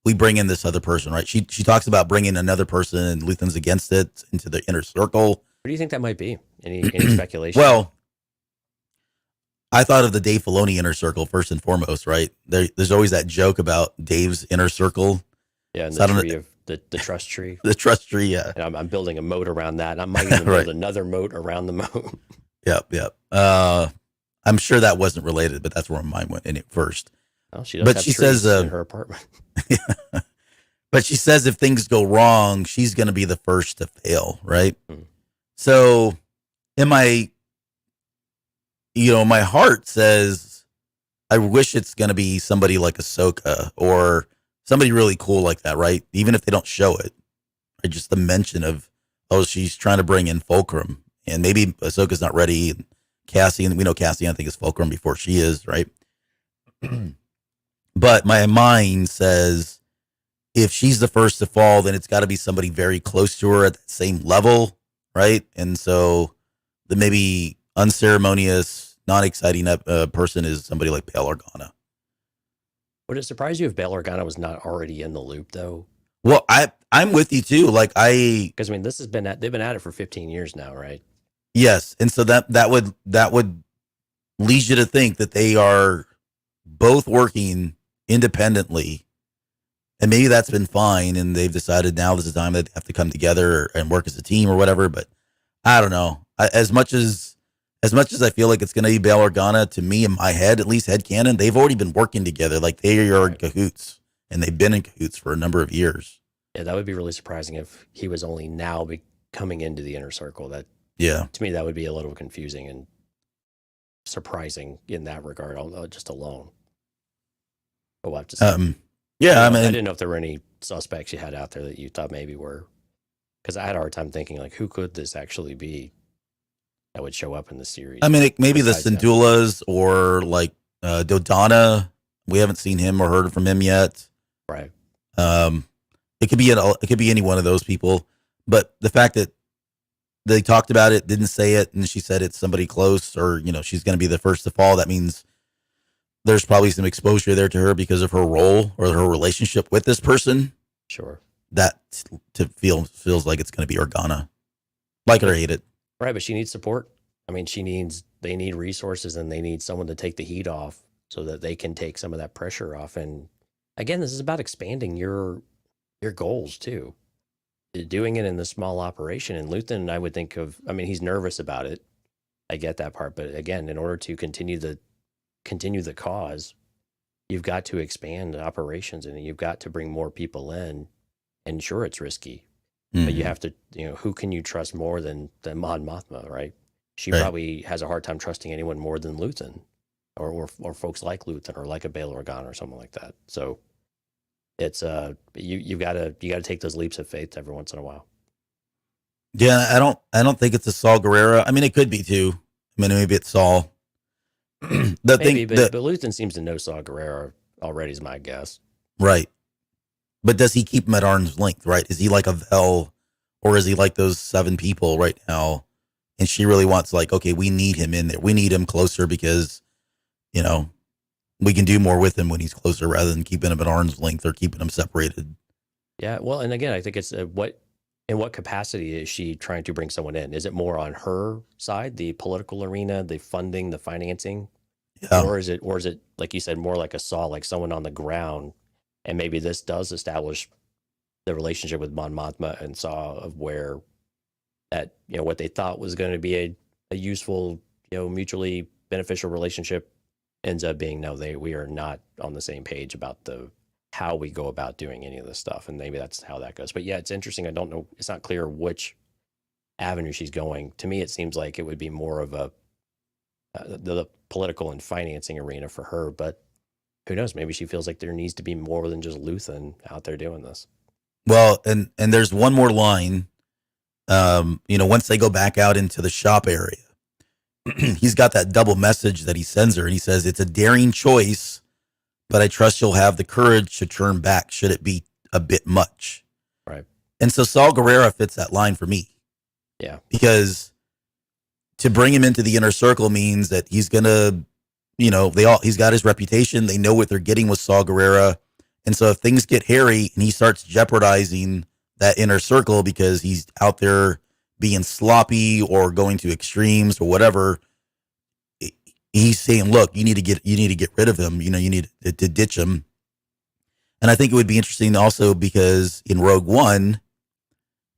we bring in this other person, right? She talks about bringing another person, and Luthen's against it, into the inner circle. What do you think that might be? Any speculation? Well, I thought of the Dave Filoni inner circle first and foremost, right? There's always that joke about Dave's inner circle. Yeah, and the tree of the trust tree. The trust tree, yeah. And I'm building a moat around that. I might even build another moat around the moat. Yep. I'm sure that wasn't related, but that's where my mind went in it first. Well, she does have trees says in her apartment. Yeah. But she says if things go wrong, she's going to be the first to fail, right? So, my heart says, I wish it's going to be somebody like Ahsoka or somebody really cool like that, right? Even if they don't show it, or just the mention of, she's trying to bring in Fulcrum, and maybe Ahsoka's not ready. And Cassian, we know Cassian, I think, is Fulcrum before she is, right? But my mind says, if she's the first to fall, then it's got to be somebody very close to her at the same level, right? And so the maybe unceremonious, non-exciting person is somebody like Bail Organa. Would it surprise you if Bail Organa was not already in the loop, though? Well, I'm with you too. Because they've been at it for 15 years now, right? Yes, and so that would lead you to think that they are both working independently And maybe that's been fine, and they've decided now this is the time that they have to come together and work as a team or whatever. But I don't know. As much as I feel like it's going to be Bail Organa, to me in my head, at least headcanon, they've already been working together. Like they are in cahoots, and they've been in cahoots for a number of years. Yeah, that would be really surprising if he was only now coming into the inner circle. That Yeah. to me, that would be a little confusing and surprising in that regard, just alone. But we'll have to see. Yeah, I I mean, didn't know if there were any suspects you had out there that you thought maybe were, because I had a hard time thinking like, who could this actually be that would show up in the series? I mean, maybe the besides him? Centulas or like Dodonna. We haven't seen him or heard from him yet. Right. It could be any one of those people. But the fact that they talked about it, didn't say it, and she said it's somebody close, or she's going to be the first to fall. That means there's probably some exposure there to her because of her role or her relationship with this person. Sure. That feels like it's going to be Organa. Like it or hate it. Right, but she needs support. I mean, they need resources, and they need someone to take the heat off so that they can take some of that pressure off. And again, this is about expanding your goals too. Doing it in the small operation. And Luthen, I would think of, I mean, he's nervous about it. I get that part, but again, in order to continue the cause, you've got to expand operations, and you've got to bring more people in. And sure, it's risky, but you have to, who can you trust more than Mon Mothma, right? She probably has a hard time trusting anyone more than Luthen, or folks like Luthen, or like a Bail Organa or something like that. So it's you got to take those leaps of faith every once in a while. Yeah, I don't think it's a Saul Guerrero. I mean, it could be too. I mean, maybe it's Saul. But Luthen seems to know Saw Gerrera already, is my guess. Right. But does he keep him at arm's length, right? Is he like a Vel, or is he like those 7 people right now? And she really wants, like, okay, we need him in there. We need him closer because, we can do more with him when he's closer rather than keeping him at arm's length or keeping him separated. Yeah, well, and again, I think it's in what capacity is she trying to bring someone in? Is it more on her side, the political arena, the funding, the financing? Yeah. Or is it like you said, more like a Saw, like someone on the ground? And maybe this does establish the relationship with Mon Mothma and Saw, of where that, what they thought was going to be a useful, mutually beneficial relationship ends up being, no, we are not on the same page about how we go about doing any of this stuff. And maybe that's how that goes. But yeah, it's interesting. I don't know. It's not clear which avenue she's going. To me, it seems like it would be more of the political and financing arena for her. But who knows? Maybe she feels like there needs to be more than just Luthen out there doing this. Well, and there's one more line. Once they go back out into the shop area, he's got that double message that he sends her, and he says, "It's a daring choice, but I trust you'll have the courage to turn back should it be a bit much." Right. And so Saul Guerrera fits that line for me. Yeah. Because to bring him into the inner circle means that he's gonna, he's got his reputation. They know what they're getting with Saul Guerrera. And so if things get hairy and he starts jeopardizing that inner circle because he's out there being sloppy or going to extremes or whatever, he's saying, look, you need to get rid of him. You need to ditch him. And I think it would be interesting also because in Rogue One,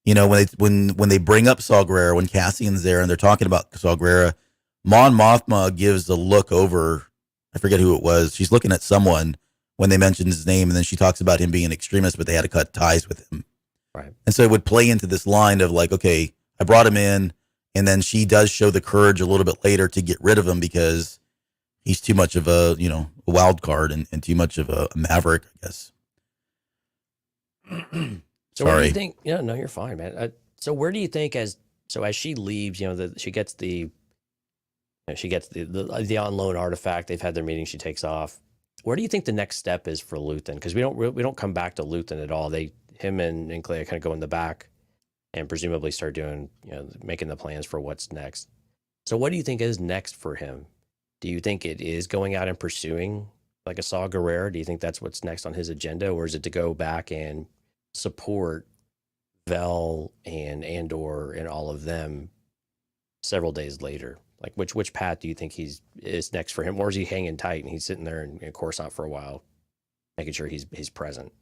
when they bring up Saw Gerrera, when Cassian's there and they're talking about Saw Gerrera, Mon Mothma gives a look over. I forget who it was. She's looking at someone when they mention his name, and then she talks about him being an extremist, but they had to cut ties with him. Right. And so it would play into this line of like, okay, I brought him in, and then she does show the courage a little bit later to get rid of him because he's too much of a wild card and too much of a maverick, I guess. So Sorry. What do you think? Yeah, no, you're fine, man. So where do you think as she leaves, she gets the on loan artifact. They've had their meeting. She takes off. Where do you think the next step is for Luthen? Because we don't come back to Luthen at all. Him and Clea kind of go in the back and presumably start doing, making the plans for what's next. So what do you think is next for him? Do you think it is going out and pursuing like a Saw Gerrera? Do you think that's what's next on his agenda, or is it to go back and support Vel and Andor and all of them several days later? Like which path do you think is next for him, or is he hanging tight and he's sitting there in Coruscant for a while, making sure he's present?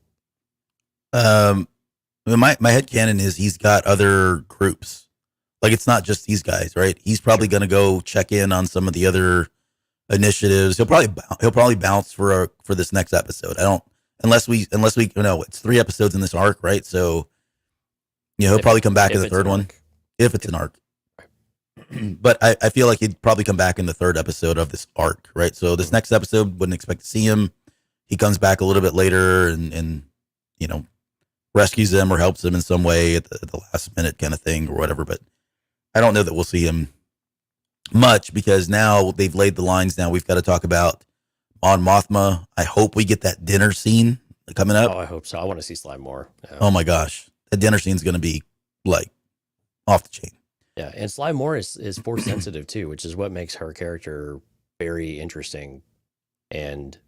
My headcanon is he's got other groups. Like, it's not just these guys, right? He's probably going to go check in on some of the other initiatives. He'll probably bounce for this next episode. I don't unless we it's 3 episodes in this arc, right? So he'll probably come back in the third one if it's an arc. But I feel like he'd probably come back in the 3rd episode of this arc, right? So this next episode, wouldn't expect to see him. He comes back a little bit later and rescues them or helps them in some way at the last minute kind of thing or whatever. But I don't know that we'll see him much because now they've laid the lines. Now we've got to talk about Mon Mothma. I hope we get that dinner scene coming up. Oh, I hope so. I want to see Slime more. Yeah. Oh my gosh. That dinner scene is going to be like off the chain. Yeah. And Slime Moore is force sensitive too, which is what makes her character very interesting. And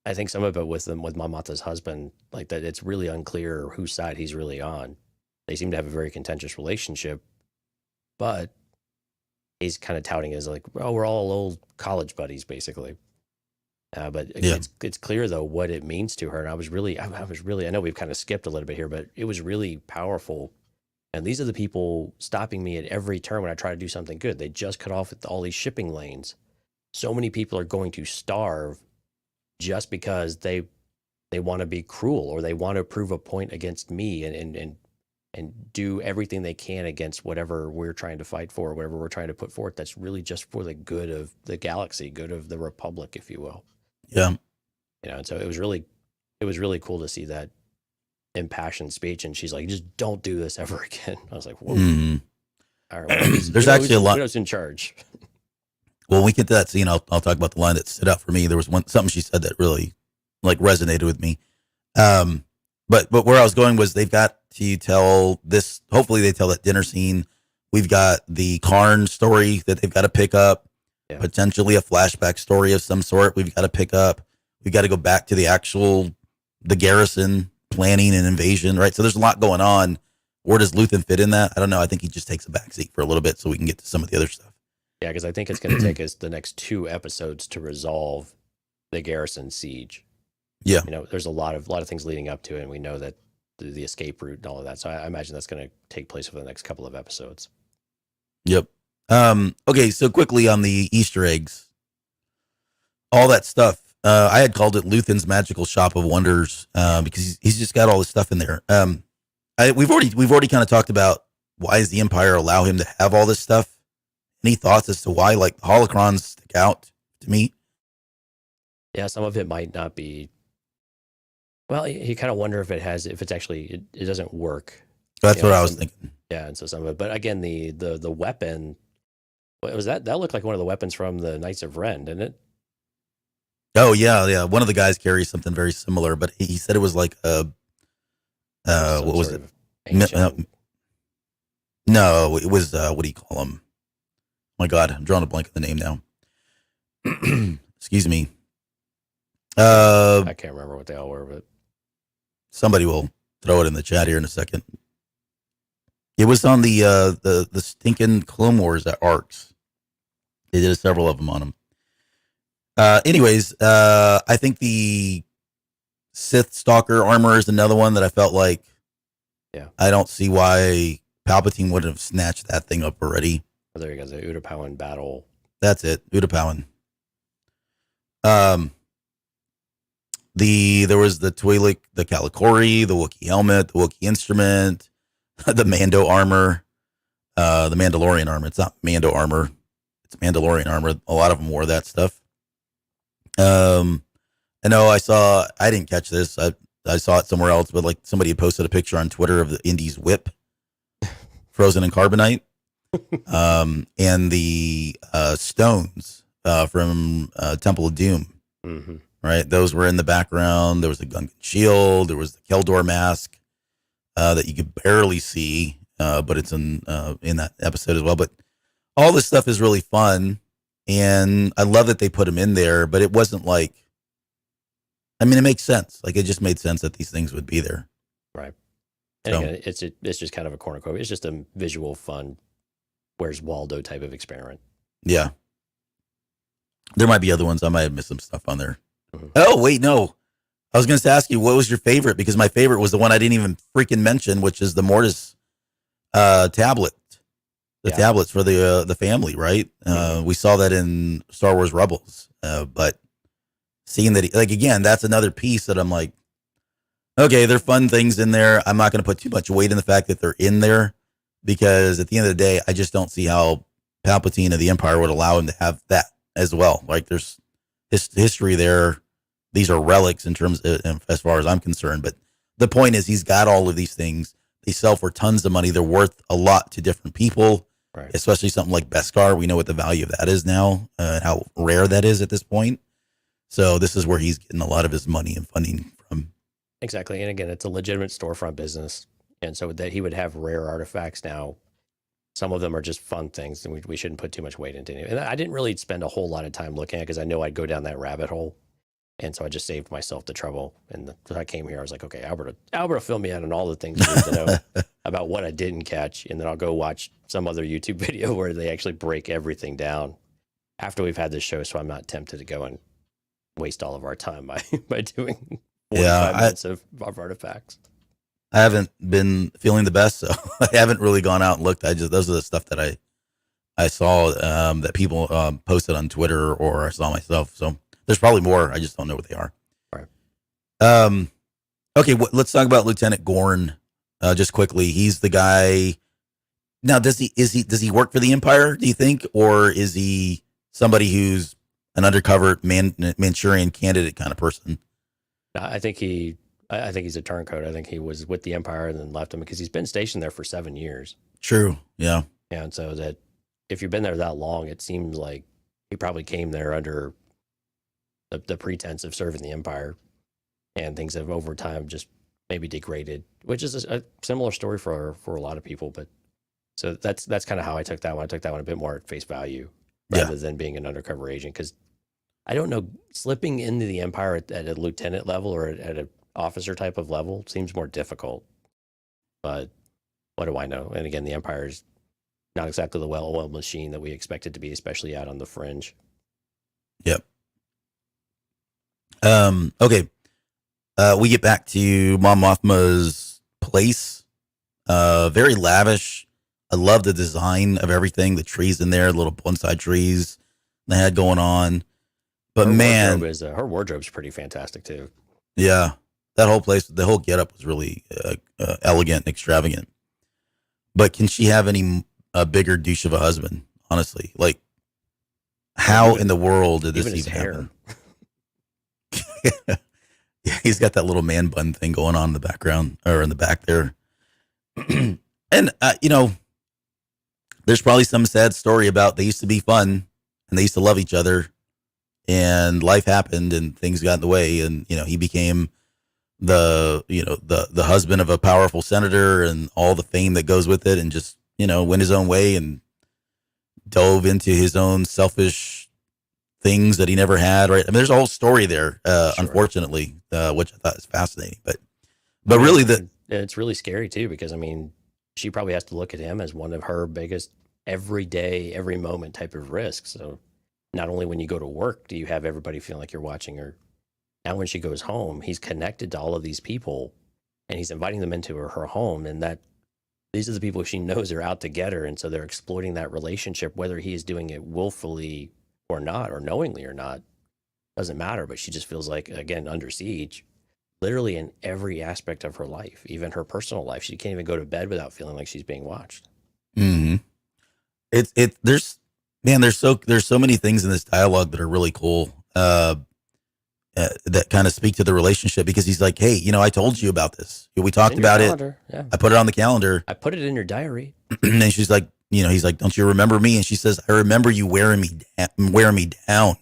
I think some of it with Mon Mothma's husband, like that, it's really unclear whose side he's really on. They seem to have a very contentious relationship, but he's kind of touting as like, oh, we're all old college buddies, basically. But it's clear though what it means to her, and I was really, I know we've kind of skipped a little bit here, but it was really powerful. And these are the people stopping me at every turn when I try to do something good. They just cut off all these shipping lanes. So many people are going to starve just because they want to be cruel or they want to prove a point against me and do everything they can against whatever we're trying to fight for, whatever we're trying to put forth. That's really just for the good of the galaxy, good of the Republic, if you will. Yeah. And so it was really cool to see that impassioned speech. And she's like, just don't do this ever again. I was like, whoa. Mm-hmm. All right, well, there's actually a lot. Who's in charge? Well, when we get to that scene, I'll talk about the line that stood out for me. There was something she said that really resonated with me. But where I was going was they've got to tell this. Hopefully they tell that dinner scene. We've got the Karn story that they've got to pick up. Yeah. Potentially a flashback story of some sort we've got to pick up. We've got to go back to the garrison planning and invasion, right? So there's a lot going on. Where does Luthen fit in that? I don't know. I think he just takes a backseat for a little bit so we can get to some of the other stuff. Yeah, because I think it's going to take us the next 2 episodes to resolve the garrison siege. Yeah. There's a lot of things leading up to it, and we know that the escape route and all of that. So I imagine that's going to take place over the next couple of episodes. Yep. Okay, so quickly on the Easter eggs, all that stuff. I had called it Luthen's Magical Shop of Wonders because he's just got all this stuff in there. We've already kind of talked about why does the Empire allow him to have all this stuff. Any thoughts as to why, like, the holocrons stick out to me? Yeah, some of it might not be. Well, you kind of wonder if it's actually it doesn't work. That's what I was thinking. Yeah, and so some of it, but again, the weapon, what was that? That looked like one of the weapons from the Knights of Ren, didn't it? Oh yeah. One of the guys carries something very similar, but he said it was like what was it? No, it was what do you call them? Oh my God, I'm drawing a blank on the name now. Excuse me. I can't remember what they all were, but somebody will throw it in the chat here in a second. It was on the stinking Clone Wars at Arcs. They did several of them on them. Anyways, I think the Sith Stalker armor is another one that I felt like. Yeah. I don't see why Palpatine wouldn't have snatched that thing up already. Oh, there you go. The Utapowan battle. That's it. Utapowan. There was the Twi'lek, the Kalikori, the Wookiee helmet, the Wookiee instrument, the Mando armor, the Mandalorian armor. It's not Mando armor. It's Mandalorian armor. A lot of them wore that stuff. I know I didn't catch this. I saw it somewhere else, but like somebody had posted a picture on Twitter of the Indy's whip frozen in carbonite. And the stones from Temple of Doom. Mm-hmm. Right, those were in the background. There was the Gungan shield. There was the Keldor mask that you could barely see, but it's in that episode as well. But all this stuff is really fun, and I love that they put them in there. But it wasn't like, I mean, it makes sense. Like, it just made sense that these things would be there. Right. And again, it's just kind of a cornucopia. It's just a visual, fun, where's Waldo type of experiment. Yeah. There might be other ones. I might have missed some stuff on there. Mm-hmm. Oh, wait, no. I was going to ask you, what was your favorite? Because my favorite was the one I didn't even freaking mention, which is the Mortis tablet. The tablets for the family, right? We saw that in Star Wars Rebels. But seeing that, like, again, that's another piece that I'm like, okay, they're fun things in there. I'm not going to put too much weight in the fact that they're in there, because at the end of the day, I just don't see how Palpatine of the Empire would allow him to have that as well. Like, there's history there. These are relics in terms of, as far as I'm concerned. But the point is, he's got all of these things. They sell for tons of money. They're worth a lot to different people, right? Especially something like Beskar. We know what the value of that is now, and how rare that is at this point. So this is where he's getting a lot of his money and funding from. Exactly. And again, it's a legitimate storefront business. And so that he would have rare artifacts now. Some of them are just fun things, and we shouldn't put too much weight into it. And I didn't really spend a whole lot of time looking at it, because I know I'd go down that rabbit hole. And so I just saved myself the trouble. And when I came here, I was like, okay, Albert will fill me in on all the things I need to know about what I didn't catch. And then I'll go watch some other YouTube video where they actually break everything down after we've had this show. So I'm not tempted to go and waste all of our time by doing 45 minutes of artifacts. I haven't been feeling the best, so I haven't really gone out and looked. Those are the stuff that I saw that people posted on Twitter, or I saw myself. So there's probably more. I just don't know what they are. Right. Okay. Let's talk about Lieutenant Gorn just quickly. He's the guy. Now, does he work for the Empire, do you think, or is he somebody who's an undercover Manchurian candidate kind of person? I think he's a turncoat. I think he was with the Empire and then left him, because he's been stationed there for 7 years. True. Yeah. And so that if you've been there that long, it seems like he probably came there under the pretense of serving the Empire, and things have over time just maybe degraded, which is a similar story for a lot of people. But so that's kind of how I took that one. I took that one a bit more at face value rather than being an undercover agent, because I don't know, slipping into the Empire at a lieutenant level or at an officer type of level seems more difficult. But what do I know? And again, the Empire is not exactly the well-oiled machine that we expect it to be, especially out on the fringe. Yep. Okay. We get back to Mon Mothma's place. Very lavish. I love the design of everything. The trees in there, little bonsai trees they had going on. But her wardrobe's pretty fantastic too. Yeah, that whole place, the whole getup was really elegant and extravagant. But can she have any bigger douche of a husband? Honestly, like, how in the world did this even happen? Yeah, he's got that little man bun thing going on in the background, or in the back there. And there's probably some sad story about they used to be fun and they used to love each other, and life happened and things got in the way, and he became the husband of a powerful senator and all the fame that goes with it, and just went his own way and dove into his own selfish things that he never had. Right? I mean, there's a whole story there, sure. Unfortunately, which I thought was fascinating, but really it's really scary too, because she probably has to look at him as one of her biggest every moment type of risks. So not only when you go to work do you have everybody feeling like you're watching her, now when she goes home, he's connected to all of these people and he's inviting them into her home, and that these are the people she knows are out to get her, and so they're exploiting that relationship, whether he is doing it willfully or not, or knowingly or not, doesn't matter. But she just feels like, again, under siege, literally in every aspect of her life, even her personal life. She can't even go to bed without feeling like she's being watched. Mm-hmm. There's so many things in this dialogue that are really cool, that kind of speak to the relationship, because he's like, hey, I told you about this. We talked about it. Yeah. I put it on the calendar. I put it in your diary. And she's like, he's like, don't you remember me? And she says, I remember you wearing me down.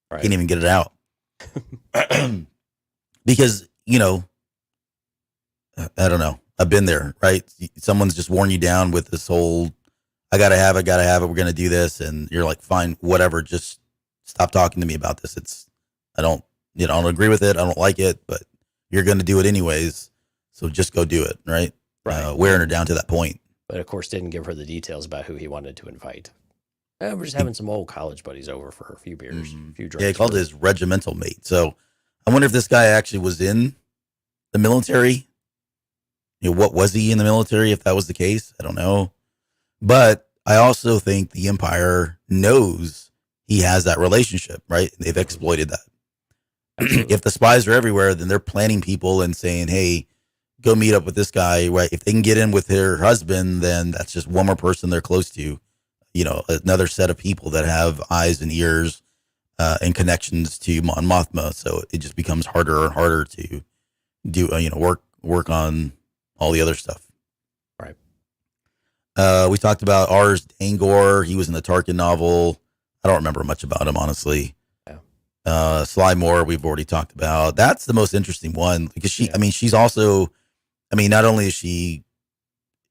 Right. Can't even get it out. Because, I don't know. I've been there, right? Someone's just worn you down with this whole, I gotta have it. We're going to do this. And you're like, fine, whatever. Just stop talking to me about this. I don't agree with it. I don't like it, but you're going to do it anyways. So just go do it. Right. Wearing her down to that point. But of course didn't give her the details about who he wanted to invite. We're just having some old college buddies over for a few beers, a few drinks. Yeah, he called his regimental mate. So I wonder if this guy actually was in the military. What was he in the military? If that was the case, I don't know. But I also think the Empire knows he has that relationship, right? They've exploited that. If the spies are everywhere, then they're planning people and saying, hey, go meet up with this guy, right? If they can get in with her husband, then that's just one more person they're close to, another set of people that have eyes and ears and connections to Mon Mothma. So it just becomes harder and harder to do, work on all the other stuff. Right. We talked about Ars Angor. He was in the Tarkin novel. I don't remember much about him, honestly. Sly Moore, we've already talked about. That's the most interesting one because she's also, not only is she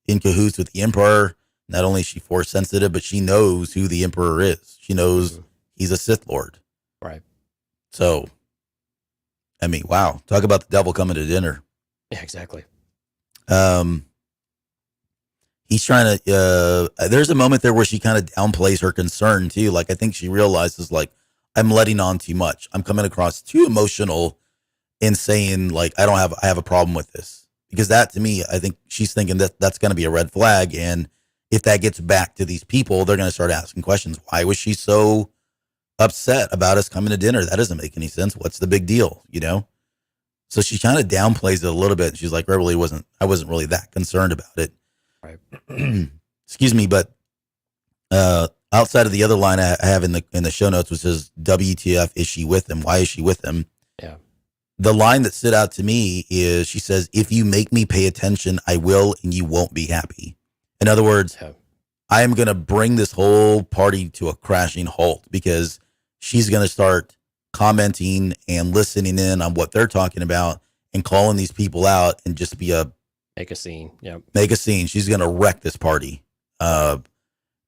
in cahoots with the Emperor, not only is she force sensitive, but she knows who the Emperor is. She knows he's a Sith Lord. Right. So, wow. Talk about the devil coming to dinner. Yeah, exactly. He's trying to, there's a moment there where she kind of downplays her concern too. Like, I think she realizes like, I'm letting on too much. I'm coming across too emotional in saying like, I have a problem with this, because that to me, I think she's thinking that that's going to be a red flag. And if that gets back to these people, they're going to start asking questions. Why was she so upset about us coming to dinner? That doesn't make any sense. What's the big deal? So she kind of downplays it a little bit. She's like, I wasn't really that concerned about it. Right. Excuse me. But, outside of the other line I have in the show notes, which says, WTF, is she with him? Why is she with him? Yeah. The line that stood out to me is she says, if you make me pay attention, I will, and you won't be happy. In other words, I am going to bring this whole party to a crashing halt, because she's going to start commenting and listening in on what they're talking about and calling these people out and just make a scene. Yeah. Make a scene. She's going to wreck this party. And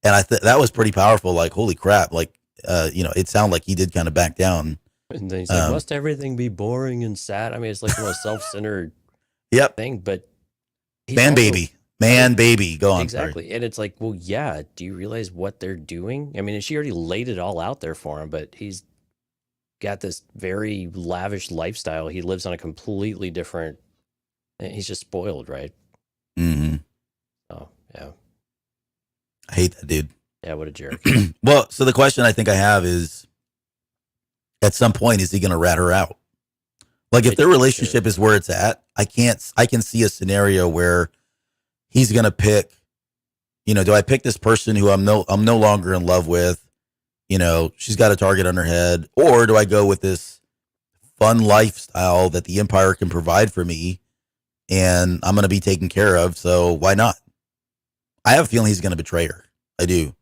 that was pretty powerful. Like, holy crap. Like, it sounded like he did kind of back down. And then he's like, must everything be boring and sad? It's like the most self-centered thing, but man, baby, go on. Exactly. Sorry. And it's like, well, yeah. Do you realize what they're doing? She already laid it all out there for him, but he's got this very lavish lifestyle. He lives on a completely different, he's just spoiled, right? Mm-hmm. Oh, yeah. I hate that dude. Yeah, what a jerk. Well, so the question I think I have is, at some point, is he going to rat her out? Like, if their relationship is where it's at, I can see a scenario where he's going to pick, do I pick this person who I'm no longer in love with? She's got a target on her head, or do I go with this fun lifestyle that the Empire can provide for me and I'm going to be taken care of? So why not? I have a feeling he's going to betray her. I do.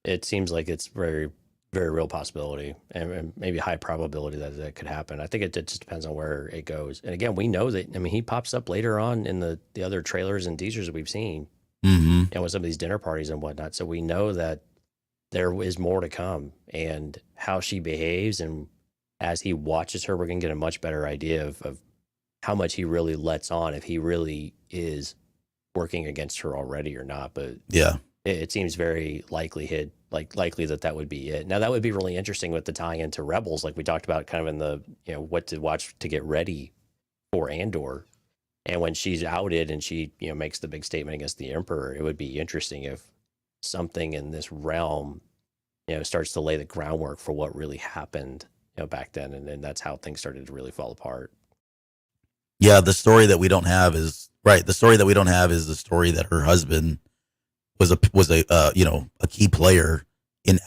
It seems like it's very, very real possibility, and maybe high probability that could happen. I think it just depends on where it goes. And again, we know that, he pops up later on in the other trailers and teasers that we've seen, and with some of these dinner parties and whatnot. So we know that there is more to come, and how she behaves. And as he watches her, we're going to get a much better idea of how much he really lets on, if he really is working against her already or not. But yeah, it seems very likely that would be it. Now, that would be really interesting with the tie into Rebels, like we talked about kind of in the, what to watch to get ready for Andor. And when she's outed and she, makes the big statement against the Emperor, it would be interesting if something in this realm, starts to lay the groundwork for what really happened, back then. And then that's how things started to really fall apart. Yeah. The story that we don't have is the story that we don't have is the story that her husband was a key player in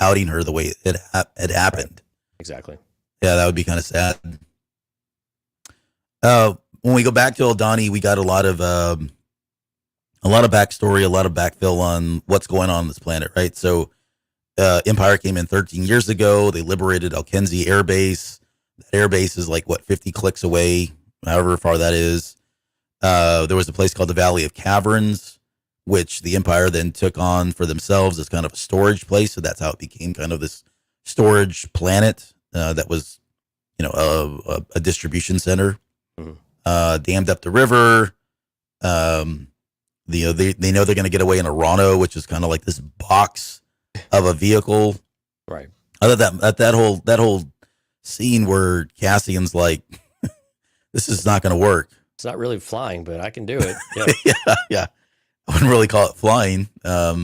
outing her the way it had happened. Right. Exactly. Yeah. That would be kind of sad. When we go back to Aldhani, we got a lot of backstory, a lot of backfill on what's going on this planet, right? So, Empire came in 13 years ago. They liberated Alkenzi Air Base. That air base is like 50 clicks away, however far that is. There was a place called the Valley of Caverns, which the Empire then took on for themselves as kind of a storage place. So that's how it became kind of this storage planet that was, a distribution center. Dammed up the river. They know they're going to get away in a Rano, which is kind of like this box of a vehicle. Right. Other than that whole scene where Cassian's like, "This is not going to work." It's not really flying, but I can do it. Yeah. Yeah. I wouldn't really call it flying. I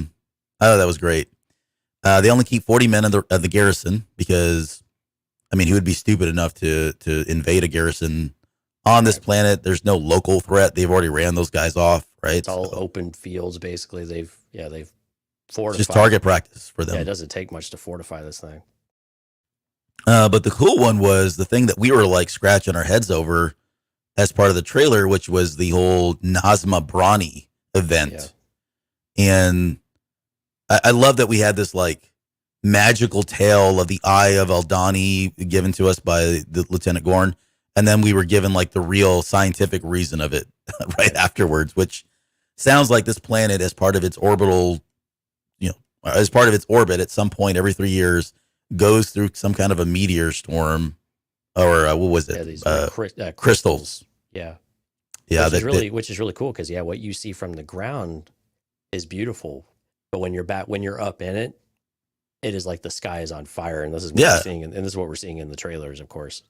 thought that was great. They only keep 40 men of the garrison because, I mean, who would be stupid enough to invade a garrison on this planet? There's no local threat. They've already ran those guys off, right? It's all open fields, basically. They've fortified. Just target practice for them. Yeah, it doesn't take much to fortify this thing. But the cool one was the thing that we were like scratching our heads over as part of the trailer, which was the whole Nazma Brawny event. Yeah. And I love that we had this like magical tale of the Eye of Aldhani given to us by the Lieutenant Gorn. And then we were given like the real scientific reason of it right afterwards, which sounds like this planet as part of its orbital, as part of its orbit at some point every 3 years goes through some kind of a meteor storm or what was it? Yeah, these crystals. Yeah. Yeah. Which is really cool. Cause what you see from the ground is beautiful. But when you're up in it, it is like the sky is on fire. And this is what we're seeing. And this is what we're seeing in the trailers, of course.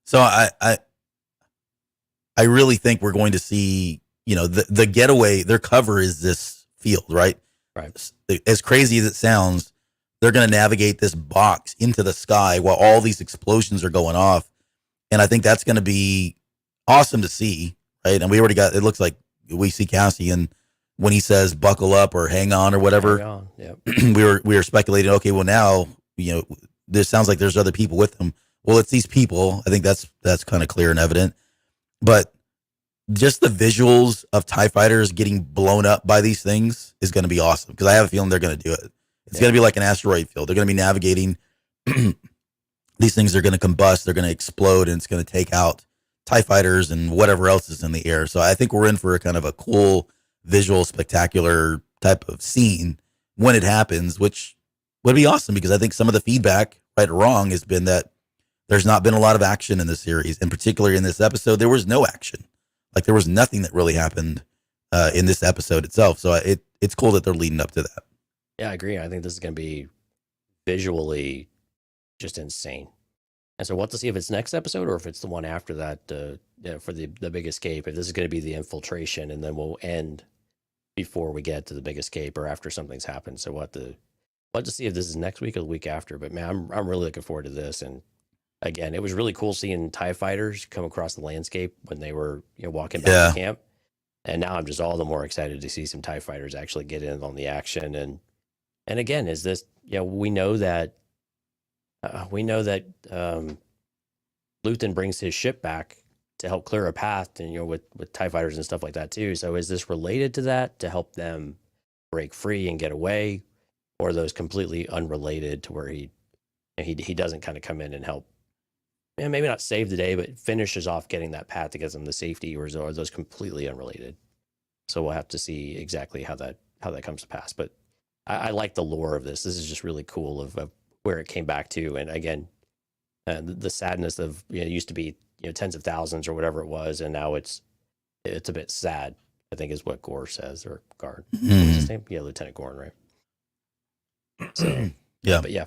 So I really think we're going to see, the getaway, their cover is this field, right? Right. As crazy as it sounds, they're going to navigate this box into the sky while all these explosions are going off. And I think that's going to be awesome to see, right? And we already it looks like we see Cassian when he says buckle up or hang on or whatever. Hang on. Yep. we were speculating, okay, well now, this sounds like there's other people with them. Well, it's these people. I think that's kind of clear and evident. But just the visuals of TIE fighters getting blown up by these things is going to be awesome because I have a feeling they're going to do it. It's going to be like an asteroid field. They're going to be navigating. These things are going to combust. They're going to explode, and it's going to take out TIE fighters and whatever else is in the air. So I think we're in for a kind of a cool, visual, spectacular type of scene when it happens, which would be awesome because I think some of the feedback, right or wrong, has been that there's not been a lot of action in the series, and particularly in this episode, there was no action. Like there was nothing that really happened in this episode itself. So it's cool that they're leading up to that. Yeah, I agree. I think this is going to be visually just insane. And so we'll have to see if it's next episode or if it's the one after that for the big escape. If this is going to be the infiltration, and then we'll end before we get to the big escape or after something's happened. So we'll have to see if this is next week or the week after. But man, I'm really looking forward to this. And again, it was really cool seeing TIE fighters come across the landscape when they were walking back to camp. And now I'm just all the more excited to see some TIE fighters actually get in on the action. And again, is this, we know that Luthen brings his ship back to help clear a path, and with TIE fighters and stuff like that too. So is this related to that to help them break free and get away, or are those completely unrelated to where he doesn't kind of come in and help? And maybe not save the day, but finishes off getting that path to get them the safety, or are those completely unrelated? So we'll have to see exactly how that comes to pass. But I like the lore of this. This is just really cool of where it came back to. And again, the sadness of, it used to be, tens of thousands or whatever it was. And now it's a bit sad, I think is what Gore says, or Guard. What's his name? Yeah. Lieutenant Gorn, right? So, yeah. But yeah.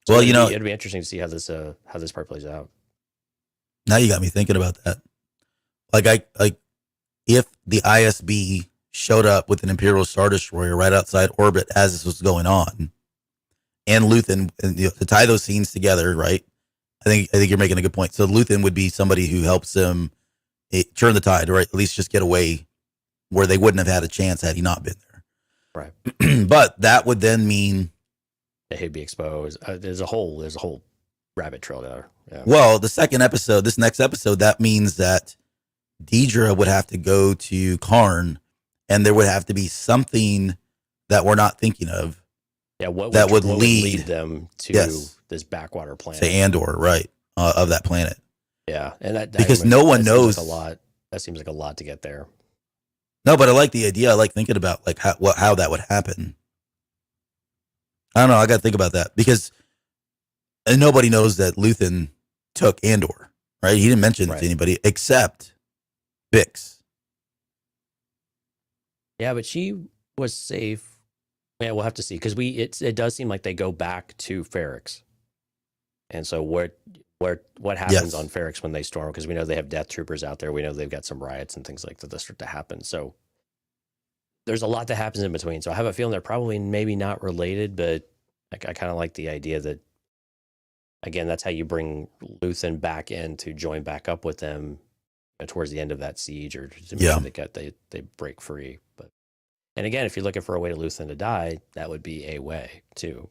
So well, it'd be interesting to see how this part plays out. Now you got me thinking about that. Like if the ISB showed up with an Imperial Star Destroyer right outside orbit as this was going on, and Luthen, to tie those scenes together, right? I think you're making a good point. So Luthen would be somebody who helps him turn the tide, right? At least just get away where they wouldn't have had a chance had he not been there. Right. But that would then mean that he'd be exposed. There's a whole rabbit trail there. Yeah. Well, this next episode, that means that Deidre would have to go to Karn, and there would have to be something that we're not thinking of. Yeah, what would lead them to this backwater planet? To Andor, right, of that planet. Yeah, and that because no one knows a lot. That seems like a lot to get there. No, but I like the idea. I like thinking about like how that would happen. I don't know. I got to think about that because nobody knows that Luthen took Andor, right? He didn't mention it to anybody except Bix. Yeah, but she was safe. Yeah, we'll have to see because it does seem like they go back to Ferrix, And so what happens Yes. on Ferrix when they storm? Because we know they have death troopers out there. We know they've got some riots and things like that start to happen. So there's a lot that happens in between. So I have a feeling they're probably maybe not related, but I kind of like the idea that, again, that's how you bring Luthen back in to join back up with them towards the end of that siege, or to make sure they break free. But and again, if you're looking for a way to Luthen to die, that would be a way too.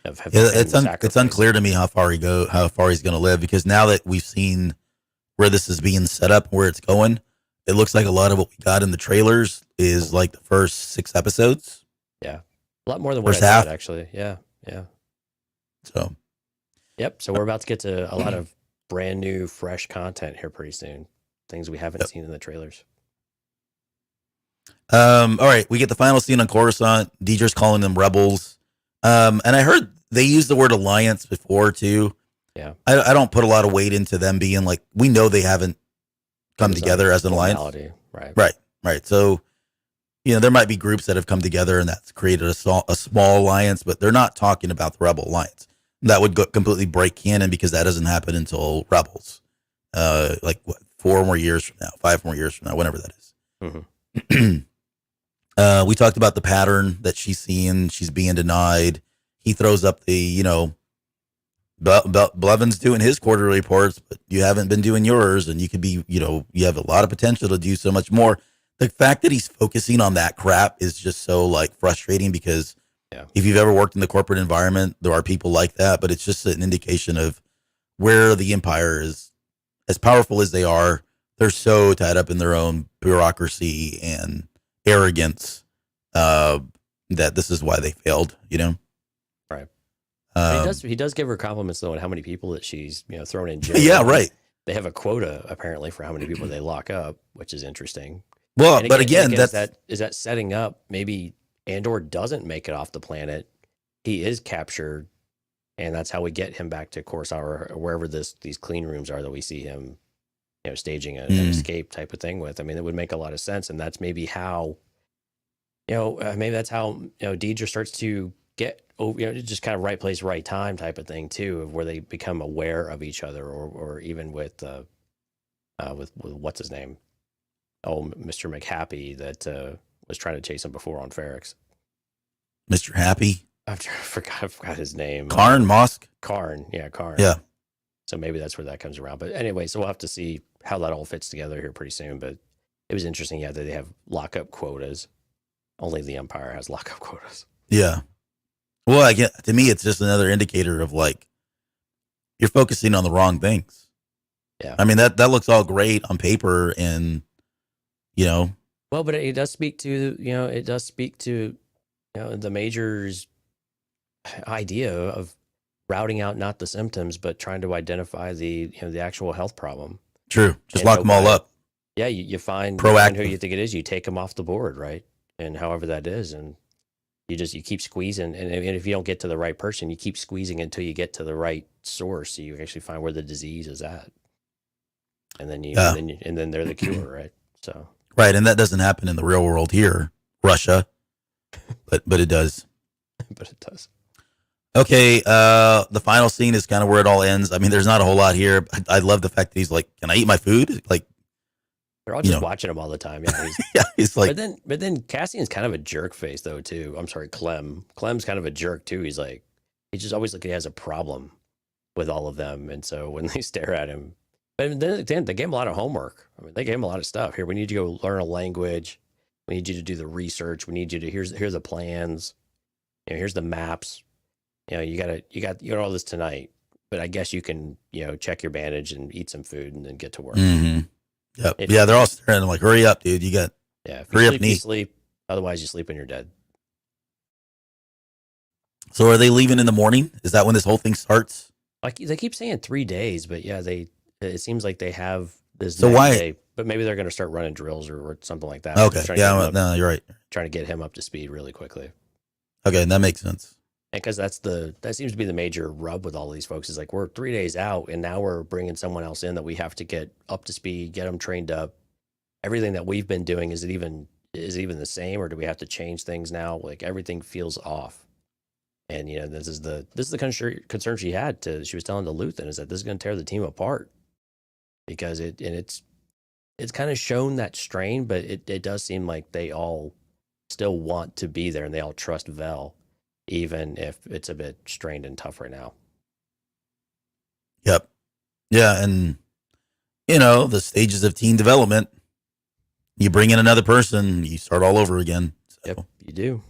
It's unclear to me how far he's going to live, because now that we've seen where this is being set up, where it's going, it looks like a lot of what we got in the trailers is like the first 6 episodes. Yeah, a lot more than what first I half, thought, actually. Yeah. So, yep. So we're about to get to a lot of brand new, fresh content here pretty soon. Things we haven't seen in the trailers. All right, we get the final scene on Coruscant. Deidre's calling them rebels. And I heard they used the word alliance before too. Yeah. I don't put a lot of weight into them being like, we know they haven't come together as an alliance. Right. So, there might be groups that have come together and that's created a small alliance, but they're not talking about the Rebel Alliance. That would completely break canon, because that doesn't happen until Rebels. 4 more years from now, 5 more years from now, whenever that is. Mm-hmm. We talked about the pattern that she's seeing. She's being denied. He throws up the, Blevins doing his quarterly reports, but you haven't been doing yours, and you could be, you have a lot of potential to do so much more. The fact that he's focusing on that crap is just so frustrating, because if you've ever worked in the corporate environment, there are people like that, but it's just an indication of where the Empire is. As powerful as they are, they're so tied up in their own bureaucracy and arrogance that this is why they failed, Right. He does give her compliments, though, on how many people that she's thrown in jail. Yeah, right. They have a quota apparently for how many people they lock up, which is interesting. Well, but again, is that setting up maybe Andor doesn't make it off the planet. He is captured, and that's how we get him back to Coruscant, or wherever these clean rooms are that we see him, staging an escape type of thing with. I mean, it would make a lot of sense, and that's maybe how, maybe that's how Deidre starts to get over, just kind of right place, right time type of thing too, of where they become aware of each other, or even with what's his name, Mr. McHappy that was trying to chase him before on Ferrix. Mr. Happy. I forgot his name. Karn Mosk. Karn. Yeah, Karn. Yeah. So maybe that's where that comes around. But anyway, so we'll have to see how that all fits together here pretty soon. But it was interesting, that they have lockup quotas. Only the Empire has lockup quotas. Yeah. Well, to me, it's just another indicator of you're focusing on the wrong things. Yeah. I mean, that looks all great on paper, and Well, but it does speak to the Major's idea of routing out not the symptoms, but trying to identify the actual health problem. True. Just lock them all up. Yeah, you find who you think it is, you take them off the board, right? And however that is, and you keep squeezing, and if you don't get to the right person, you keep squeezing until you get to the right source, so you actually find where the disease is at, and then then they're the cure, right? So right, and that doesn't happen in the real world here, Russia, but it does. But it does. Okay, the final scene is kind of where it all ends. I mean, there's not a whole lot here. I love the fact that he's like, "Can I eat my food?" They're all just watching him all the time. Yeah, he's like. But then Cassian's kind of a jerk face though too. I'm sorry, Clem. Clem's kind of a jerk too. He's like, he just always he has a problem with all of them, and so when they stare at him, but then they gave him a lot of homework. I mean, they gave him a lot of stuff. Here, we need you to go learn a language. We need you to do the research. We need you to here's the plans. Here's the maps. You got all this tonight, but I guess you can check your bandage and eat some food and then get to work. Mm-hmm. Yep. They're all staring. I'm like, hurry up, dude. You got. Yeah. If you sleep, you sleep. Otherwise, you sleep when you're dead. So, are they leaving in the morning? Is that when this whole thing starts? Like they keep saying 3 days, but yeah, it seems like they have this. So why? Day, but maybe they're going to start running drills or something like that. Okay. Yeah. No, you're right. Trying to get him up to speed really quickly. Okay, that makes sense. And because that seems to be the major rub with all these folks is we're 3 days out, and now we're bringing someone else in that we have to get up to speed, get them trained up. Everything that we've been doing, is it even the same, or do we have to change things now? Everything feels off. And this is the concern she had. She was telling to Luthen is that this is going to tear the team apart because it's kind of shown that strain, but it does seem like they all still want to be there and they all trust Vel, even if it's a bit strained and tough right now. Yep. Yeah, and the stages of teen development. You bring in another person, you start all over again. So. Yep, you do.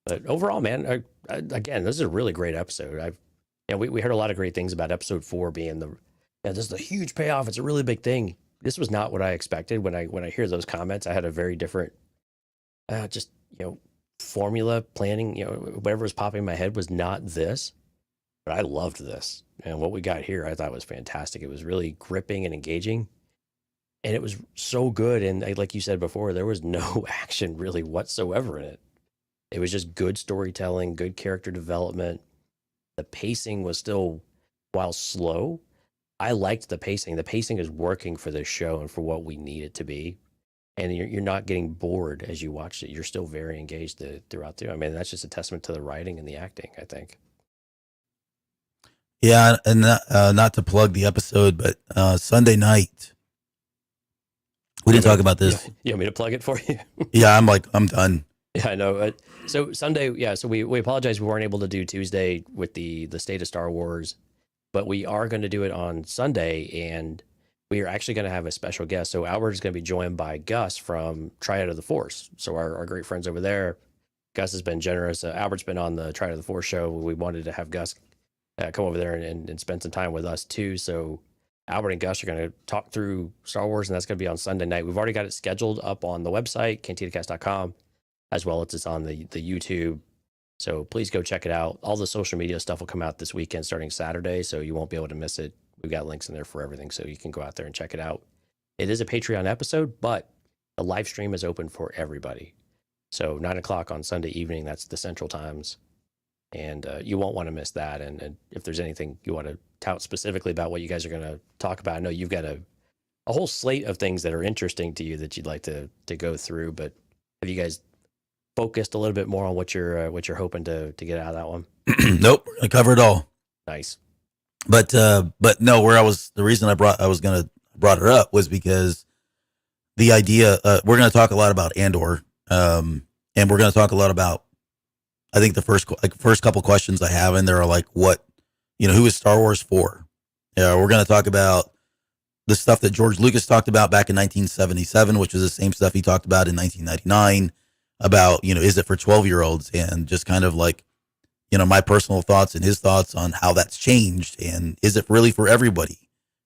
But overall, man, again, this is a really great episode. We heard a lot of great things about episode 4 being this is a huge payoff. It's a really big thing. This was not what I expected. When I hear those comments, I had a very different, formula planning. Whatever was popping in my head was not this, but I loved this. And what we got here, I thought was fantastic. It was really gripping and engaging. And it was so good. And like you said before, there was no action really whatsoever in it. It was just good storytelling, good character development. The pacing was still, while slow, I liked the pacing. The pacing is working for this show and for what we need it to be. And you're not getting bored as you watch it. You're still very engaged throughout too. I mean, that's just a testament to the writing and the acting, I think. Yeah, and not to plug the episode, but Sunday night, we didn't talk about this. You want me to plug it for you? Yeah, I'm done. Yeah, I know. So Sunday, so we apologize we weren't able to do Tuesday with the State of Star Wars, but we are going to do it on Sunday, and we are actually going to have a special guest. So Albert is going to be joined by Gus from Triad of the Force. So our great friends over there. Gus has been generous. Albert's been on the Triad of the Force show. We wanted to have Gus come over there and spend some time with us too. So Albert and Gus are going to talk through Star Wars, and that's going to be on Sunday night. We've already got it scheduled up on the website, cantinacast.com, as well as it's on the YouTube. So please go check it out. All the social media stuff will come out this weekend starting Saturday, so you won't be able to miss it. We've got links in there for everything, so you can go out there and check it out. It is a Patreon episode, but the live stream is open for everybody. So 9 o'clock on Sunday evening, that's the Central Times. And you won't want to miss that. And if there's anything you want to tout specifically about what you guys are going to talk about, I know you've got a whole slate of things that are interesting to you that you'd like to go through, but have you guys focused a little bit more on what you're hoping to get out of that one? Nope, I cover it all. Nice. But no, the reason I brought her up was because the idea, we're going to talk a lot about Andor, and we're going to talk a lot about, I think the first couple questions I have in there are like, what, who is Star Wars for? We're going to talk about the stuff that George Lucas talked about back in 1977, which is the same stuff he talked about in 1999 about, is it for 12-year-olds, and just kind of like, my personal thoughts and his thoughts on how that's changed, and is it really for everybody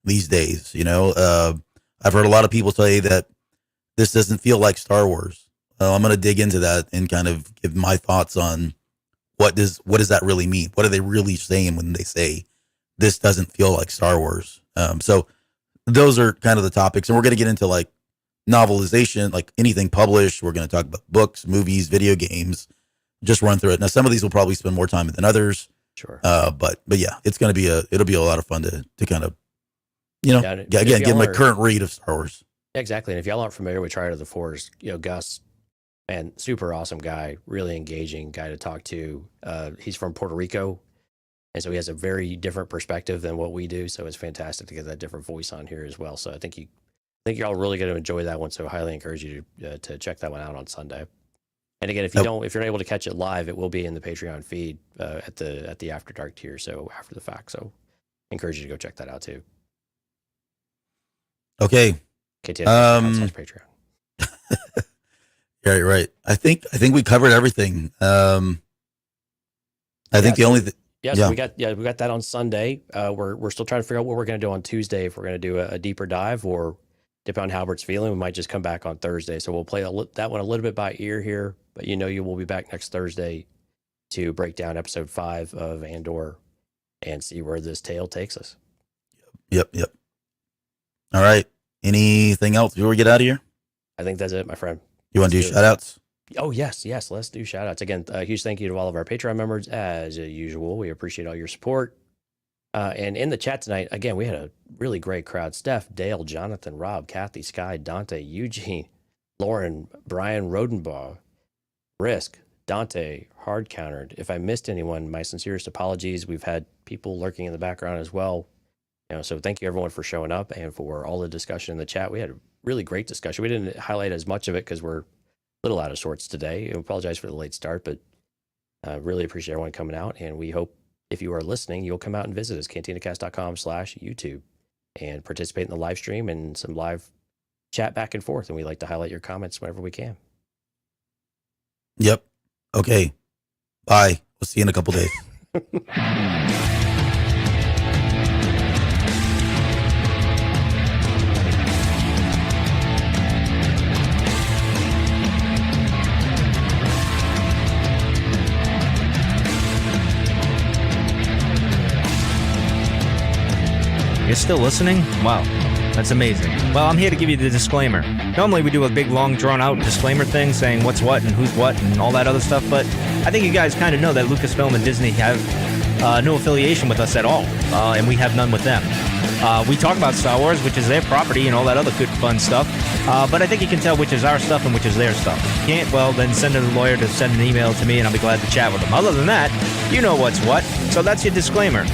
these days? I've heard a lot of people say that this doesn't feel like Star Wars. I'm going to dig into that and kind of give my thoughts on what does that really mean? What are they really saying when they say this doesn't feel like Star Wars? So those are kind of the topics, and we're going to get into like novelization, like anything published. We're going to talk about books, movies, video games, just run through it. Now, some of these will probably spend more time than others. Sure. But yeah, it'll be a lot of fun to kind of, get my current read of Star Wars. Exactly. And if y'all aren't familiar with Triad of the Force, Gus, man, super awesome guy, really engaging guy to talk to. He's from Puerto Rico, and so he has a very different perspective than what we do. So it's fantastic to get that different voice on here as well. So I think you're all really going to enjoy that one. So I highly encourage you to check that one out on Sunday. And again, if you're not able to catch it live, it will be in the Patreon feed at the After Dark tier, so after the fact. So I encourage you to go check that out too. Okay. Patreon. Yeah, right. I think we covered everything. I think the only so we got that on Sunday. We're still trying to figure out what we're going to do on Tuesday. If we're going to do a deeper dive, or depending on how Albert's feeling, we might just come back on Thursday. So we'll play that one a little bit by ear here, but you will be back next Thursday to break down episode 5 of Andor and see where this tale takes us. Yep. All right. Anything else before we get out of here? I think that's it, my friend. You want to do shout outs? Oh, yes. Let's do shout outs. Again, a huge thank you to all of our Patreon members. As usual, we appreciate all your support. And in the chat tonight, again, we had a really great crowd. Steph, Dale, Jonathan, Rob, Kathy, Sky, Dante, Eugene, Lauren, Brian Rodenbaugh, Risk, Dante, Hard Countered. If I missed anyone, my sincerest apologies. We've had people lurking in the background as well. So thank you everyone for showing up and for all the discussion in the chat. We had a really great discussion. We didn't highlight as much of it because we're a little out of sorts today. I apologize for the late start, but really appreciate everyone coming out. And we hope if you are listening, you'll come out and visit us, cantinacast.com/YouTube, and participate in the live stream and some live chat back and forth. And we like to highlight your comments whenever we can. Yep. Okay. Bye. We'll see you in a couple days. You're still listening? Wow, that's amazing. Well, I'm here to give you the disclaimer. Normally we do a big, long, drawn-out disclaimer thing saying what's what and who's what and all that other stuff, but I think you guys kind of know that Lucasfilm and Disney have no affiliation with us at all, and we have none with them. We talk about Star Wars, which is their property and all that other good, fun stuff, but I think you can tell which is our stuff and which is their stuff. If you can't, well, then send a lawyer to send an email to me, and I'll be glad to chat with them. Other than that, you know what's what, so that's your disclaimer.